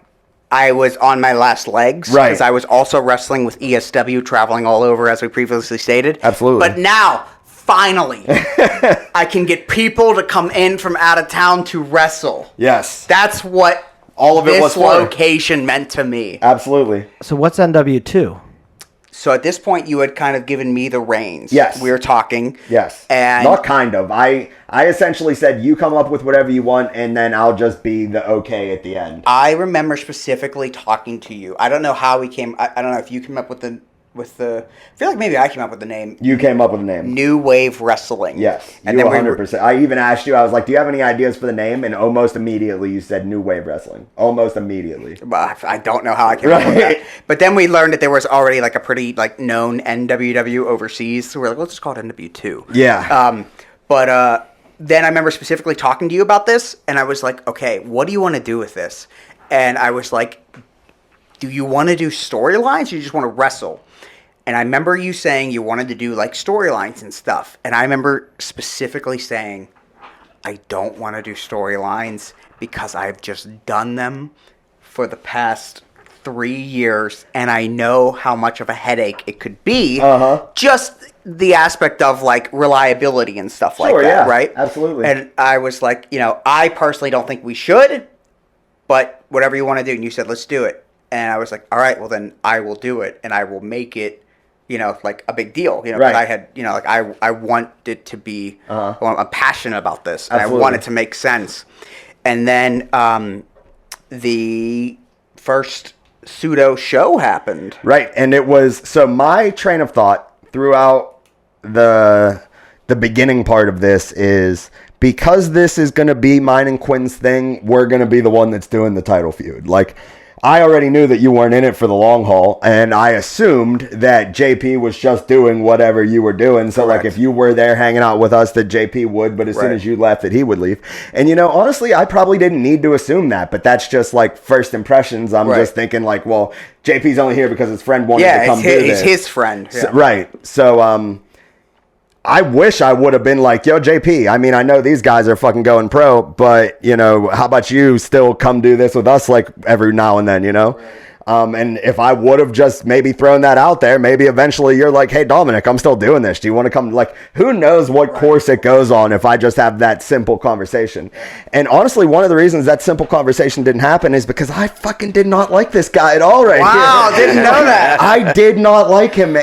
[SPEAKER 4] I was on my last legs.
[SPEAKER 1] Right.
[SPEAKER 4] Because I was also wrestling with ESW, traveling all over, as we previously stated.
[SPEAKER 1] Absolutely.
[SPEAKER 4] But now, finally, I can get people to come in from out of town to wrestle.
[SPEAKER 1] Yes.
[SPEAKER 4] That's what
[SPEAKER 1] all of it was
[SPEAKER 4] this
[SPEAKER 1] for.
[SPEAKER 4] location meant to me.
[SPEAKER 1] Absolutely.
[SPEAKER 2] So what's NW2?
[SPEAKER 4] So at this point, you had kind of given me the reins.
[SPEAKER 1] Yes.
[SPEAKER 4] We were talking.
[SPEAKER 1] Yes.
[SPEAKER 4] And
[SPEAKER 1] not kind of. I essentially said, you come up with whatever you want, and then I'll just be the okay at the end.
[SPEAKER 4] I remember specifically talking to you. I don't know how we came. I don't know if you came up with the. I feel like maybe I came up with the name.
[SPEAKER 1] You came up with the name.
[SPEAKER 4] New Wave Wrestling.
[SPEAKER 1] Yes.
[SPEAKER 4] And
[SPEAKER 1] you
[SPEAKER 4] then
[SPEAKER 1] 100%. I even asked you, I was like, do you have any ideas for the name? And almost immediately you said New Wave Wrestling. Almost immediately.
[SPEAKER 4] I don't know how I came up with that. But then we learned that there was already like a pretty like known NWW overseas. So we're like, let's just call it NW2.
[SPEAKER 1] Yeah.
[SPEAKER 4] Then I remember specifically talking to you about this. And I was like, okay, what do you want to do with this? And I was like, do you want to do storylines or you just want to wrestle? And I remember you saying you wanted to do like storylines and stuff. And I remember specifically saying, I don't want to do storylines because I've just done them for the past 3 years, and I know how much of a headache it could be. Just the aspect of like reliability and stuff like that,
[SPEAKER 1] yeah,
[SPEAKER 4] right?
[SPEAKER 1] absolutely.
[SPEAKER 4] And I was like, I personally don't think we should, but whatever you want to do. And you said, let's do it. And I was like, all right, well then I will do it, and I will make it, like a big deal, because
[SPEAKER 1] right.
[SPEAKER 4] I had, like I want it to be, I'm passionate about this, and
[SPEAKER 1] Absolutely.
[SPEAKER 4] I want it to make sense. And then the first pseudo show happened.
[SPEAKER 1] Right, and it was, so my train of thought throughout the beginning part of this is, because this is going to be mine and Quinn's thing, we're going to be the one that's doing the title feud. Like, I already knew that you weren't in it for the long haul, and I assumed that JP was just doing whatever you were doing. So,
[SPEAKER 4] Correct.
[SPEAKER 1] like, if you were there hanging out with us, that JP would, but as soon as you left, that he would leave. And, honestly, I probably didn't need to assume that, but that's just, like, first impressions. I'm just thinking, like, well, JP's only here because his friend wanted to come do this.
[SPEAKER 4] He's his friend. Yeah.
[SPEAKER 1] So, right. So, I wish I would have been like, yo, JP, I mean, I know these guys are fucking going pro, but, how about you still come do this with us, like, every now and then, Right. And if I would have just maybe thrown that out there, maybe eventually you're like, hey, Dominic, I'm still doing this. Do you want to come? Like, who knows what course it goes on if I just have that simple conversation. And honestly, one of the reasons that simple conversation didn't happen is because I fucking did not like this guy at all right
[SPEAKER 4] Wow,
[SPEAKER 1] here.
[SPEAKER 4] didn't know that.
[SPEAKER 1] I did not like him.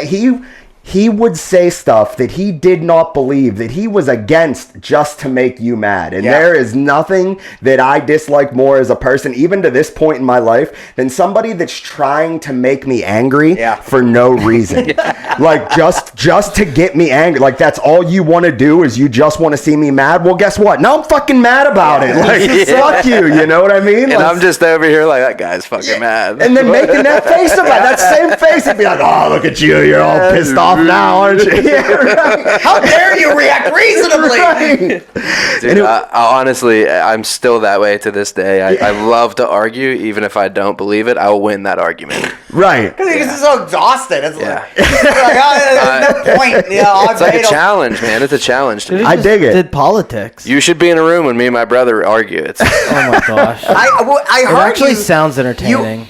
[SPEAKER 1] He would say stuff that he did not believe, that he was against just to make you mad. And there is nothing that I dislike more as a person, even to this point in my life, than somebody that's trying to make me angry for no reason. Like, just to get me angry. Like, that's all you want to do is you just want to see me mad? Well, guess what? Now I'm fucking mad about it. Like, fuck you know what I mean?
[SPEAKER 3] And
[SPEAKER 1] like,
[SPEAKER 3] I'm just over here like, that guy's fucking mad.
[SPEAKER 1] and then making that face about that same face and be like, oh, look at you. You're all pissed off now, aren't you? Yeah, right.
[SPEAKER 4] How dare you react reasonably?
[SPEAKER 1] Right.
[SPEAKER 3] Dude, honestly, I'm still that way to this day. I love to argue, even if I don't believe it. I'll win that argument.
[SPEAKER 1] Right.
[SPEAKER 4] Because he's so exhausted. It's
[SPEAKER 3] Yeah.
[SPEAKER 4] there's no point.
[SPEAKER 3] It's like a challenge, man. It's a challenge to me.
[SPEAKER 1] I dig it.
[SPEAKER 2] Did politics.
[SPEAKER 3] You should be in a room when me and my brother argue. It's
[SPEAKER 2] Oh my gosh.
[SPEAKER 4] I
[SPEAKER 2] It
[SPEAKER 4] heard
[SPEAKER 2] actually
[SPEAKER 4] you.
[SPEAKER 2] sounds entertaining.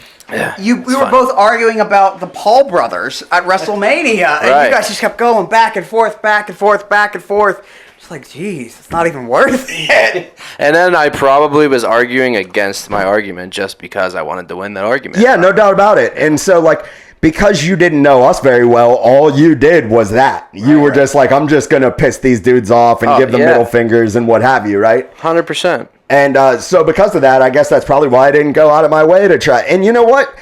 [SPEAKER 4] We were both arguing about the Paul brothers at WrestleMania, and you guys just kept going back and forth, back and forth, back and forth. It's like, geez, it's not even worth it.
[SPEAKER 3] And then I probably was arguing against my argument just because I wanted to win that argument.
[SPEAKER 1] Yeah, no doubt about it. And so, like, because you didn't know us very well, all you did was that. You were just like, I'm just going to piss these dudes off and give them middle fingers and what have you, right?
[SPEAKER 3] 100%.
[SPEAKER 1] And so because of that, I guess that's probably why I didn't go out of my way to try. And you know what?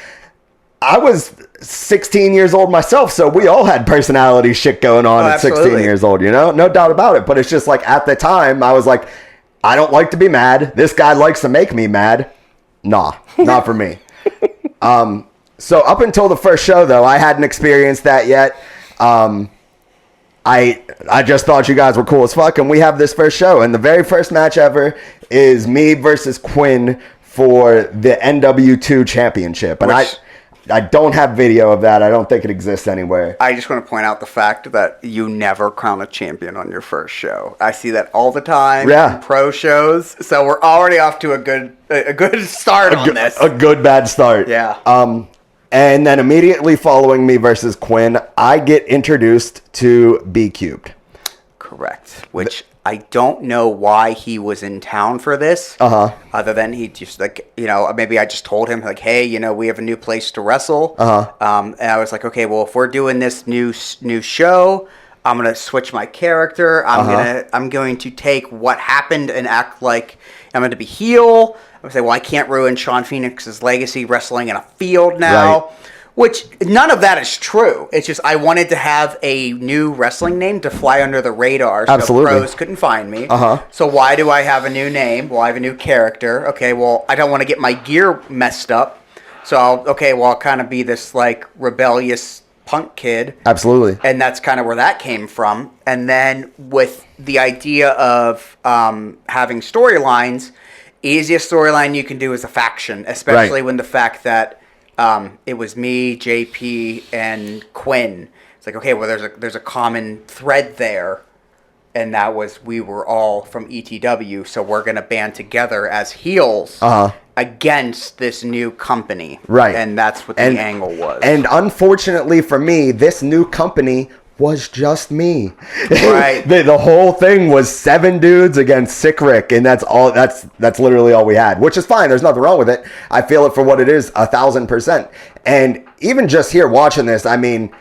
[SPEAKER 1] I was 16 years old myself, so we all had personality shit going on at 16 years old, No doubt about it. But it's just like, at the time, I was like, I don't like to be mad. This guy likes to make me mad. Nah, not for me. So up until the first show, though, I hadn't experienced that yet. I just thought you guys were cool as fuck, and we have this first show. And the very first match ever is me versus Quinn for the NW2 championship. And I don't have video of that. I don't think it exists anywhere.
[SPEAKER 4] I just want to point out the fact that you never crown a champion on your first show. I see that all the time in pro shows. So we're already off to a good start on this.
[SPEAKER 1] A good bad start.
[SPEAKER 4] Yeah.
[SPEAKER 1] And then immediately following me versus Quinn, I get introduced to B Cubed.
[SPEAKER 4] Correct. Which I don't know why he was in town for this. Other than he just maybe I just told him like, hey, we have a new place to wrestle. And I was like, okay, well, if we're doing this new show, I'm gonna switch my character. I'm going to take what happened and act like I'm going to be heel. I would say, well, I can't ruin Sean Phoenix's legacy wrestling in a field now. Right. Which, none of that is true. It's just I wanted to have a new wrestling name to fly under the radar so pros couldn't find me. So why do I have a new name? Well, I have a new character. Okay, well, I don't want to get my gear messed up. So, I'll kind of be this, like, rebellious punk kid.
[SPEAKER 1] Absolutely.
[SPEAKER 4] And that's kind of where that came from. And then with the idea of having storylines, easiest storyline you can do is a faction, especially when the fact that it was me, JP, and Quinn. It's like, okay, well, there's a common thread there. and that was we were all from ETW, so we're going to band together as heels against this new company.
[SPEAKER 1] Right.
[SPEAKER 4] And that's what the angle was.
[SPEAKER 1] And unfortunately for me, this new company was just me.
[SPEAKER 4] Right.
[SPEAKER 1] The whole thing was 7 dudes against Sick Rick, and that's literally all we had, which is fine. There's nothing wrong with it. I feel it for what it is, 1,000%. And even just here watching this, I mean,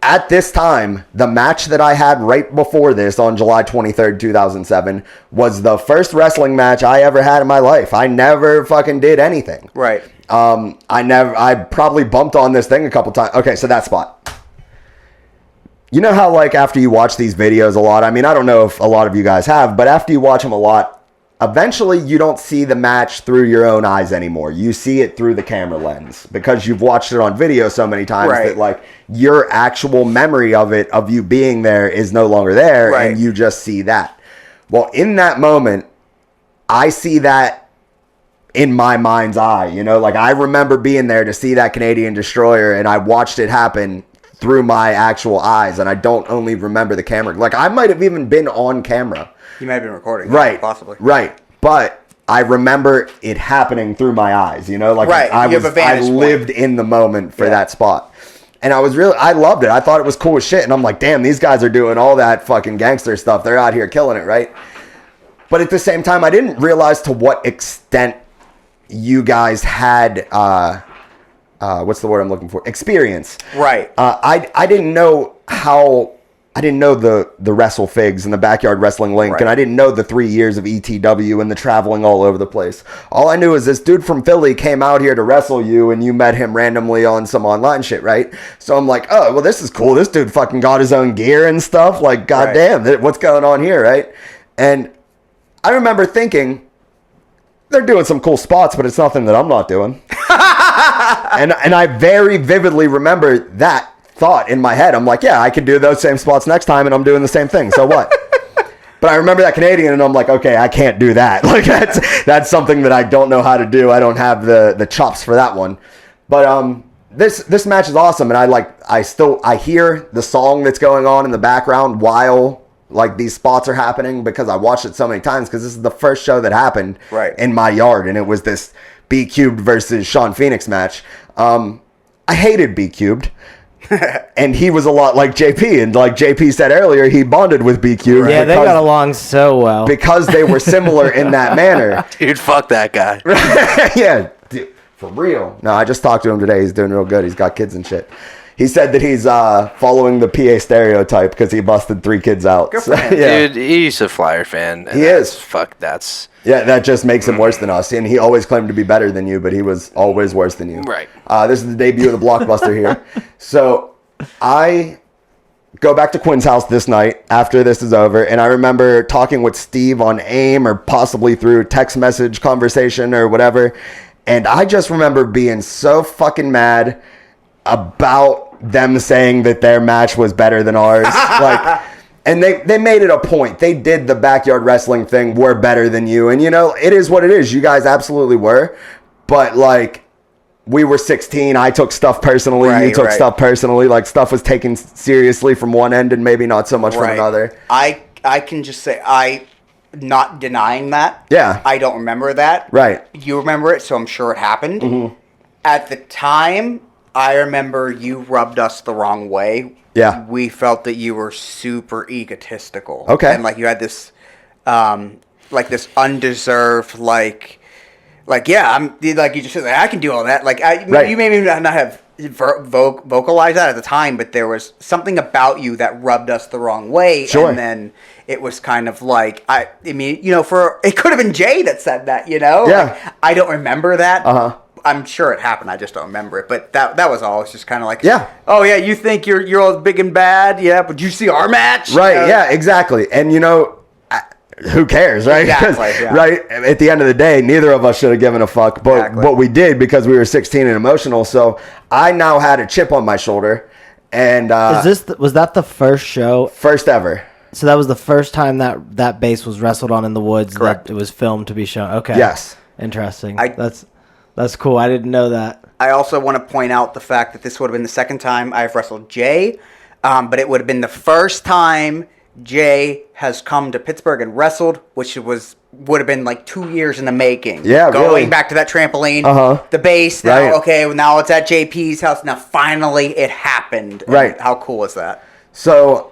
[SPEAKER 1] at this time, the match that I had right before this on July 23rd, 2007 was the first wrestling match I ever had in my life. I never fucking did anything.
[SPEAKER 4] Right.
[SPEAKER 1] I probably bumped on this thing a couple times. Okay, so that spot. You know how, like, after you watch these videos a lot, I mean, I don't know if a lot of you guys have, but after you watch them a lot, eventually you don't see the match through your own eyes anymore. You see it through the camera lens because you've watched it on video so many times that, like, your actual memory of it, of you being there, is no longer there, and you just see that. Well, in that moment, I see that in my mind's eye, you know? Like, I remember being there to see that Canadian Destroyer, and I watched it happen through my actual eyes, and I don't only remember the camera. Like, I might have even been on camera.
[SPEAKER 4] You might have been recording.
[SPEAKER 1] Right.
[SPEAKER 4] Possibly.
[SPEAKER 1] Right. But I remember it happening through my eyes, you know? Like, I lived in the moment for that spot. And I loved it. I thought it was cool as shit. And I'm like, damn, these guys are doing all that fucking gangster stuff. They're out here killing it, right? But at the same time, I didn't realize to what extent you guys had... what's the word I'm looking for? Experience.
[SPEAKER 4] Right.
[SPEAKER 1] I didn't know the Wfigs and the Backyard Wrestling Link, and I didn't know the 3 years of ETW and the traveling all over the place. All I knew is this dude from Philly came out here to wrestle you, and you met him randomly on some online shit, right? So I'm like, oh, well, this is cool. This dude fucking got his own gear and stuff. Like, goddamn, what's going on here, right? And I remember thinking, they're doing some cool spots, but it's nothing that I'm not doing. And I very vividly remember that thought in my head. I'm like, yeah, I could do those same spots next time, and I'm doing the same thing. So what? But I remember that Canadian, and I'm like, okay, I can't do that. Like, that's something that I don't know how to do. I don't have the chops for that one. But this match is awesome, and I hear the song that's going on in the background while like these spots are happening, because I watched it so many times, because this is the first show that happened in my yard, and it was this B Cubed versus Sean Phoenix match. I hated B Cubed. And he was a lot like JP, and like JP said earlier, he bonded with B Cubed.
[SPEAKER 2] Yeah, they got along so well
[SPEAKER 1] because they were similar in that manner.
[SPEAKER 3] Dude, fuck that guy.
[SPEAKER 1] Yeah, dude, for real. No, I just talked to him today. He's doing real good. He's got kids and shit. He said that he's following the PA stereotype because he busted 3 kids out.
[SPEAKER 4] Good for him.
[SPEAKER 3] Dude, he's a Flyer fan.
[SPEAKER 1] He is.
[SPEAKER 3] Fuck, that's...
[SPEAKER 1] Yeah, that just makes him worse than us. And he always claimed to be better than you, but he was always worse than you.
[SPEAKER 3] Right.
[SPEAKER 1] This is the debut of the Blockbuster here. So I go back to Quinn's house this night after this is over, and I remember talking with Steve on AIM, or possibly through text message conversation or whatever, and I just remember being so fucking mad about them saying that their match was better than ours. Like, and they made it a point. They did the backyard wrestling thing. We're better than you. And, you know, it is what it is. You guys absolutely were. But, like, we were 16. I took stuff personally. You took stuff personally. Like, stuff was taken seriously from one end and maybe not so much from another.
[SPEAKER 4] I can just say, not denying that.
[SPEAKER 1] Yeah.
[SPEAKER 4] I don't remember that.
[SPEAKER 1] Right.
[SPEAKER 4] You remember it, so I'm sure it happened.
[SPEAKER 1] Mm-hmm.
[SPEAKER 4] At the time, I remember you rubbed us the wrong way.
[SPEAKER 1] Yeah.
[SPEAKER 4] We felt that you were super egotistical.
[SPEAKER 1] Okay.
[SPEAKER 4] And like you had this, like this undeserved, like yeah, I'm like you just said, I can do all that. Like you may not have vocalized that at the time, but there was something about you that rubbed us the wrong way.
[SPEAKER 1] Sure.
[SPEAKER 4] And then it was kind of like I mean, you know, it could have been Jay that said that, you know.
[SPEAKER 1] Yeah.
[SPEAKER 4] Like, I don't remember that.
[SPEAKER 1] Uh-huh.
[SPEAKER 4] I'm sure it happened. I just don't remember it. But that was all. It's just kind of like,
[SPEAKER 1] yeah.
[SPEAKER 4] Oh yeah, you think you're all big and bad, yeah? But you see our match,
[SPEAKER 1] right? Yeah, exactly. And you know, who cares, right?
[SPEAKER 4] Exactly. Yeah.
[SPEAKER 1] Right. At the end of the day, neither of us should have given a fuck, but we did because we were 16 and emotional. So I now had a chip on my shoulder, and
[SPEAKER 2] was that the first show?
[SPEAKER 1] First ever.
[SPEAKER 2] So that was the first time that base was wrestled on in the woods.
[SPEAKER 4] Correct.
[SPEAKER 2] That it was filmed to be shown. Okay.
[SPEAKER 1] Yes.
[SPEAKER 2] Interesting. That's cool. I didn't know that.
[SPEAKER 4] I also want to point out the fact that this would have been the second time I've wrestled Jay, but it would have been the first time Jay has come to Pittsburgh and wrestled, which would have been like 2 years in the making.
[SPEAKER 1] Yeah,
[SPEAKER 4] going
[SPEAKER 1] really.
[SPEAKER 4] back to that trampoline, the base. Now,
[SPEAKER 1] Right.
[SPEAKER 4] okay, well, now it's at JP's house. Now finally it happened. And
[SPEAKER 1] Right.
[SPEAKER 4] how cool is that?
[SPEAKER 1] So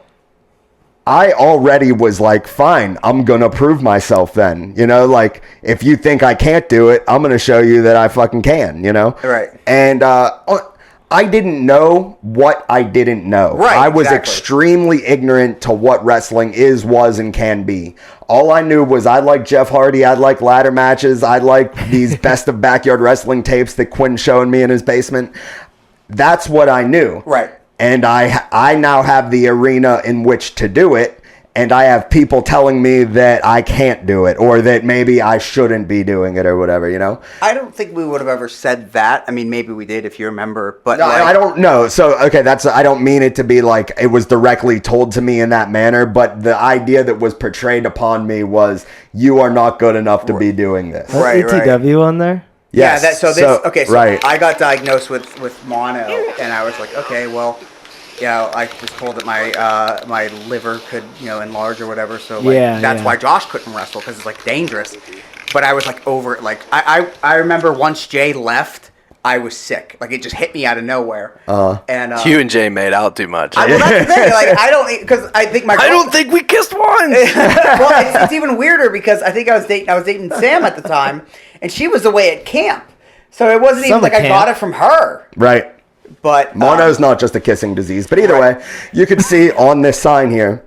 [SPEAKER 1] I already was like, fine, I'm going to prove myself then. You know, like, if you think I can't do it, I'm going to show you that I fucking can, you know?
[SPEAKER 4] Right.
[SPEAKER 1] And I didn't know what I didn't know.
[SPEAKER 4] Right,
[SPEAKER 1] I was
[SPEAKER 4] exactly.
[SPEAKER 1] extremely ignorant to what wrestling is, was, and can be. All I knew was I like Jeff Hardy, I like ladder matches, I like these best of backyard wrestling tapes that Quinn's showing me in his basement. That's what I knew.
[SPEAKER 4] Right.
[SPEAKER 1] And I now have the arena in which to do it, and I have people telling me that I can't do it, or that maybe I shouldn't be doing it, or whatever, you know?
[SPEAKER 4] I don't think we would have ever said that. I mean, maybe we did if you remember, but
[SPEAKER 1] No, I don't know. So, okay, I don't mean it to be like it was directly told to me in that manner, but the idea that was portrayed upon me was, you are not good enough to be doing this.
[SPEAKER 4] Right.
[SPEAKER 2] ETW on there?
[SPEAKER 1] Yes.
[SPEAKER 4] Yeah, so
[SPEAKER 1] right.
[SPEAKER 4] I got diagnosed with mono, and I was like, okay, well, I was told that my liver could, enlarge or whatever, so that's why Josh couldn't wrestle, because it's like dangerous. But I was like over it. Like I remember once Jay left, I was sick. Like it just hit me out of nowhere. And
[SPEAKER 3] You and Jay made out too much.
[SPEAKER 4] well, that's the thing. Like I don't, because I think my
[SPEAKER 3] I don't think we kissed once.
[SPEAKER 4] well, it's even weirder because I think I was dating Sam at the time, and she was away at camp, so it wasn't even like I got it from her.
[SPEAKER 1] Right.
[SPEAKER 4] But
[SPEAKER 1] Mono's not just a kissing disease. But either way, you can see on this sign here,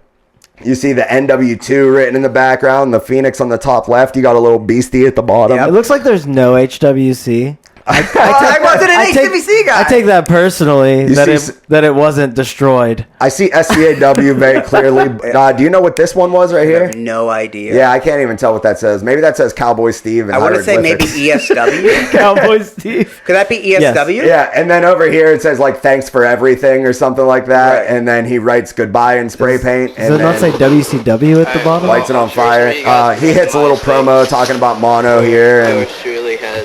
[SPEAKER 1] you see the NW2 written in the background, the Phoenix on the top left. You got a little beastie at the bottom.
[SPEAKER 2] It looks like there's no HWC.
[SPEAKER 4] I wasn't an HWC guy.
[SPEAKER 2] I take that personally,
[SPEAKER 1] You
[SPEAKER 2] that
[SPEAKER 1] see
[SPEAKER 2] it wasn't destroyed.
[SPEAKER 1] I see SCAW very clearly. Do you know what this one was right
[SPEAKER 4] I
[SPEAKER 1] here?
[SPEAKER 4] have no idea.
[SPEAKER 1] Yeah, I can't even tell what that says. Maybe that says Cowboy Steve. And
[SPEAKER 4] I want to say maybe ESW.
[SPEAKER 2] Cowboy Steve.
[SPEAKER 4] Could that be ESW?
[SPEAKER 1] Yeah, and then over here it says like thanks for everything or something like that,
[SPEAKER 4] Right.
[SPEAKER 1] and then he writes goodbye in spray paint.
[SPEAKER 2] Does
[SPEAKER 1] and
[SPEAKER 2] it not say
[SPEAKER 1] then
[SPEAKER 2] WCW at the bottom?
[SPEAKER 1] lights it on fire. He hits a little promo talking about Mono here and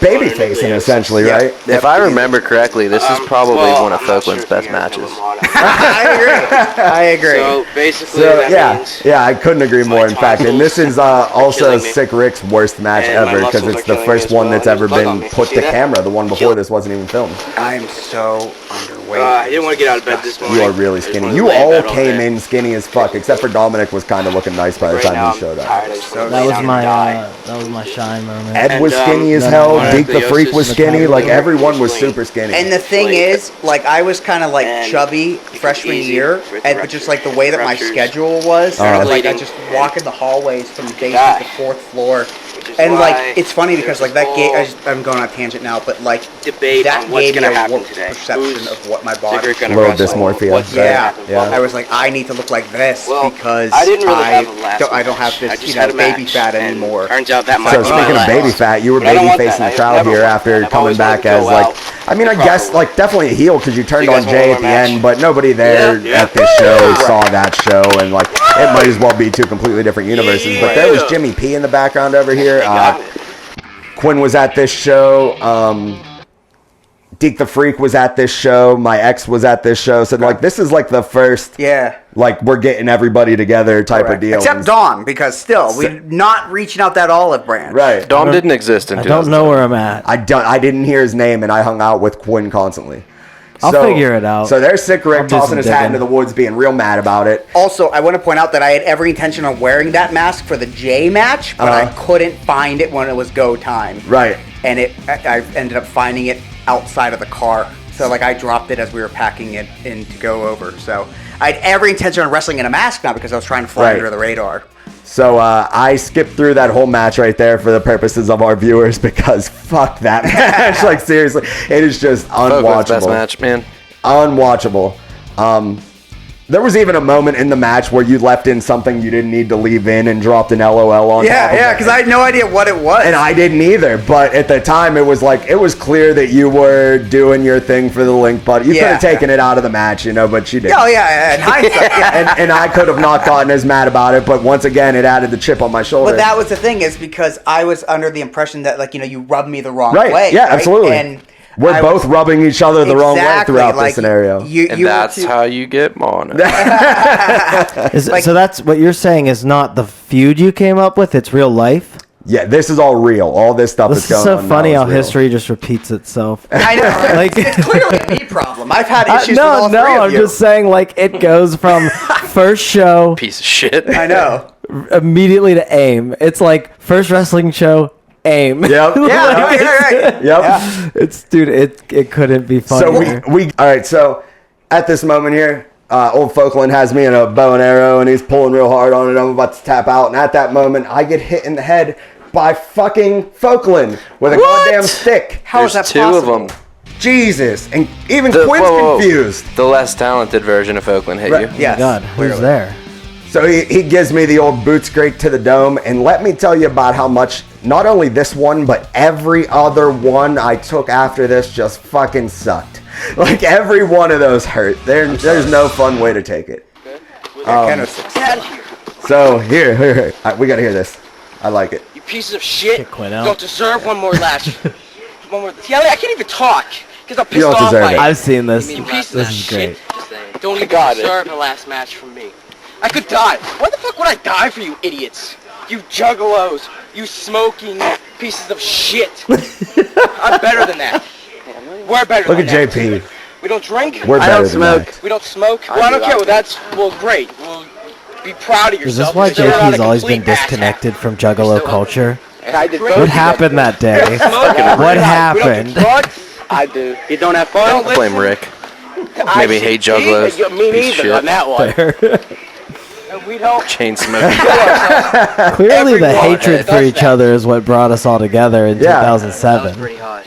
[SPEAKER 1] baby facing essentially, right?
[SPEAKER 3] If I remember correctly, this is probably one of Folkland's best matches.
[SPEAKER 4] I agree.
[SPEAKER 5] So basically,
[SPEAKER 1] So
[SPEAKER 5] that means
[SPEAKER 1] I couldn't agree more. In fact, and this is also Sick Rick's worst match
[SPEAKER 5] And my
[SPEAKER 1] ever because
[SPEAKER 5] muscles
[SPEAKER 1] it's
[SPEAKER 5] are
[SPEAKER 1] the
[SPEAKER 5] killing
[SPEAKER 1] first
[SPEAKER 5] me as
[SPEAKER 1] one
[SPEAKER 5] well.
[SPEAKER 1] that's ever
[SPEAKER 5] Blood on
[SPEAKER 1] been
[SPEAKER 5] me.
[SPEAKER 1] put
[SPEAKER 5] See
[SPEAKER 1] to
[SPEAKER 5] that?
[SPEAKER 1] camera. The one before this wasn't even filmed.
[SPEAKER 4] I'm so underweight.
[SPEAKER 5] I didn't want to get out of bed this morning.
[SPEAKER 1] You are really
[SPEAKER 5] I just
[SPEAKER 1] skinny.
[SPEAKER 5] wanted
[SPEAKER 1] You
[SPEAKER 5] to lay in
[SPEAKER 1] all
[SPEAKER 5] bed all
[SPEAKER 1] came
[SPEAKER 5] day.
[SPEAKER 1] in skinny as fuck, except for Dominic was kind of looking nice by the
[SPEAKER 5] Right
[SPEAKER 1] time
[SPEAKER 5] now,
[SPEAKER 1] he showed
[SPEAKER 5] I'm
[SPEAKER 1] up.
[SPEAKER 5] tired. I just wanna
[SPEAKER 2] That
[SPEAKER 5] lay
[SPEAKER 2] was
[SPEAKER 5] down
[SPEAKER 2] my
[SPEAKER 5] and die.
[SPEAKER 2] that was my shine moment.
[SPEAKER 1] Ed was
[SPEAKER 5] And,
[SPEAKER 1] skinny as
[SPEAKER 2] no,
[SPEAKER 1] hell.
[SPEAKER 5] no,
[SPEAKER 1] Deke the Freak was
[SPEAKER 5] scoliosis,
[SPEAKER 1] skinny. Like
[SPEAKER 5] no,
[SPEAKER 1] everyone was
[SPEAKER 5] usually.
[SPEAKER 1] super skinny.
[SPEAKER 4] And the thing is, like, I was kind of like
[SPEAKER 5] And
[SPEAKER 4] chubby
[SPEAKER 5] it's
[SPEAKER 4] freshman
[SPEAKER 5] easy
[SPEAKER 4] year,
[SPEAKER 5] for it to
[SPEAKER 4] and
[SPEAKER 5] rupture.
[SPEAKER 4] just like the way that my
[SPEAKER 5] Ruptures.
[SPEAKER 4] schedule was,
[SPEAKER 1] Uh-huh.
[SPEAKER 4] like I
[SPEAKER 5] Bleeding.
[SPEAKER 4] just walk in the hallways from basement
[SPEAKER 5] Die.
[SPEAKER 4] to fourth floor,
[SPEAKER 5] Which is
[SPEAKER 4] and
[SPEAKER 5] why
[SPEAKER 4] like it's funny because like that
[SPEAKER 5] there's
[SPEAKER 4] gave. I'm going on a tangent now, but like
[SPEAKER 5] debate
[SPEAKER 4] that
[SPEAKER 5] on what's
[SPEAKER 4] gave me
[SPEAKER 5] gonna
[SPEAKER 4] a
[SPEAKER 5] happen
[SPEAKER 4] warped
[SPEAKER 5] today.
[SPEAKER 4] perception
[SPEAKER 5] Who's
[SPEAKER 4] of what my
[SPEAKER 5] Sick
[SPEAKER 4] body.
[SPEAKER 5] Rick gonna
[SPEAKER 1] Little
[SPEAKER 5] wrestle?
[SPEAKER 1] dysmorphia.
[SPEAKER 5] What's gonna
[SPEAKER 4] Yeah,
[SPEAKER 5] happen?
[SPEAKER 1] Yeah.
[SPEAKER 4] I was like, I need to look like this
[SPEAKER 5] Well,
[SPEAKER 4] because
[SPEAKER 5] I didn't really have a last
[SPEAKER 4] I don't have
[SPEAKER 5] match. I
[SPEAKER 4] this,
[SPEAKER 5] just had a
[SPEAKER 4] baby
[SPEAKER 5] match,
[SPEAKER 4] fat
[SPEAKER 5] and
[SPEAKER 4] anymore.
[SPEAKER 5] Turns out that might
[SPEAKER 1] So
[SPEAKER 5] be
[SPEAKER 1] speaking of
[SPEAKER 5] my
[SPEAKER 1] baby
[SPEAKER 5] last.
[SPEAKER 1] fat, you were
[SPEAKER 5] But I don't
[SPEAKER 1] baby
[SPEAKER 5] want
[SPEAKER 1] facing
[SPEAKER 5] that.
[SPEAKER 1] the
[SPEAKER 5] I
[SPEAKER 1] crowd
[SPEAKER 5] never
[SPEAKER 1] here
[SPEAKER 5] want
[SPEAKER 1] after
[SPEAKER 5] that. I've
[SPEAKER 1] coming
[SPEAKER 5] always
[SPEAKER 1] back
[SPEAKER 5] wanted to
[SPEAKER 1] as
[SPEAKER 5] go
[SPEAKER 1] like.
[SPEAKER 5] out
[SPEAKER 1] I mean, I
[SPEAKER 5] the
[SPEAKER 1] guess
[SPEAKER 5] proper
[SPEAKER 1] like definitely a heel because you turned
[SPEAKER 5] You
[SPEAKER 1] on
[SPEAKER 5] guys
[SPEAKER 1] Jay
[SPEAKER 5] want
[SPEAKER 1] at the
[SPEAKER 5] more match?
[SPEAKER 1] end, but nobody there
[SPEAKER 5] Yeah.
[SPEAKER 1] at this show saw that show, and like it might as well be two completely different universes. But there was
[SPEAKER 5] Yeah.
[SPEAKER 1] Jimmy P in the background over here.
[SPEAKER 5] They got it.
[SPEAKER 1] Quinn was at this show. Deke the Freak was at this show. My ex was at this show. So like this is like the first
[SPEAKER 4] Yeah.
[SPEAKER 1] like we're getting everybody together type of deal.
[SPEAKER 4] Except Dawn, because still we're not reaching out that olive branch.
[SPEAKER 1] Right.
[SPEAKER 3] Dom didn't exist in
[SPEAKER 2] I don't
[SPEAKER 3] 2007.
[SPEAKER 2] know where I'm at.
[SPEAKER 1] I didn't hear his name, and I hung out with Quinn constantly.
[SPEAKER 2] I'll figure it out.
[SPEAKER 1] So there's Sick Rick
[SPEAKER 2] I'll do
[SPEAKER 1] tossing
[SPEAKER 2] some
[SPEAKER 1] his hat
[SPEAKER 2] digging.
[SPEAKER 1] into the woods, being real mad about it.
[SPEAKER 4] Also, I want to point out that I had every intention of wearing that mask for the J match, but I couldn't find it when it was go time.
[SPEAKER 1] Right.
[SPEAKER 4] And I ended up finding it outside of the car. So like I dropped it as we were packing it in to go over. So I had every intention on wrestling in a mask now because I was trying to fly
[SPEAKER 1] Right.
[SPEAKER 4] under the radar.
[SPEAKER 1] So I skipped through that whole match right there for the purposes of our viewers because fuck that match. Like seriously, it is just
[SPEAKER 3] Folkland's best
[SPEAKER 1] unwatchable.
[SPEAKER 3] match, man.
[SPEAKER 1] Unwatchable. There was even a moment in the match where you left in something you didn't need to leave in and dropped an LOL on top of it.
[SPEAKER 4] because I had no idea what it was.
[SPEAKER 1] And I didn't either, but at the time it was like, it was clear that you were doing your thing for the link, but you could have taken it out of the match, but you didn't.
[SPEAKER 4] Oh yeah, in hindsight. Yeah.
[SPEAKER 1] And I could have not gotten as mad about it, but once again, it added the chip on my shoulder.
[SPEAKER 4] But that was the thing, is because I was under the impression that, like, you rubbed me the wrong
[SPEAKER 1] Right,
[SPEAKER 4] way.
[SPEAKER 1] yeah, absolutely.
[SPEAKER 4] And
[SPEAKER 1] We're both rubbing each other the wrong way throughout
[SPEAKER 4] like,
[SPEAKER 1] this scenario.
[SPEAKER 3] And that's how you get mono.
[SPEAKER 2] So that's what you're saying is not the feud you came up with. It's real life.
[SPEAKER 1] Yeah, this is all real. All this stuff
[SPEAKER 2] This
[SPEAKER 1] is going
[SPEAKER 2] is so
[SPEAKER 1] on.
[SPEAKER 2] funny
[SPEAKER 1] now
[SPEAKER 2] how
[SPEAKER 1] is real.
[SPEAKER 2] history just repeats itself.
[SPEAKER 4] I know.
[SPEAKER 2] Like-
[SPEAKER 4] it's clearly a me problem. I've had issues with
[SPEAKER 2] no,
[SPEAKER 4] all three
[SPEAKER 2] I'm
[SPEAKER 4] of you.
[SPEAKER 2] just saying like it goes from first show
[SPEAKER 3] Piece of shit.
[SPEAKER 4] I know.
[SPEAKER 2] immediately to AIM. It's like first wrestling show, AIM.
[SPEAKER 1] Yep.
[SPEAKER 4] Yeah, no, you're right.
[SPEAKER 1] Yep.
[SPEAKER 2] It's dude, it couldn't be
[SPEAKER 1] So
[SPEAKER 2] funnier.
[SPEAKER 1] we all right. So at this moment here, old Folkland has me in a bow and arrow, and he's pulling real hard on it. I'm about to tap out, and at that moment, I get hit in the head by fucking Folkland with a goddamn stick.
[SPEAKER 4] How is
[SPEAKER 3] There's
[SPEAKER 4] that
[SPEAKER 3] two
[SPEAKER 4] possible?
[SPEAKER 3] of them.
[SPEAKER 1] Jesus, and even
[SPEAKER 3] The-
[SPEAKER 1] Quinn's
[SPEAKER 3] whoa.
[SPEAKER 1] confused.
[SPEAKER 3] The less talented version of Oakland hit
[SPEAKER 1] Right.
[SPEAKER 3] you.
[SPEAKER 4] Yes.
[SPEAKER 2] God, who's
[SPEAKER 4] clearly.
[SPEAKER 2] there?
[SPEAKER 1] So he gives me the old boot scrape to the dome, and let me tell you about how much not only this one, but every other one I took after this just fucking sucked. Like every one of those hurt. There's no fun way to take it.
[SPEAKER 4] Ken was six.
[SPEAKER 5] Get out of here.
[SPEAKER 1] So here. We gotta hear this. I like it.
[SPEAKER 5] You pieces of shit.
[SPEAKER 2] Kick Quinn out.
[SPEAKER 5] Don't deserve one more lash. One more. See, I can't even talk because I'm
[SPEAKER 1] You
[SPEAKER 5] pissed
[SPEAKER 1] don't
[SPEAKER 5] off
[SPEAKER 1] deserve
[SPEAKER 5] by
[SPEAKER 1] it.
[SPEAKER 2] I've seen this.
[SPEAKER 5] You pieces
[SPEAKER 2] This
[SPEAKER 5] of
[SPEAKER 2] is
[SPEAKER 5] shit.
[SPEAKER 2] great.
[SPEAKER 5] Don't even deserve a last match from me. I could die. Why the fuck would I die for you idiots? You juggalos. You smoking pieces of shit. I'm better than that. We're better
[SPEAKER 1] Look
[SPEAKER 5] than
[SPEAKER 1] at
[SPEAKER 5] that.
[SPEAKER 1] JP.
[SPEAKER 5] We don't drink.
[SPEAKER 1] We're
[SPEAKER 5] I
[SPEAKER 1] better
[SPEAKER 5] don't
[SPEAKER 1] than
[SPEAKER 5] smoke.
[SPEAKER 1] that.
[SPEAKER 5] We don't smoke. Well, I don't care. Well, that's great. Well, be proud of
[SPEAKER 2] Is
[SPEAKER 5] yourself.
[SPEAKER 2] this why
[SPEAKER 5] You're not
[SPEAKER 2] JP's
[SPEAKER 5] a
[SPEAKER 2] always been
[SPEAKER 5] complete asshat.
[SPEAKER 2] disconnected from Juggalo culture?
[SPEAKER 5] And I did
[SPEAKER 2] What happened that day? What happened?
[SPEAKER 5] I do. You don't have fun?
[SPEAKER 3] I'll blame Rick. Maybe hate juggalos.
[SPEAKER 5] Me
[SPEAKER 3] Piece of
[SPEAKER 5] neither on
[SPEAKER 3] shit.
[SPEAKER 5] that one. And we don't.
[SPEAKER 3] Chain smoking.
[SPEAKER 2] Clearly, the
[SPEAKER 5] Everyone
[SPEAKER 2] hatred for
[SPEAKER 5] does
[SPEAKER 2] each
[SPEAKER 5] that.
[SPEAKER 2] other is what brought us all together in
[SPEAKER 1] Yeah.
[SPEAKER 2] 2007.
[SPEAKER 5] Pretty hot.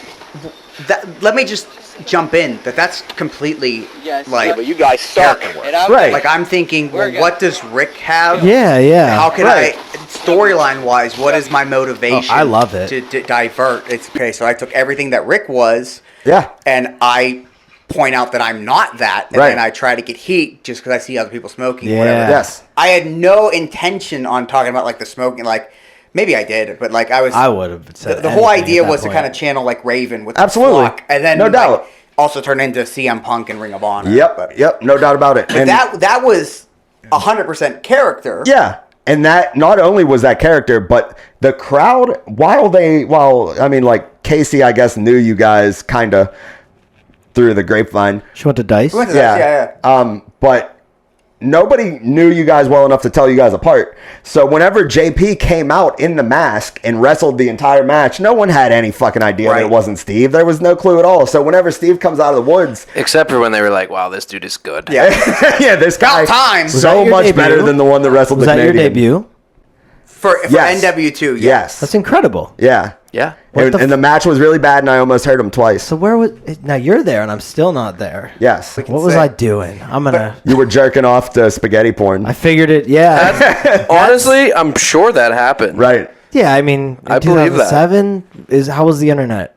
[SPEAKER 4] Let me just jump in. That's completely
[SPEAKER 5] Yes.
[SPEAKER 4] like
[SPEAKER 5] but you guys suck. And I'm
[SPEAKER 1] Right.
[SPEAKER 4] like I'm thinking, well,
[SPEAKER 5] We're good.
[SPEAKER 4] what does Rick have?
[SPEAKER 2] Yeah.
[SPEAKER 4] How can
[SPEAKER 1] Right.
[SPEAKER 4] I, storyline wise, what is my motivation?
[SPEAKER 2] Oh, I love it.
[SPEAKER 4] To divert. It's okay. So I took everything that Rick was,
[SPEAKER 1] Yeah.
[SPEAKER 4] and I point out that I'm not that, and
[SPEAKER 1] Right.
[SPEAKER 4] then I try to get heat just because I see other people smoking.
[SPEAKER 2] Yeah.
[SPEAKER 4] Whatever.
[SPEAKER 1] Yes.
[SPEAKER 4] I had no intention on talking about like the smoking. Like maybe I did, but like I
[SPEAKER 2] would have said
[SPEAKER 4] the whole
[SPEAKER 2] anything
[SPEAKER 4] idea
[SPEAKER 2] at that
[SPEAKER 4] was to
[SPEAKER 2] point.
[SPEAKER 4] kind of channel like Raven with
[SPEAKER 1] Absolutely.
[SPEAKER 4] the flock, and then
[SPEAKER 1] No
[SPEAKER 4] like,
[SPEAKER 1] doubt.
[SPEAKER 4] also turn into CM Punk and Ring of Honor.
[SPEAKER 1] Yep.
[SPEAKER 4] But
[SPEAKER 1] Yep. No doubt about it. And
[SPEAKER 4] that was 100% character.
[SPEAKER 1] yeah. And that not only was that character, but the crowd, I mean, like Casey, I guess, knew you guys kind of through the grapevine.
[SPEAKER 2] She went to Dice.
[SPEAKER 4] We went to that, yeah.
[SPEAKER 1] But nobody knew you guys well enough to tell you guys apart. So whenever JP came out in the mask and wrestled the entire match, no one had any fucking idea that
[SPEAKER 4] Right.
[SPEAKER 1] it wasn't Steve. There was no clue at all. So whenever Steve comes out of the woods,
[SPEAKER 3] Except for when they were like, wow, this dude is good.
[SPEAKER 4] Yeah.
[SPEAKER 1] yeah, this guy
[SPEAKER 4] About time.
[SPEAKER 2] that
[SPEAKER 1] so
[SPEAKER 2] your
[SPEAKER 1] much
[SPEAKER 2] debut?
[SPEAKER 1] better than the one that wrestled
[SPEAKER 2] Was
[SPEAKER 1] the
[SPEAKER 2] that your
[SPEAKER 1] Canadian.
[SPEAKER 2] debut?
[SPEAKER 4] For
[SPEAKER 1] Yes.
[SPEAKER 4] NW2, yeah.
[SPEAKER 1] Yes.
[SPEAKER 2] That's incredible.
[SPEAKER 1] Yeah.
[SPEAKER 3] Yeah.
[SPEAKER 1] And the match was really bad, and I almost hurt him twice.
[SPEAKER 2] So where was now? You're there, and I'm still not there.
[SPEAKER 1] Yes.
[SPEAKER 2] What was
[SPEAKER 4] say.
[SPEAKER 2] I doing? I'm gonna.
[SPEAKER 1] You were jerking off to spaghetti porn.
[SPEAKER 2] I figured it. Yeah.
[SPEAKER 3] Honestly, I'm sure that happened.
[SPEAKER 1] Right.
[SPEAKER 2] Yeah. I mean, in
[SPEAKER 3] I believe that.
[SPEAKER 2] 2007 is how was the internet?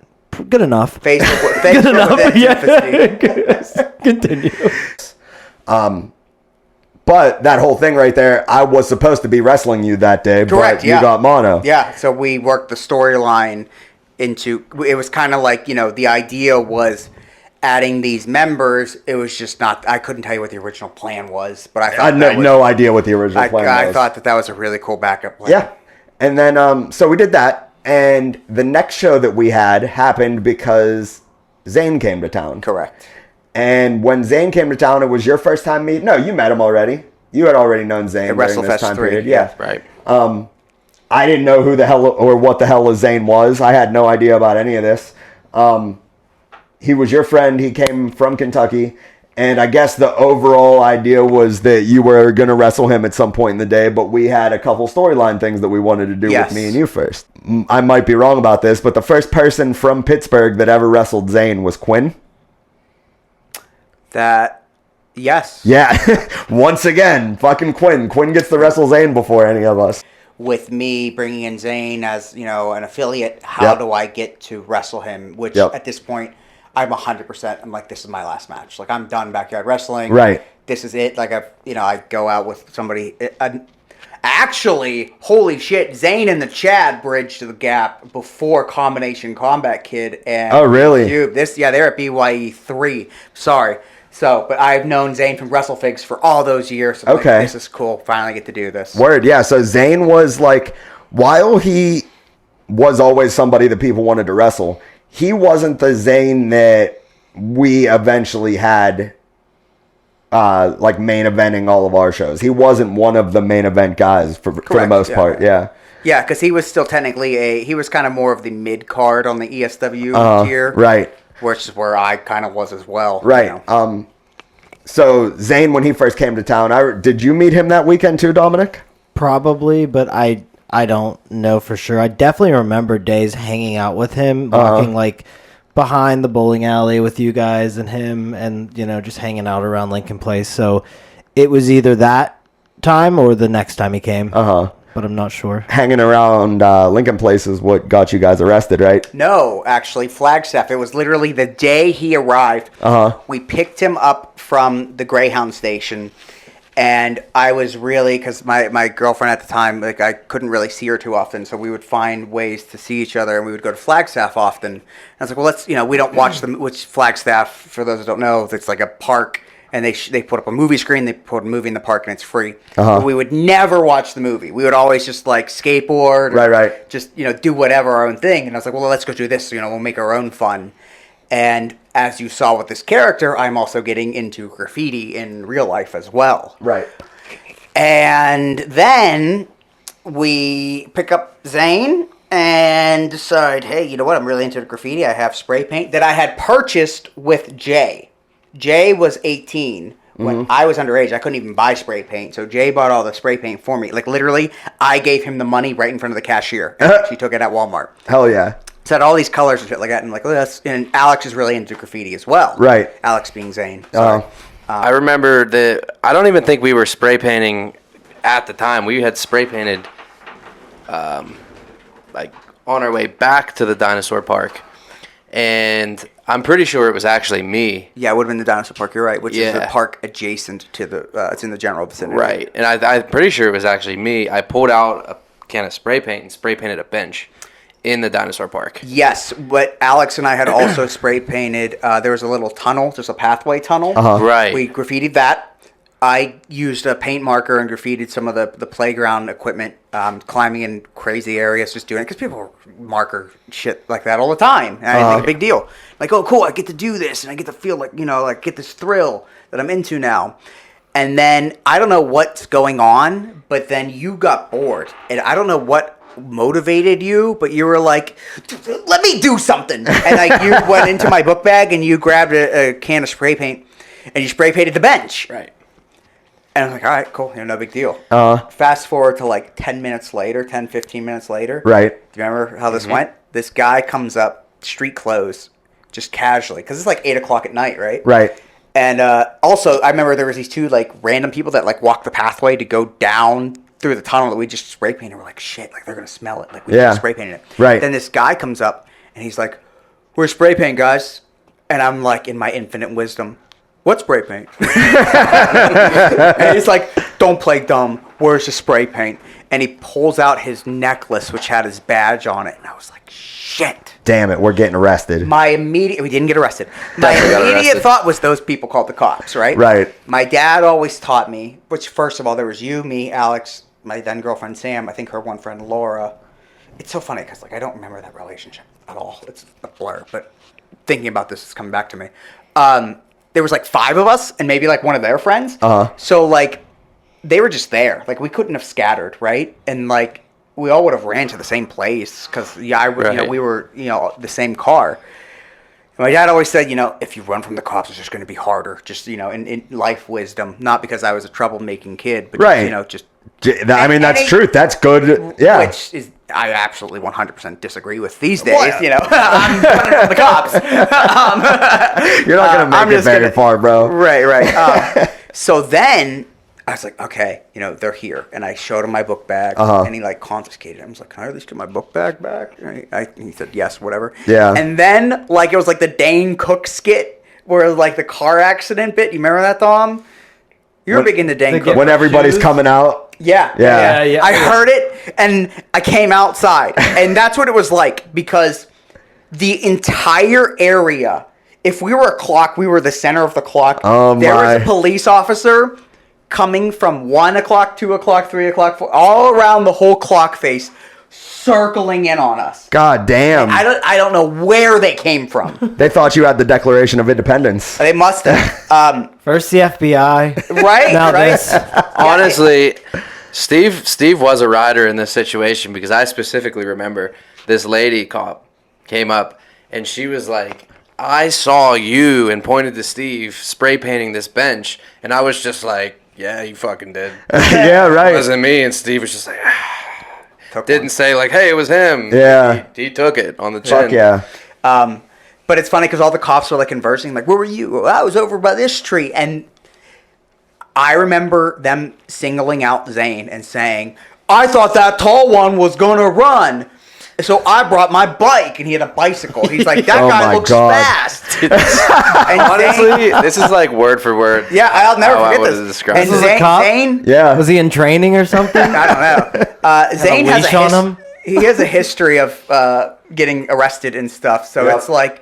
[SPEAKER 2] Good enough.
[SPEAKER 4] Facebook,
[SPEAKER 2] Good
[SPEAKER 4] Facebook
[SPEAKER 2] enough.
[SPEAKER 4] with its
[SPEAKER 2] Yeah. Continue.
[SPEAKER 1] But that whole thing right there, I was supposed to be wrestling you that day,
[SPEAKER 4] Correct,
[SPEAKER 1] but
[SPEAKER 4] yeah.
[SPEAKER 1] you got mono.
[SPEAKER 4] Yeah, so we worked the storyline into, it was kind of like, the idea was adding these members. It was just not, I couldn't tell you what the original plan was, but I
[SPEAKER 1] I
[SPEAKER 4] thought
[SPEAKER 1] had
[SPEAKER 4] that was,
[SPEAKER 1] no idea what the original plan
[SPEAKER 4] I
[SPEAKER 1] was.
[SPEAKER 4] thought that was a really cool backup plan.
[SPEAKER 1] Yeah. And then, so we did that. And the next show that we had happened because Zayne came to town.
[SPEAKER 4] Correct.
[SPEAKER 1] And when Zayne came to town, it was your first time meeting. No, you met him already. You had already known Zayne
[SPEAKER 4] At
[SPEAKER 1] during this
[SPEAKER 4] WrestleFest
[SPEAKER 1] time
[SPEAKER 4] 3,
[SPEAKER 1] period.
[SPEAKER 4] yeah.
[SPEAKER 1] Yeah.
[SPEAKER 3] Right.
[SPEAKER 1] I didn't know who the hell or what the hell a Zayne was. I had no idea about any of this. He was your friend. He came from Kentucky. And I guess the overall idea was that you were going to wrestle him at some point in the day, but we had a couple storyline things that we wanted to do
[SPEAKER 4] Yes.
[SPEAKER 1] with me and you first. I might be wrong about this, but the first person from Pittsburgh that ever wrestled Zayne was Quinn.
[SPEAKER 4] Yes.
[SPEAKER 1] Yeah. Once again, fucking Quinn. Quinn gets to wrestle Zayne before any of us.
[SPEAKER 4] With me bringing in Zayne as, an affiliate, how
[SPEAKER 1] Yep.
[SPEAKER 4] do I get to wrestle him? Which
[SPEAKER 1] Yep.
[SPEAKER 4] at this point, I'm 100%. I'm like, this is my last match. Like, I'm done backyard wrestling.
[SPEAKER 1] Right.
[SPEAKER 4] This is it. Like, I go out with somebody. Actually, holy shit, Zayne and the Chad bridged the gap before Combination Combat Kid. And
[SPEAKER 1] Oh, really?
[SPEAKER 4] Dude, they're at BYE3. Sorry. So, but I've known Zayne from Wfigs for all those years. So
[SPEAKER 1] Okay.
[SPEAKER 4] this is cool. Finally get to do this.
[SPEAKER 1] Word, yeah. So Zayne was like, while he was always somebody that people wanted to wrestle, he wasn't the Zayne that we eventually had like main eventing all of our shows. He wasn't one of the main event guys for the most part. Yeah.
[SPEAKER 4] Yeah, because he was still technically he was kind of more of the mid card on the ESW tier.
[SPEAKER 1] Right.
[SPEAKER 4] Which is where I kind of was as well.
[SPEAKER 1] Right.
[SPEAKER 4] You know.
[SPEAKER 1] So Zayne, when he first came to town, did you meet him that weekend too, Dominic?
[SPEAKER 2] Probably, but I don't know for sure. I definitely remember days hanging out with him, walking like behind the bowling alley with you guys and him, and just hanging out around Lincoln Place. So it was either that time or the next time he came. But I'm not sure.
[SPEAKER 1] Hanging around Lincoln Place is what got you guys arrested, right?
[SPEAKER 4] No, actually, Flagstaff. It was literally the day he arrived. We picked him up from the Greyhound station, and I was really, because my girlfriend at the time, like I couldn't really see her too often, so we would find ways to see each other, and we would go to Flagstaff often. And I was like, well, let's, we don't watch which Flagstaff, for those who don't know, it's like a park. And they put up a movie screen, they put a movie in the park, and it's free. But we would never watch the movie. We would always just, like, skateboard.
[SPEAKER 1] Right.
[SPEAKER 4] Just, do whatever, our own thing. And I was like, well, let's go do this. We'll make our own fun. And as you saw with this character, I'm also getting into graffiti in real life as well.
[SPEAKER 1] Right.
[SPEAKER 4] And then we pick up Zayne and decide, hey, you know what? I'm really into graffiti. I have spray paint that I had purchased with Jay. Jay was 18 when I was underage. I couldn't even buy spray paint. So Jay bought all the spray paint for me. Like, literally, I gave him the money right in front of the cashier. She took it at Walmart.
[SPEAKER 1] Hell yeah.
[SPEAKER 4] So had all these colors and shit like that. And I'm like, oh, that's... And Alex is really into graffiti as well.
[SPEAKER 1] Right.
[SPEAKER 4] Alex being Zayne. Sorry.
[SPEAKER 3] I remember I don't even think we were spray painting at the time. We had spray painted like on our way back to the dinosaur park. And I'm pretty sure it was actually me.
[SPEAKER 4] Yeah, it would have been the dinosaur park. You're right, which is the park adjacent to the. It's in the general vicinity.
[SPEAKER 3] Right, and I'm pretty sure it was actually me. I pulled out a can of spray paint and spray painted a bench in the dinosaur park.
[SPEAKER 4] Yes, but Alex and I had also spray painted. There was a little tunnel, just a pathway tunnel.
[SPEAKER 3] Right.
[SPEAKER 4] We graffitied that. I used a paint marker and graffitied some of the playground equipment, climbing in crazy areas, just doing it, because people marker shit like that all the time. And I didn't think a big deal. Like, oh, cool, I get to do this, and I get to feel like, like get this thrill that I'm into now. And then, I don't know what's going on, but then you got bored. And I don't know what motivated you, but you were like, let me do something. And like you went into my book bag, and you grabbed a can of spray paint, and you spray painted the bench.
[SPEAKER 3] Right.
[SPEAKER 4] And I'm like, all right, cool, no big deal. Fast forward to like 10 minutes later, 10, 15 minutes later.
[SPEAKER 1] Right.
[SPEAKER 4] Do you remember how this went? This guy comes up, street clothes, just casually, because it's like 8 o'clock at night, right?
[SPEAKER 1] Right.
[SPEAKER 4] And also, I remember there was these two like random people that like walked the pathway to go down through the tunnel that we just spray painted. We're like, shit, like they're going to smell it. Like we just spray painted it.
[SPEAKER 1] Right.
[SPEAKER 4] Then this guy comes up, and he's like, where's spray paint, guys? And I'm like, in my infinite wisdom, what spray paint? And he's like, don't play dumb. Where's the spray paint? And he pulls out his necklace, which had his badge on it. And I was like, shit.
[SPEAKER 1] Damn it, we're getting arrested.
[SPEAKER 4] We didn't get arrested. My immediate thought was those people called the cops, right?
[SPEAKER 1] Right.
[SPEAKER 4] My dad always taught me, which first of all, there was you, me, Alex, my then girlfriend Sam, I think her one friend Laura. It's so funny because like I don't remember that relationship at all. It's a blur, but thinking about this is coming back to me. There was like 5 of us and maybe like one of their friends. So like they were just there. Like we couldn't have scattered, right? And like we all would have ran to the same place because we were the same car. And my dad always said, if you run from the cops, it's just going to be harder. Just in life wisdom, not because I was a troublemaking kid, but
[SPEAKER 1] right. That's truth. That's good. Yeah.
[SPEAKER 4] Which is I absolutely 100% disagree with these days. I'm running from the cops.
[SPEAKER 1] You're not going to make it very far, bro.
[SPEAKER 4] Right. So then I was like, okay, they're here. And I showed him my book bag, and he like confiscated it. I was like, can I at least get my book bag back? He said, yes, whatever.
[SPEAKER 1] Yeah.
[SPEAKER 4] And then like it was like the Dane Cook skit where like the car accident bit. You remember that, Dom? You're big into dang cookies.
[SPEAKER 1] When everybody's coming out.
[SPEAKER 4] Yeah. I heard it, and I came outside. And that's what it was like, because the entire area, if we were a clock, we were the center of the clock. There was a police officer coming from 1 o'clock, 2 o'clock, 3 o'clock, 4, all around the whole clock face, circling in on us.
[SPEAKER 1] God damn.
[SPEAKER 4] I don't know where they came from.
[SPEAKER 1] They thought you had the Declaration of Independence.
[SPEAKER 4] They must have.
[SPEAKER 2] First the FBI.
[SPEAKER 4] Right?
[SPEAKER 2] Now
[SPEAKER 4] right?
[SPEAKER 2] this.
[SPEAKER 3] Honestly, Steve was a rider in this situation, because I specifically remember this lady cop came up and she was like, I saw you, and pointed to Steve spray painting this bench, and I was just like, yeah, you fucking did.
[SPEAKER 1] Yeah, right.
[SPEAKER 3] It wasn't me. And Steve was just like, didn't say like, hey, it was him.
[SPEAKER 1] Yeah.
[SPEAKER 3] He took it on the chin.
[SPEAKER 1] Fuck yeah.
[SPEAKER 4] But it's funny because all the cops were like conversing, like, where were you? Well, I was over by this tree. And I remember them singling out Zayne and saying, I thought that tall one was going to run. So I brought my bike, and he had a bicycle. He's like, that guy looks fast. And
[SPEAKER 3] Honestly, this is like word for word.
[SPEAKER 4] Yeah, I'll never
[SPEAKER 3] how I
[SPEAKER 4] forget
[SPEAKER 3] would've
[SPEAKER 4] this.
[SPEAKER 3] described
[SPEAKER 4] And
[SPEAKER 3] it.
[SPEAKER 2] This is a cop?
[SPEAKER 4] Zayne,
[SPEAKER 1] Yeah.
[SPEAKER 2] Was he in training or something?
[SPEAKER 4] I don't know. Zayne has
[SPEAKER 2] leash on him?
[SPEAKER 4] He has a history of getting arrested and stuff. So it's like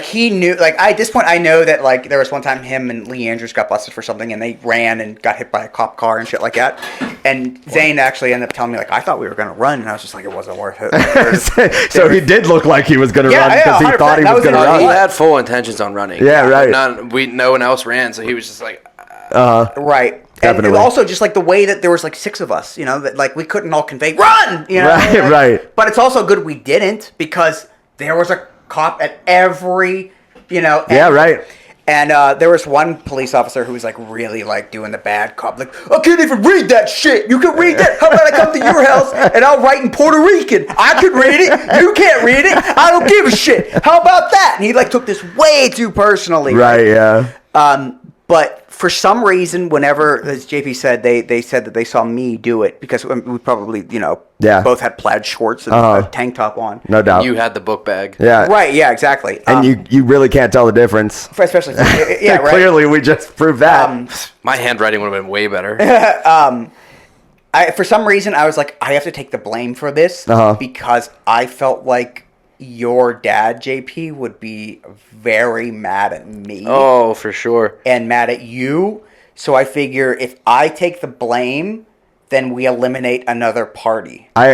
[SPEAKER 4] he knew. Like at this point, I know that like there was one time him and Lee Andrews got busted for something, and they ran and got hit by a cop car and shit like that. And Zayne actually ended up telling me like, I thought we were gonna run, and I was just like, it wasn't worth it.
[SPEAKER 1] So he did look like he was going to run because he
[SPEAKER 4] 100%.
[SPEAKER 1] thought he
[SPEAKER 4] That
[SPEAKER 1] was going to
[SPEAKER 4] was in our
[SPEAKER 1] run.
[SPEAKER 3] He had full intentions on running.
[SPEAKER 1] Yeah, right.
[SPEAKER 3] No one else ran, so he was just like,
[SPEAKER 4] Right.
[SPEAKER 1] Definitely.
[SPEAKER 4] And also just like the way that there was like 6 of us, you know, that like we couldn't all convey run, you know.
[SPEAKER 1] Right, right.
[SPEAKER 4] But it's also good we didn't, because there was a cop at every, you know.
[SPEAKER 1] Yeah, right.
[SPEAKER 4] And there was one police officer who was like really like doing the bad cop, like, I can't even read that shit. You can read that. How about I come to your house and I'll write in Puerto Rican? I can read it. You can't read it. I don't give a shit. How about that? And he like took this way too personally.
[SPEAKER 1] Right, yeah.
[SPEAKER 4] But for some reason, whenever, as JP said, they said that they saw me do it, because we probably, you know, both had plaid shorts and a tank top on.
[SPEAKER 1] No doubt.
[SPEAKER 3] you had the book bag.
[SPEAKER 1] Yeah.
[SPEAKER 4] Right, yeah, exactly.
[SPEAKER 1] And you really can't tell the difference.
[SPEAKER 4] especially, yeah, right.
[SPEAKER 1] Clearly, we just proved that.
[SPEAKER 3] My handwriting would have been way better.
[SPEAKER 4] For some reason, I was like, I have to take the blame for this, because I felt like your dad, JP, would be very mad at me.
[SPEAKER 3] Oh, for sure.
[SPEAKER 4] And mad at you. So I figure if I take the blame, then we eliminate another party.
[SPEAKER 1] I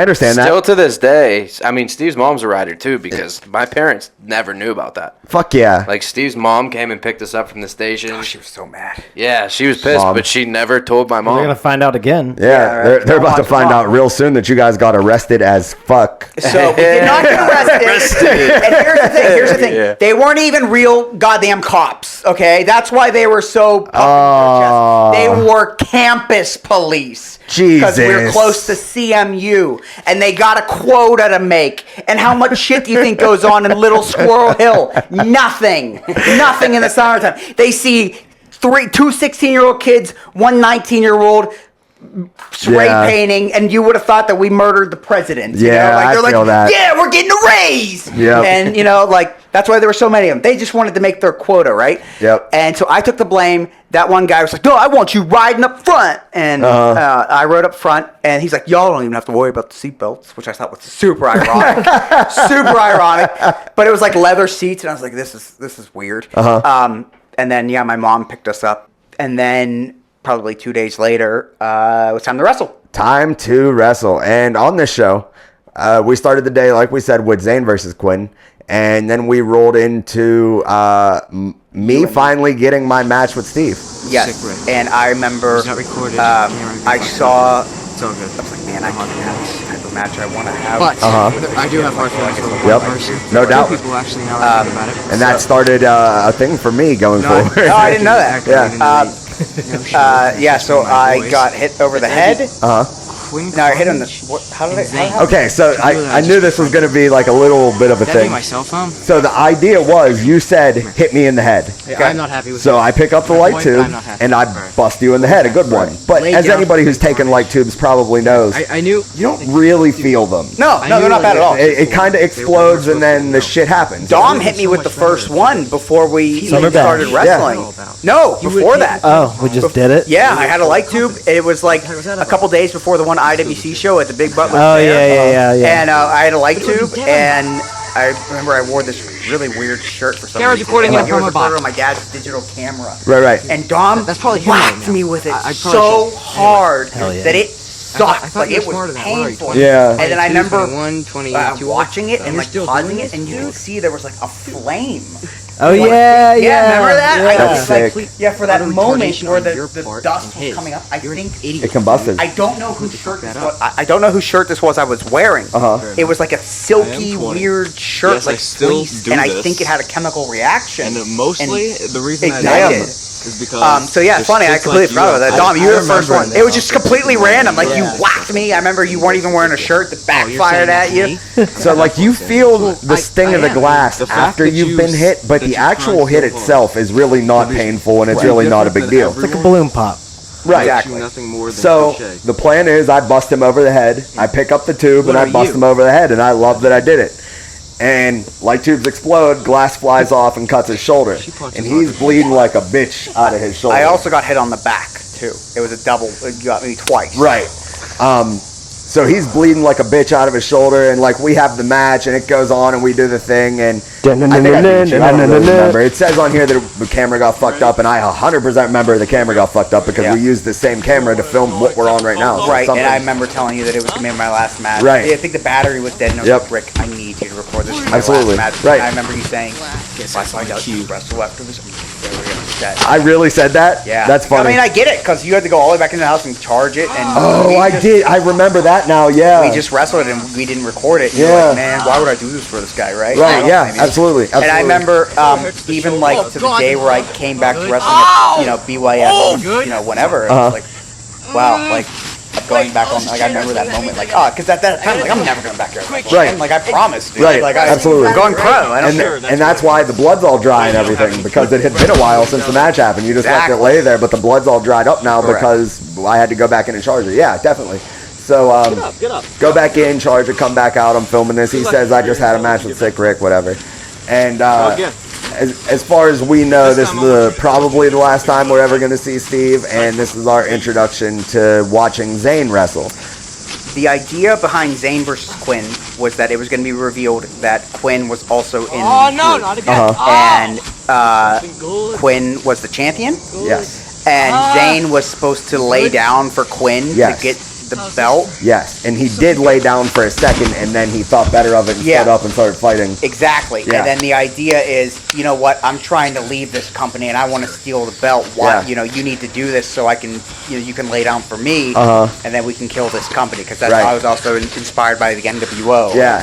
[SPEAKER 1] understand
[SPEAKER 3] Still
[SPEAKER 1] that.
[SPEAKER 3] to this day, I mean, Steve's mom's a rider too, because my parents never knew about that.
[SPEAKER 1] Fuck yeah.
[SPEAKER 3] Like, Steve's mom came and picked us up from the station.
[SPEAKER 4] Oh, she was so mad.
[SPEAKER 3] Yeah, she was pissed,
[SPEAKER 1] Mom.
[SPEAKER 3] but she never told my
[SPEAKER 2] We're
[SPEAKER 3] mom.
[SPEAKER 2] going to find out again.
[SPEAKER 1] Yeah,
[SPEAKER 4] right.
[SPEAKER 1] they're about to
[SPEAKER 4] Watch
[SPEAKER 1] find
[SPEAKER 4] it.
[SPEAKER 1] out real soon that you guys got arrested as fuck.
[SPEAKER 4] So we did not get arrested. And here's the thing.
[SPEAKER 3] Yeah.
[SPEAKER 4] They weren't even real goddamn cops, okay? That's why they were so puffed in their chest. They were campus police. Because we're
[SPEAKER 1] Jesus.
[SPEAKER 4] close to CMU. And they got a quota to make. And how much shit do you think goes on in Little Squirrel Hill? Nothing. Nothing in the summertime. They see two 16-year-old kids, one 19-year-old spray painting, and you would have thought that we murdered the president. You
[SPEAKER 1] Yeah,
[SPEAKER 4] know? Like,
[SPEAKER 1] I
[SPEAKER 4] they're
[SPEAKER 1] feel
[SPEAKER 4] like,
[SPEAKER 1] that.
[SPEAKER 4] yeah, we're getting a raise.
[SPEAKER 1] Yep.
[SPEAKER 4] And, you know, like, that's why there were so many of them. They just wanted to make their quota, right?
[SPEAKER 1] Yep.
[SPEAKER 4] And so I took the blame. That one guy was like, no, I want you riding up front. And I rode up front, and he's like, y'all don't even have to worry about the seatbelts, which I thought was super ironic. Super ironic. But it was like leather seats, and I was like, this is weird. And then, yeah, my mom picked us up. And then probably 2 days later, it was time to wrestle.
[SPEAKER 1] Time to wrestle. And on this show, we started the day, like we said, with Zayne versus Quinn. And then we rolled into me finally getting my match with Steve.
[SPEAKER 4] Yes. And I remember
[SPEAKER 6] It's not recorded.
[SPEAKER 4] I saw,
[SPEAKER 6] It's all good.
[SPEAKER 4] I was like, man, I can have this type of match I want to have.
[SPEAKER 6] But I do have hard feelings for one
[SPEAKER 1] Yep.
[SPEAKER 6] person.
[SPEAKER 1] No
[SPEAKER 6] Two
[SPEAKER 1] doubt.
[SPEAKER 6] people actually now that I think about it.
[SPEAKER 1] And that started a thing for me going forward.
[SPEAKER 4] Oh, I didn't know that.
[SPEAKER 1] Yeah.
[SPEAKER 4] Yeah, so I got hit over the head. No, I hit on the. How did I?
[SPEAKER 1] Okay, so I knew this was going to be like a little bit of a
[SPEAKER 6] That'd be
[SPEAKER 1] thing.
[SPEAKER 6] my cell phone.
[SPEAKER 1] So the idea was you said, hit me in the head.
[SPEAKER 6] Yeah, I'm not happy with
[SPEAKER 1] So
[SPEAKER 6] it.
[SPEAKER 1] I pick up the
[SPEAKER 6] My
[SPEAKER 1] light
[SPEAKER 6] point,
[SPEAKER 1] tube
[SPEAKER 6] I'm not happy.
[SPEAKER 1] and I bust you in the head, a good one. But
[SPEAKER 6] Lay
[SPEAKER 1] as
[SPEAKER 6] down.
[SPEAKER 1] anybody who's taken light tubes probably knows,
[SPEAKER 6] I knew.
[SPEAKER 1] you don't really feel them.
[SPEAKER 4] No, they're not bad at all.
[SPEAKER 1] It kind of explodes and then the shit happens.
[SPEAKER 4] Dom hit me with the first one before we even
[SPEAKER 2] Summer
[SPEAKER 4] started
[SPEAKER 2] Bash.
[SPEAKER 4] wrestling. No, before that.
[SPEAKER 2] Oh, we just did it?
[SPEAKER 4] Yeah, I had a light tube. It was like a couple days before the one IWC show at the Big Butt was
[SPEAKER 2] Oh,
[SPEAKER 4] there.
[SPEAKER 2] yeah.
[SPEAKER 4] And I had a light tube, and I remember I wore this really weird shirt for some
[SPEAKER 6] Camera's
[SPEAKER 4] reason.
[SPEAKER 6] recording
[SPEAKER 4] It
[SPEAKER 6] it
[SPEAKER 4] was
[SPEAKER 6] from a
[SPEAKER 4] recorded
[SPEAKER 6] box.
[SPEAKER 4] on my dad's digital camera.
[SPEAKER 1] Right.
[SPEAKER 4] And Dom
[SPEAKER 6] That's probably him
[SPEAKER 4] whacked
[SPEAKER 6] right now.
[SPEAKER 4] me with it
[SPEAKER 6] I probably
[SPEAKER 4] so
[SPEAKER 6] should.
[SPEAKER 4] hard
[SPEAKER 2] Hell yeah.
[SPEAKER 4] that it
[SPEAKER 6] I
[SPEAKER 4] sucked.
[SPEAKER 6] thought
[SPEAKER 4] Like
[SPEAKER 6] you
[SPEAKER 4] it
[SPEAKER 6] were smarter
[SPEAKER 4] was
[SPEAKER 6] than that. What are you,
[SPEAKER 4] painful.
[SPEAKER 6] 20?
[SPEAKER 1] Yeah.
[SPEAKER 4] And then I remember
[SPEAKER 6] 21, 22.
[SPEAKER 4] watching it and
[SPEAKER 6] You're
[SPEAKER 4] like
[SPEAKER 6] still
[SPEAKER 4] pausing
[SPEAKER 6] doing
[SPEAKER 4] it, and
[SPEAKER 6] this,
[SPEAKER 4] you could
[SPEAKER 6] dude?
[SPEAKER 4] see there was like a flame.
[SPEAKER 2] Oh, yeah.
[SPEAKER 4] Remember that?
[SPEAKER 2] Yeah.
[SPEAKER 4] I
[SPEAKER 1] That's
[SPEAKER 4] was like,
[SPEAKER 1] sick.
[SPEAKER 4] yeah, for that
[SPEAKER 6] Utter
[SPEAKER 4] moment
[SPEAKER 6] retardation
[SPEAKER 4] where
[SPEAKER 6] on your
[SPEAKER 4] the
[SPEAKER 6] part
[SPEAKER 4] dust
[SPEAKER 6] and
[SPEAKER 4] was
[SPEAKER 6] his.
[SPEAKER 4] coming up, I
[SPEAKER 6] You're an
[SPEAKER 4] think
[SPEAKER 6] idiot.
[SPEAKER 1] It combusted.
[SPEAKER 4] I don't know whose shirt
[SPEAKER 6] that
[SPEAKER 4] this
[SPEAKER 6] up.
[SPEAKER 4] was. I don't know whose shirt this was I was wearing.
[SPEAKER 1] Uh-huh.
[SPEAKER 4] It was like a silky,
[SPEAKER 7] I am 20.
[SPEAKER 4] weird shirt,
[SPEAKER 7] Yes, I
[SPEAKER 4] like
[SPEAKER 7] still
[SPEAKER 4] fleece,
[SPEAKER 7] do
[SPEAKER 4] and I
[SPEAKER 7] this.
[SPEAKER 4] think it had a chemical reaction.
[SPEAKER 7] And mostly, the reason I
[SPEAKER 4] ignited.
[SPEAKER 7] know is because.
[SPEAKER 4] So yeah,
[SPEAKER 7] there's
[SPEAKER 4] funny. I
[SPEAKER 7] shits
[SPEAKER 4] completely
[SPEAKER 7] like
[SPEAKER 4] forgot about that.
[SPEAKER 7] you.
[SPEAKER 4] Dom, you were the first
[SPEAKER 6] remember
[SPEAKER 4] one. It was just completely random. Like you whacked me. I remember you weren't even wearing a shirt that backfired at you.
[SPEAKER 1] So like you feel the sting of the glass
[SPEAKER 7] The fact
[SPEAKER 1] after
[SPEAKER 7] that
[SPEAKER 1] you've
[SPEAKER 7] you
[SPEAKER 1] been hit, but
[SPEAKER 7] that
[SPEAKER 1] the
[SPEAKER 7] you
[SPEAKER 1] actual
[SPEAKER 7] tried
[SPEAKER 1] hit
[SPEAKER 7] so hard.
[SPEAKER 1] itself is really not painful and it's
[SPEAKER 7] Right.
[SPEAKER 1] really not a big
[SPEAKER 7] Different
[SPEAKER 1] deal.
[SPEAKER 7] than
[SPEAKER 2] It's like a balloon pop.
[SPEAKER 1] Right.
[SPEAKER 4] Exactly.
[SPEAKER 7] Nothing more than
[SPEAKER 1] So
[SPEAKER 7] cliche.
[SPEAKER 1] the plan is I bust him over the head, I pick up the tube and I
[SPEAKER 6] are
[SPEAKER 1] bust
[SPEAKER 6] you?
[SPEAKER 1] him over the head, and I love that I did it. And light tubes explode, glass flies off and cuts his shoulder.
[SPEAKER 7] punches
[SPEAKER 1] And he's
[SPEAKER 7] hard.
[SPEAKER 1] bleeding like a bitch out of his shoulder.
[SPEAKER 4] I also got hit on the back too. It was a double. It got me twice.
[SPEAKER 1] Right. So he's bleeding like a bitch out of his shoulder, and like we have the match, and it goes on, and we do the thing, and I think I beat you. I don't really remember. It says on here that the camera got fucked up, and I 100% remember the camera got fucked up because we used the same camera to film what we're on right now. So
[SPEAKER 4] Right,
[SPEAKER 1] something-
[SPEAKER 4] and I remember telling you that it was gonna be my last match.
[SPEAKER 1] Right.
[SPEAKER 4] I think the battery was dead, and I was
[SPEAKER 1] Yep.
[SPEAKER 4] like, Rick, I need you to record this for my
[SPEAKER 1] Absolutely.
[SPEAKER 4] last match.
[SPEAKER 1] Right.
[SPEAKER 4] And I remember you saying, if I find out you wrestle after this, I'm very upset.
[SPEAKER 1] I really said that.
[SPEAKER 4] Yeah,
[SPEAKER 1] That's funny.
[SPEAKER 4] I mean, I get it because you had to go all the way back into the house and charge it, and
[SPEAKER 1] Oh,
[SPEAKER 4] we
[SPEAKER 1] I
[SPEAKER 4] just-
[SPEAKER 1] did. I remember that now. Yeah.
[SPEAKER 4] We just wrestled it and we didn't record it. And you're
[SPEAKER 1] Yeah.
[SPEAKER 4] like, man, why would I do this for this guy, right? I
[SPEAKER 1] Right.
[SPEAKER 4] don't
[SPEAKER 1] Yeah.
[SPEAKER 4] blame you.
[SPEAKER 1] Absolutely.
[SPEAKER 4] And I remember even like to the day where I came back to wrestling at, BYS, whenever. It was like, wow, like going back on, like I remember that moment, like, because at that time, like I'm never going back here.
[SPEAKER 1] Right.
[SPEAKER 4] Like I promised, dude.
[SPEAKER 1] Right.
[SPEAKER 4] Like
[SPEAKER 1] Absolutely.
[SPEAKER 4] I'm going pro. I don't
[SPEAKER 1] And,
[SPEAKER 4] care.
[SPEAKER 1] and that's why the blood's all dry and everything, because it had been a while since the match happened. You just left it
[SPEAKER 4] Exactly.
[SPEAKER 1] lay there, but the blood's all dried up now
[SPEAKER 4] Correct.
[SPEAKER 1] because I had to go back in and charge it. Yeah, definitely. So go back in, charge it, come back out. I'm filming this. He says I just had a match with Sick Rick, whatever. And as far as we know, this is probably the last time we're ever going to see Steve, and this is our introduction to watching Zayne wrestle.
[SPEAKER 4] The idea behind Zayne versus Quinn was that it was going to be revealed that Quinn was also in the group.
[SPEAKER 6] not again.
[SPEAKER 4] And Quinn was the champion.
[SPEAKER 1] Yes.
[SPEAKER 4] And Zayne was supposed to lay down for Quinn
[SPEAKER 1] Yes.
[SPEAKER 4] to get the belt.
[SPEAKER 1] Yes, and he did lay down for a second, and then he thought better of it and stood up and started fighting.
[SPEAKER 4] Exactly.
[SPEAKER 1] Yeah.
[SPEAKER 4] And then the idea is, you know what, I'm trying to leave this company and I want to steal the belt. Why,
[SPEAKER 1] Yeah.
[SPEAKER 4] you need to do this so I can, you can lay down for me and then we can kill this company. Because that's
[SPEAKER 1] Right.
[SPEAKER 4] I was also inspired by the NWO.
[SPEAKER 1] Yeah.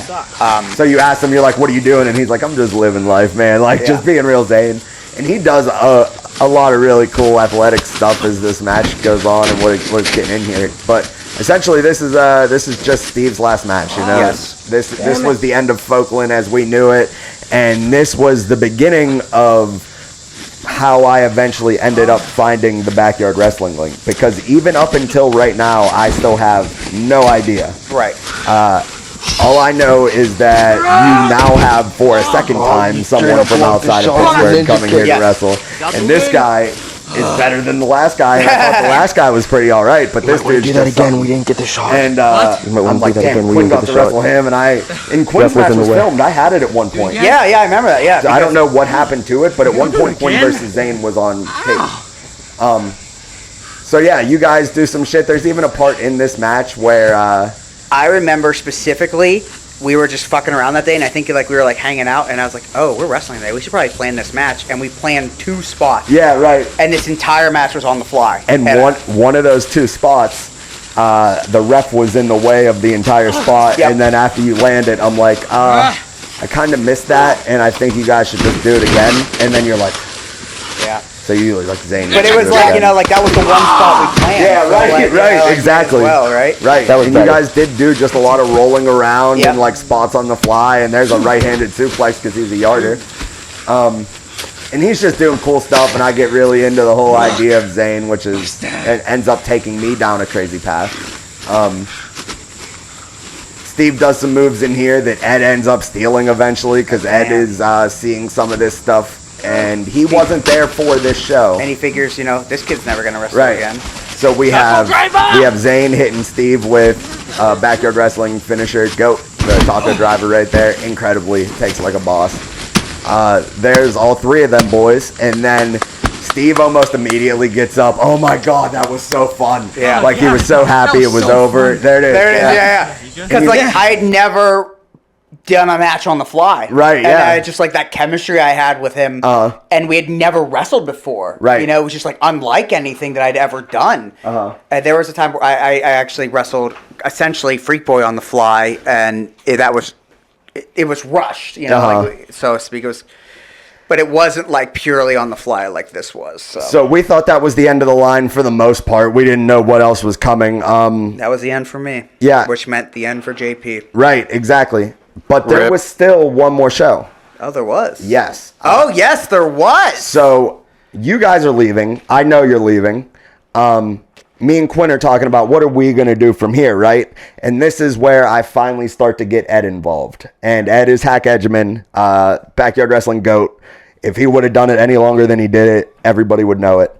[SPEAKER 1] So you asked him, you're like, what are you doing? And he's like, I'm just living life, man. Like, just being real Zayne. And he does a lot of really cool athletic stuff as this match goes on and what it's getting in here. But essentially, this is just Steve's last match, you know?
[SPEAKER 4] Yes.
[SPEAKER 1] This was the end of Folkland as we knew it. And this was the beginning of how I eventually ended up finding the Backyard Wrestling link. Because even up until right now, I still have no idea.
[SPEAKER 4] Right.
[SPEAKER 1] All I know is that you now have, for a second time, someone from outside of Pittsburgh coming here to
[SPEAKER 4] Yes.
[SPEAKER 1] wrestle. And this guy is better than the last guy. And I thought the last guy was pretty all right, but this dude's just something.
[SPEAKER 6] We didn't get the shot.
[SPEAKER 1] And I'm like, damn, Quinn got to wrestle him. And Quinn's match was filmed. I had it at one point.
[SPEAKER 4] Yeah, I remember that. Yeah.
[SPEAKER 1] So I don't know what happened to it, but at one point, Quinn versus Zayne was on tape. So yeah, you guys do some shit. There's even a part in this match where...
[SPEAKER 4] I remember specifically, we were just fucking around that day, and I think we were hanging out, and I was like, "Oh, we're wrestling today. We should probably plan this match." And we planned 2 spots.
[SPEAKER 1] Yeah, right.
[SPEAKER 4] And this entire match was on the fly.
[SPEAKER 1] And one of those 2 spots, the ref was in the way of the entire spot.
[SPEAKER 4] Yep.
[SPEAKER 1] And then after you land it, I'm like, I kind of missed that, and I think you guys should just do it again. And then you're like,
[SPEAKER 4] Yeah.
[SPEAKER 1] So you like Zayne.
[SPEAKER 4] But it was like, you know, like that was the one spot we planned.
[SPEAKER 1] Yeah,
[SPEAKER 4] so,
[SPEAKER 1] right,
[SPEAKER 4] like, you
[SPEAKER 1] right,
[SPEAKER 4] know, like,
[SPEAKER 1] exactly.
[SPEAKER 4] as well, right?
[SPEAKER 1] Right,
[SPEAKER 2] That was
[SPEAKER 1] and
[SPEAKER 2] better.
[SPEAKER 1] you guys did do just a lot of rolling around
[SPEAKER 4] Yep.
[SPEAKER 1] and like spots on the fly, and there's a right-handed suplex because he's a yarder. And he's just doing cool stuff, and I get really into the whole idea of Zayne, which is it ends up taking me down a crazy path. Steve does some moves in here that Ed ends up stealing eventually because Ed is seeing some of this stuff, and he wasn't there for this show.
[SPEAKER 4] And he figures, you know, this kid's never gonna wrestle
[SPEAKER 1] Right.
[SPEAKER 4] again.
[SPEAKER 1] So we have Zayne hitting Steve with backyard wrestling finisher, goat, the taco driver right there. Incredibly, takes like a boss. There's all three of them boys, and then Steve almost immediately gets up. Oh my God, that was so fun!
[SPEAKER 4] Yeah.
[SPEAKER 1] Like he was so happy it was over. There it is.
[SPEAKER 4] There it is, yeah. Because like I had never done a match on the fly,
[SPEAKER 1] Right,
[SPEAKER 4] And
[SPEAKER 1] yeah.
[SPEAKER 4] I just like that chemistry I had with him, and we had never wrestled before,
[SPEAKER 1] Right.
[SPEAKER 4] You know, it was just like unlike anything that I'd ever done. And there was a time where I actually wrestled essentially Freak Boy on the fly, and it was rushed, you know, like, so to speak. It was, but it wasn't like purely on the fly like this was.
[SPEAKER 1] So we thought that was the end of the line for the most part. We didn't know what else was coming.
[SPEAKER 4] That was the end for me.
[SPEAKER 1] Yeah.
[SPEAKER 4] Which meant the end for JP.
[SPEAKER 1] Right, exactly. But there
[SPEAKER 3] Rip.
[SPEAKER 1] was still one more show.
[SPEAKER 4] Oh, there was.
[SPEAKER 1] Yes.
[SPEAKER 4] Oh, yes, there was.
[SPEAKER 1] So you guys are leaving. I know you're leaving. Me and Quinn are talking about what are we going to do from here, right? And this is where I finally start to get Ed involved. And Ed is Hack Edgeman, backyard wrestling goat. If he would have done it any longer than he did it, everybody would know it.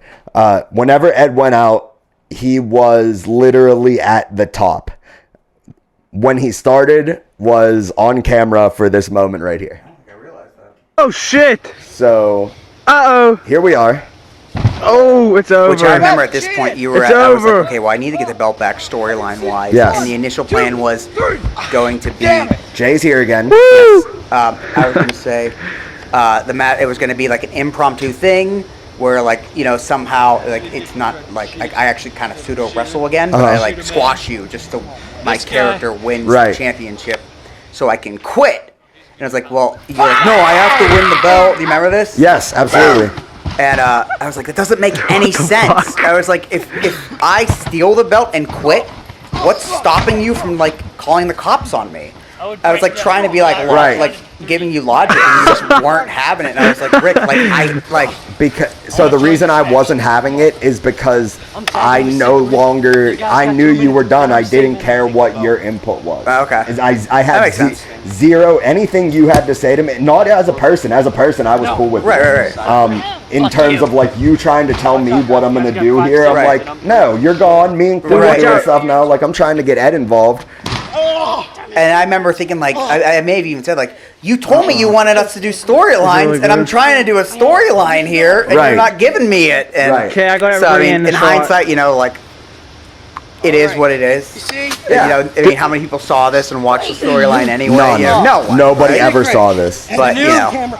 [SPEAKER 1] Whenever Ed went out, he was literally at the top. When he started was on camera for this moment right here.
[SPEAKER 8] Oh shit!
[SPEAKER 1] So
[SPEAKER 8] Uh-oh!
[SPEAKER 1] here we are.
[SPEAKER 8] Oh, it's over.
[SPEAKER 4] Which I remember at this point you were
[SPEAKER 8] It's
[SPEAKER 4] at. I was
[SPEAKER 8] over.
[SPEAKER 4] like, okay, well, I need to get the belt back storyline wise.
[SPEAKER 1] Yes.
[SPEAKER 4] And the initial plan was going to be.
[SPEAKER 1] Jay's here again.
[SPEAKER 4] I was going to say it was going to be like an impromptu thing where, like, you know, somehow like it's not like I actually kind of pseudo wrestle again, but I like squash you just so my character wins
[SPEAKER 1] Right.
[SPEAKER 4] the championship, so I can quit. And I was like, well, you're like, no, I have to win the belt. Do you remember this?
[SPEAKER 1] Yes, absolutely.
[SPEAKER 4] And I was like, that doesn't make any sense. I was like, if I steal the belt and quit, what's stopping you from like calling the cops on me? I was like trying to be like,
[SPEAKER 1] Right.
[SPEAKER 4] like giving you logic, and you just weren't having it. And I was like, Rick,
[SPEAKER 1] So the reason I wasn't having it is because I knew you were done. I didn't care what your input was.
[SPEAKER 4] Okay.
[SPEAKER 1] I
[SPEAKER 4] That
[SPEAKER 1] had
[SPEAKER 4] makes sense.
[SPEAKER 1] zero, anything you had to say to me, not as a person. As a person, I was cool with
[SPEAKER 4] Right,
[SPEAKER 1] it.
[SPEAKER 4] right.
[SPEAKER 1] In terms of like you trying to tell me what I'm going to do here, I'm
[SPEAKER 4] Right.
[SPEAKER 1] like, no, you're gone. Me and Quinn are
[SPEAKER 4] Right.
[SPEAKER 1] doing stuff now. Like I'm trying to get Ed involved.
[SPEAKER 4] And I remember thinking, like, I may have even said, like, you told me you wanted us to do storylines,
[SPEAKER 8] really
[SPEAKER 4] and I'm
[SPEAKER 8] good.
[SPEAKER 4] trying to do a storyline here, and
[SPEAKER 1] Right.
[SPEAKER 4] you're not giving me it. And
[SPEAKER 1] Right.
[SPEAKER 8] Okay, I got
[SPEAKER 4] so, I
[SPEAKER 8] everybody
[SPEAKER 4] mean,
[SPEAKER 8] in the
[SPEAKER 4] in
[SPEAKER 8] shot.
[SPEAKER 4] hindsight, you know, like, it is what it is.
[SPEAKER 5] See?
[SPEAKER 1] Yeah.
[SPEAKER 4] You know, I mean, how many people saw this and watched the storyline anyway?
[SPEAKER 1] None.
[SPEAKER 4] You know, no one.
[SPEAKER 1] Nobody
[SPEAKER 4] right?
[SPEAKER 1] ever saw this.
[SPEAKER 4] But, you know,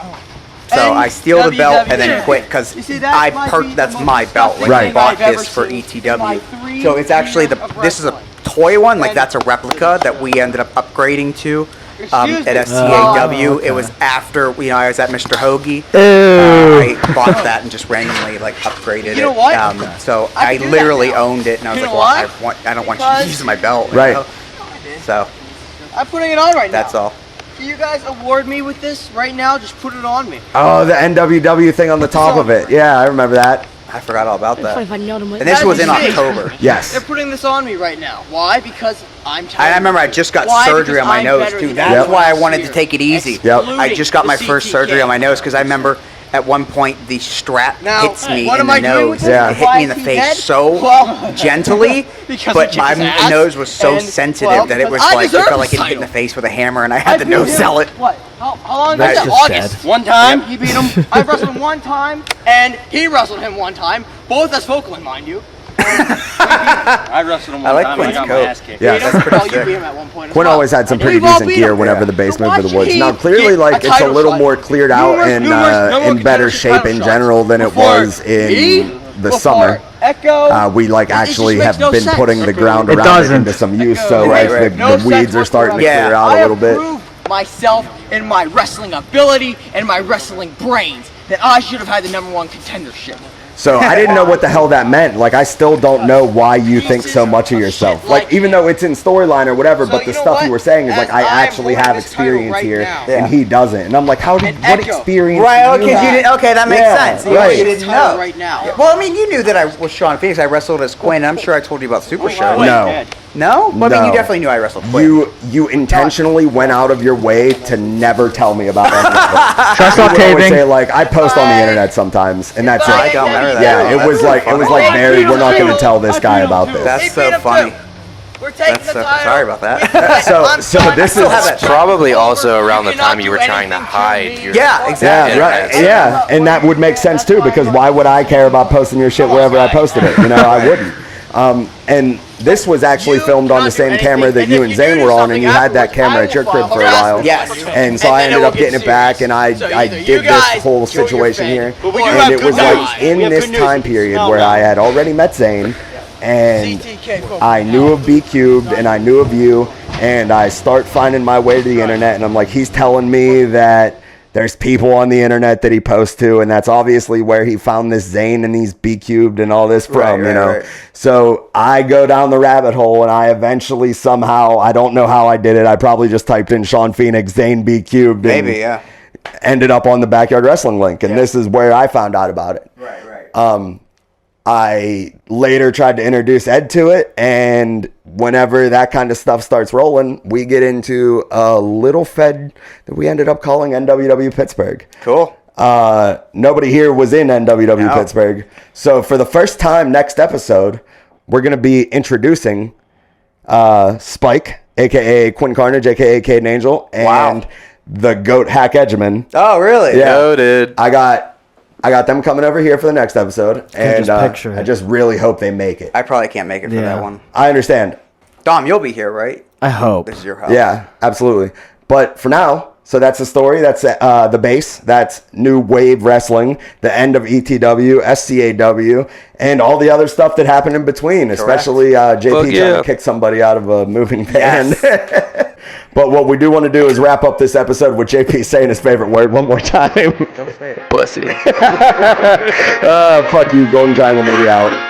[SPEAKER 4] so I steal the belt and then quit because that's my belt. Like,
[SPEAKER 1] Right.
[SPEAKER 4] I bought this for ETW. So it's actually this is a toy one. Like, that's a replica that we ended up upgrading to at SCAW. It was after, you know, I was at Mr. Hoagie. I bought that and just randomly, like, upgraded
[SPEAKER 5] You know
[SPEAKER 4] it.
[SPEAKER 5] what?
[SPEAKER 4] So
[SPEAKER 5] I
[SPEAKER 4] I
[SPEAKER 5] can do that
[SPEAKER 4] literally
[SPEAKER 5] now.
[SPEAKER 4] owned it, and I was
[SPEAKER 5] You
[SPEAKER 4] like,
[SPEAKER 5] know
[SPEAKER 4] well,
[SPEAKER 5] why?
[SPEAKER 4] I don't want you to use my belt. you
[SPEAKER 1] Right.
[SPEAKER 4] know? So
[SPEAKER 5] I'm putting it on right now.
[SPEAKER 4] that's all.
[SPEAKER 5] Can you guys award me with this right now? Just put it on me.
[SPEAKER 1] Oh, the NWW thing on the top of it. Yeah, I remember that.
[SPEAKER 4] I forgot all about that.
[SPEAKER 6] 25 nailed him with
[SPEAKER 4] And this was in
[SPEAKER 5] That'd be sick.
[SPEAKER 4] October.
[SPEAKER 1] Yes.
[SPEAKER 5] They're putting this on me right now. Why? Because I'm tired.
[SPEAKER 4] I remember I just got
[SPEAKER 5] Why?
[SPEAKER 4] surgery
[SPEAKER 5] Because
[SPEAKER 4] on my
[SPEAKER 5] I'm
[SPEAKER 4] nose
[SPEAKER 5] better
[SPEAKER 4] too.
[SPEAKER 5] than
[SPEAKER 4] That's
[SPEAKER 1] Yep.
[SPEAKER 4] why I wanted to take it easy.
[SPEAKER 1] Yep.
[SPEAKER 4] I just got my
[SPEAKER 5] The
[SPEAKER 4] first
[SPEAKER 5] CTK.
[SPEAKER 4] surgery on my nose because I remember at one point the strap
[SPEAKER 5] Now,
[SPEAKER 4] hits me
[SPEAKER 5] what
[SPEAKER 4] in
[SPEAKER 5] am
[SPEAKER 4] the
[SPEAKER 5] I doing with
[SPEAKER 4] nose.
[SPEAKER 5] this?
[SPEAKER 1] Yeah.
[SPEAKER 4] It hit me in the
[SPEAKER 5] Why is he
[SPEAKER 4] face
[SPEAKER 5] dead?
[SPEAKER 4] so
[SPEAKER 5] Well,
[SPEAKER 4] gently,
[SPEAKER 5] because
[SPEAKER 4] but
[SPEAKER 5] he
[SPEAKER 4] my
[SPEAKER 5] kicked his ass,
[SPEAKER 4] nose was so
[SPEAKER 5] and,
[SPEAKER 4] sensitive
[SPEAKER 5] well,
[SPEAKER 4] that it was
[SPEAKER 5] because I
[SPEAKER 4] like it
[SPEAKER 5] deserve
[SPEAKER 4] felt like
[SPEAKER 5] the
[SPEAKER 4] it hit in the
[SPEAKER 5] title.
[SPEAKER 4] face with a hammer, and I had to no sell it.
[SPEAKER 5] What? How long
[SPEAKER 2] That's
[SPEAKER 5] was that?
[SPEAKER 2] just
[SPEAKER 5] August.
[SPEAKER 2] sad.
[SPEAKER 5] One time, he beat him. I wrestled him one time, and he wrestled him one time. Both as Folkland, mind you.
[SPEAKER 9] I wrestled him
[SPEAKER 4] I
[SPEAKER 9] one
[SPEAKER 4] like
[SPEAKER 9] time and I
[SPEAKER 4] Quinn's
[SPEAKER 9] got my
[SPEAKER 4] coat.
[SPEAKER 9] ass kicked.
[SPEAKER 1] Yeah,
[SPEAKER 5] Beat him?
[SPEAKER 1] that's pretty
[SPEAKER 5] Well, you
[SPEAKER 1] sick.
[SPEAKER 5] beat him at one point as
[SPEAKER 1] Quinn
[SPEAKER 5] well.
[SPEAKER 1] always had some pretty
[SPEAKER 5] We've all
[SPEAKER 1] decent
[SPEAKER 5] beat
[SPEAKER 1] gear
[SPEAKER 5] him.
[SPEAKER 1] whenever the base moved to the woods.
[SPEAKER 5] Watch
[SPEAKER 1] Now,
[SPEAKER 5] him
[SPEAKER 1] clearly,
[SPEAKER 5] get
[SPEAKER 1] like,
[SPEAKER 5] a
[SPEAKER 1] it's a
[SPEAKER 5] title
[SPEAKER 1] little
[SPEAKER 5] shot.
[SPEAKER 1] more cleared out and in better
[SPEAKER 5] contenders
[SPEAKER 1] shape
[SPEAKER 5] title
[SPEAKER 1] in
[SPEAKER 5] shots.
[SPEAKER 1] general than it
[SPEAKER 5] Before
[SPEAKER 1] was in
[SPEAKER 5] me,
[SPEAKER 1] the
[SPEAKER 5] before
[SPEAKER 1] summer.
[SPEAKER 5] Echo.
[SPEAKER 1] We, like,
[SPEAKER 5] It just
[SPEAKER 1] actually
[SPEAKER 5] makes
[SPEAKER 1] have
[SPEAKER 5] no
[SPEAKER 1] been
[SPEAKER 5] sense.
[SPEAKER 1] putting the ground
[SPEAKER 8] It
[SPEAKER 1] around it
[SPEAKER 8] doesn't.
[SPEAKER 1] into some use, so
[SPEAKER 4] Right,
[SPEAKER 1] as
[SPEAKER 4] right.
[SPEAKER 1] the weeds are starting to
[SPEAKER 4] whatsoever.
[SPEAKER 1] clear
[SPEAKER 4] Yeah.
[SPEAKER 1] out a little
[SPEAKER 5] I
[SPEAKER 1] bit.
[SPEAKER 5] have proved myself and my wrestling ability and my wrestling brains. then I should have had the #1 contendership.
[SPEAKER 1] So I didn't know what the hell that meant. Like, I still don't know why you think so much of yourself. Like, even though it's in storyline or whatever, but the stuff you were saying is like, I actually have experience here, and he doesn't. And I'm like, what experience?
[SPEAKER 4] Right, okay, that makes sense.
[SPEAKER 1] Right.
[SPEAKER 4] You didn't know. Right now. Well, I mean, you knew that I was Sean Phoenix. I wrestled as Quinn. I'm sure I told you about Super Show.
[SPEAKER 1] No.
[SPEAKER 4] No? Well, I mean, you definitely knew I wrestled Quinn.
[SPEAKER 1] You intentionally went out of your way to never tell me about any of it.
[SPEAKER 8] Trust not
[SPEAKER 1] You would always
[SPEAKER 8] taping.
[SPEAKER 1] say, like, I post on the internet sometimes, and that's it.
[SPEAKER 4] I don't remember that.
[SPEAKER 1] Yeah, it was like Barry, we're not going to tell this guy about this.
[SPEAKER 4] That's so funny.
[SPEAKER 5] We're taking
[SPEAKER 4] That's so, sorry about that.
[SPEAKER 1] So this is
[SPEAKER 3] Probably also around the time you were trying to hide your
[SPEAKER 4] Yeah, exactly.
[SPEAKER 1] yeah, and that would make sense too, because why would I care about posting your shit wherever I posted it? You know, I wouldn't. And this was actually filmed on the same camera that you and Zayne were on, and you had that camera at your crib for a while.
[SPEAKER 4] Yes.
[SPEAKER 1] And so I ended up getting it back, and I did this whole situation here. And it was like in this time period where I had already met Zayne, and I knew of B Cubed, and I knew of you, and I start finding my way to the internet, and I'm like, he's telling me that there's people on the internet that he posts to, and that's obviously where he found this Zayne and these B Cubed and all this from, you know. Right. So I go down the rabbit hole, and I eventually somehow, I don't know how I did it, I probably just typed in Sean Phoenix, Zayne B Cubed, and
[SPEAKER 4] maybe, yeah,
[SPEAKER 1] ended up on the Backyard Wrestling link, and this is where I found out about it.
[SPEAKER 4] Right.
[SPEAKER 1] I later tried to introduce Ed to it, and whenever that kind of stuff starts rolling, we get into a little fed that we ended up calling NWW Pittsburgh.
[SPEAKER 4] Cool.
[SPEAKER 1] Nobody here was in NWW Pittsburgh. So for the first time next episode, we're going to be introducing Spike, a.k.a. Quinn Carnage, a.k.a. Caden Angel, and the GOAT Hack Edgeman.
[SPEAKER 4] Oh, really?
[SPEAKER 1] Yeah.
[SPEAKER 3] Goated.
[SPEAKER 1] I got them coming over here for the next episode, and I just really hope they make it.
[SPEAKER 4] I probably can't make it for that one.
[SPEAKER 1] I understand.
[SPEAKER 4] Dom, you'll be here, right?
[SPEAKER 2] I hope.
[SPEAKER 4] This is your house.
[SPEAKER 1] Yeah, absolutely. But for now, so that's the story. That's the base. That's New Wave Wrestling, the end of ETW, SCAW, and all the other stuff that happened in between, especially JP trying to kick somebody out of a moving van.
[SPEAKER 4] Yes.
[SPEAKER 1] But what we do want to do is wrap up this episode with JP saying his favorite word one more time.
[SPEAKER 4] Don't say it.
[SPEAKER 3] Pussy.
[SPEAKER 1] Fuck you, Golden Triangle Movie out.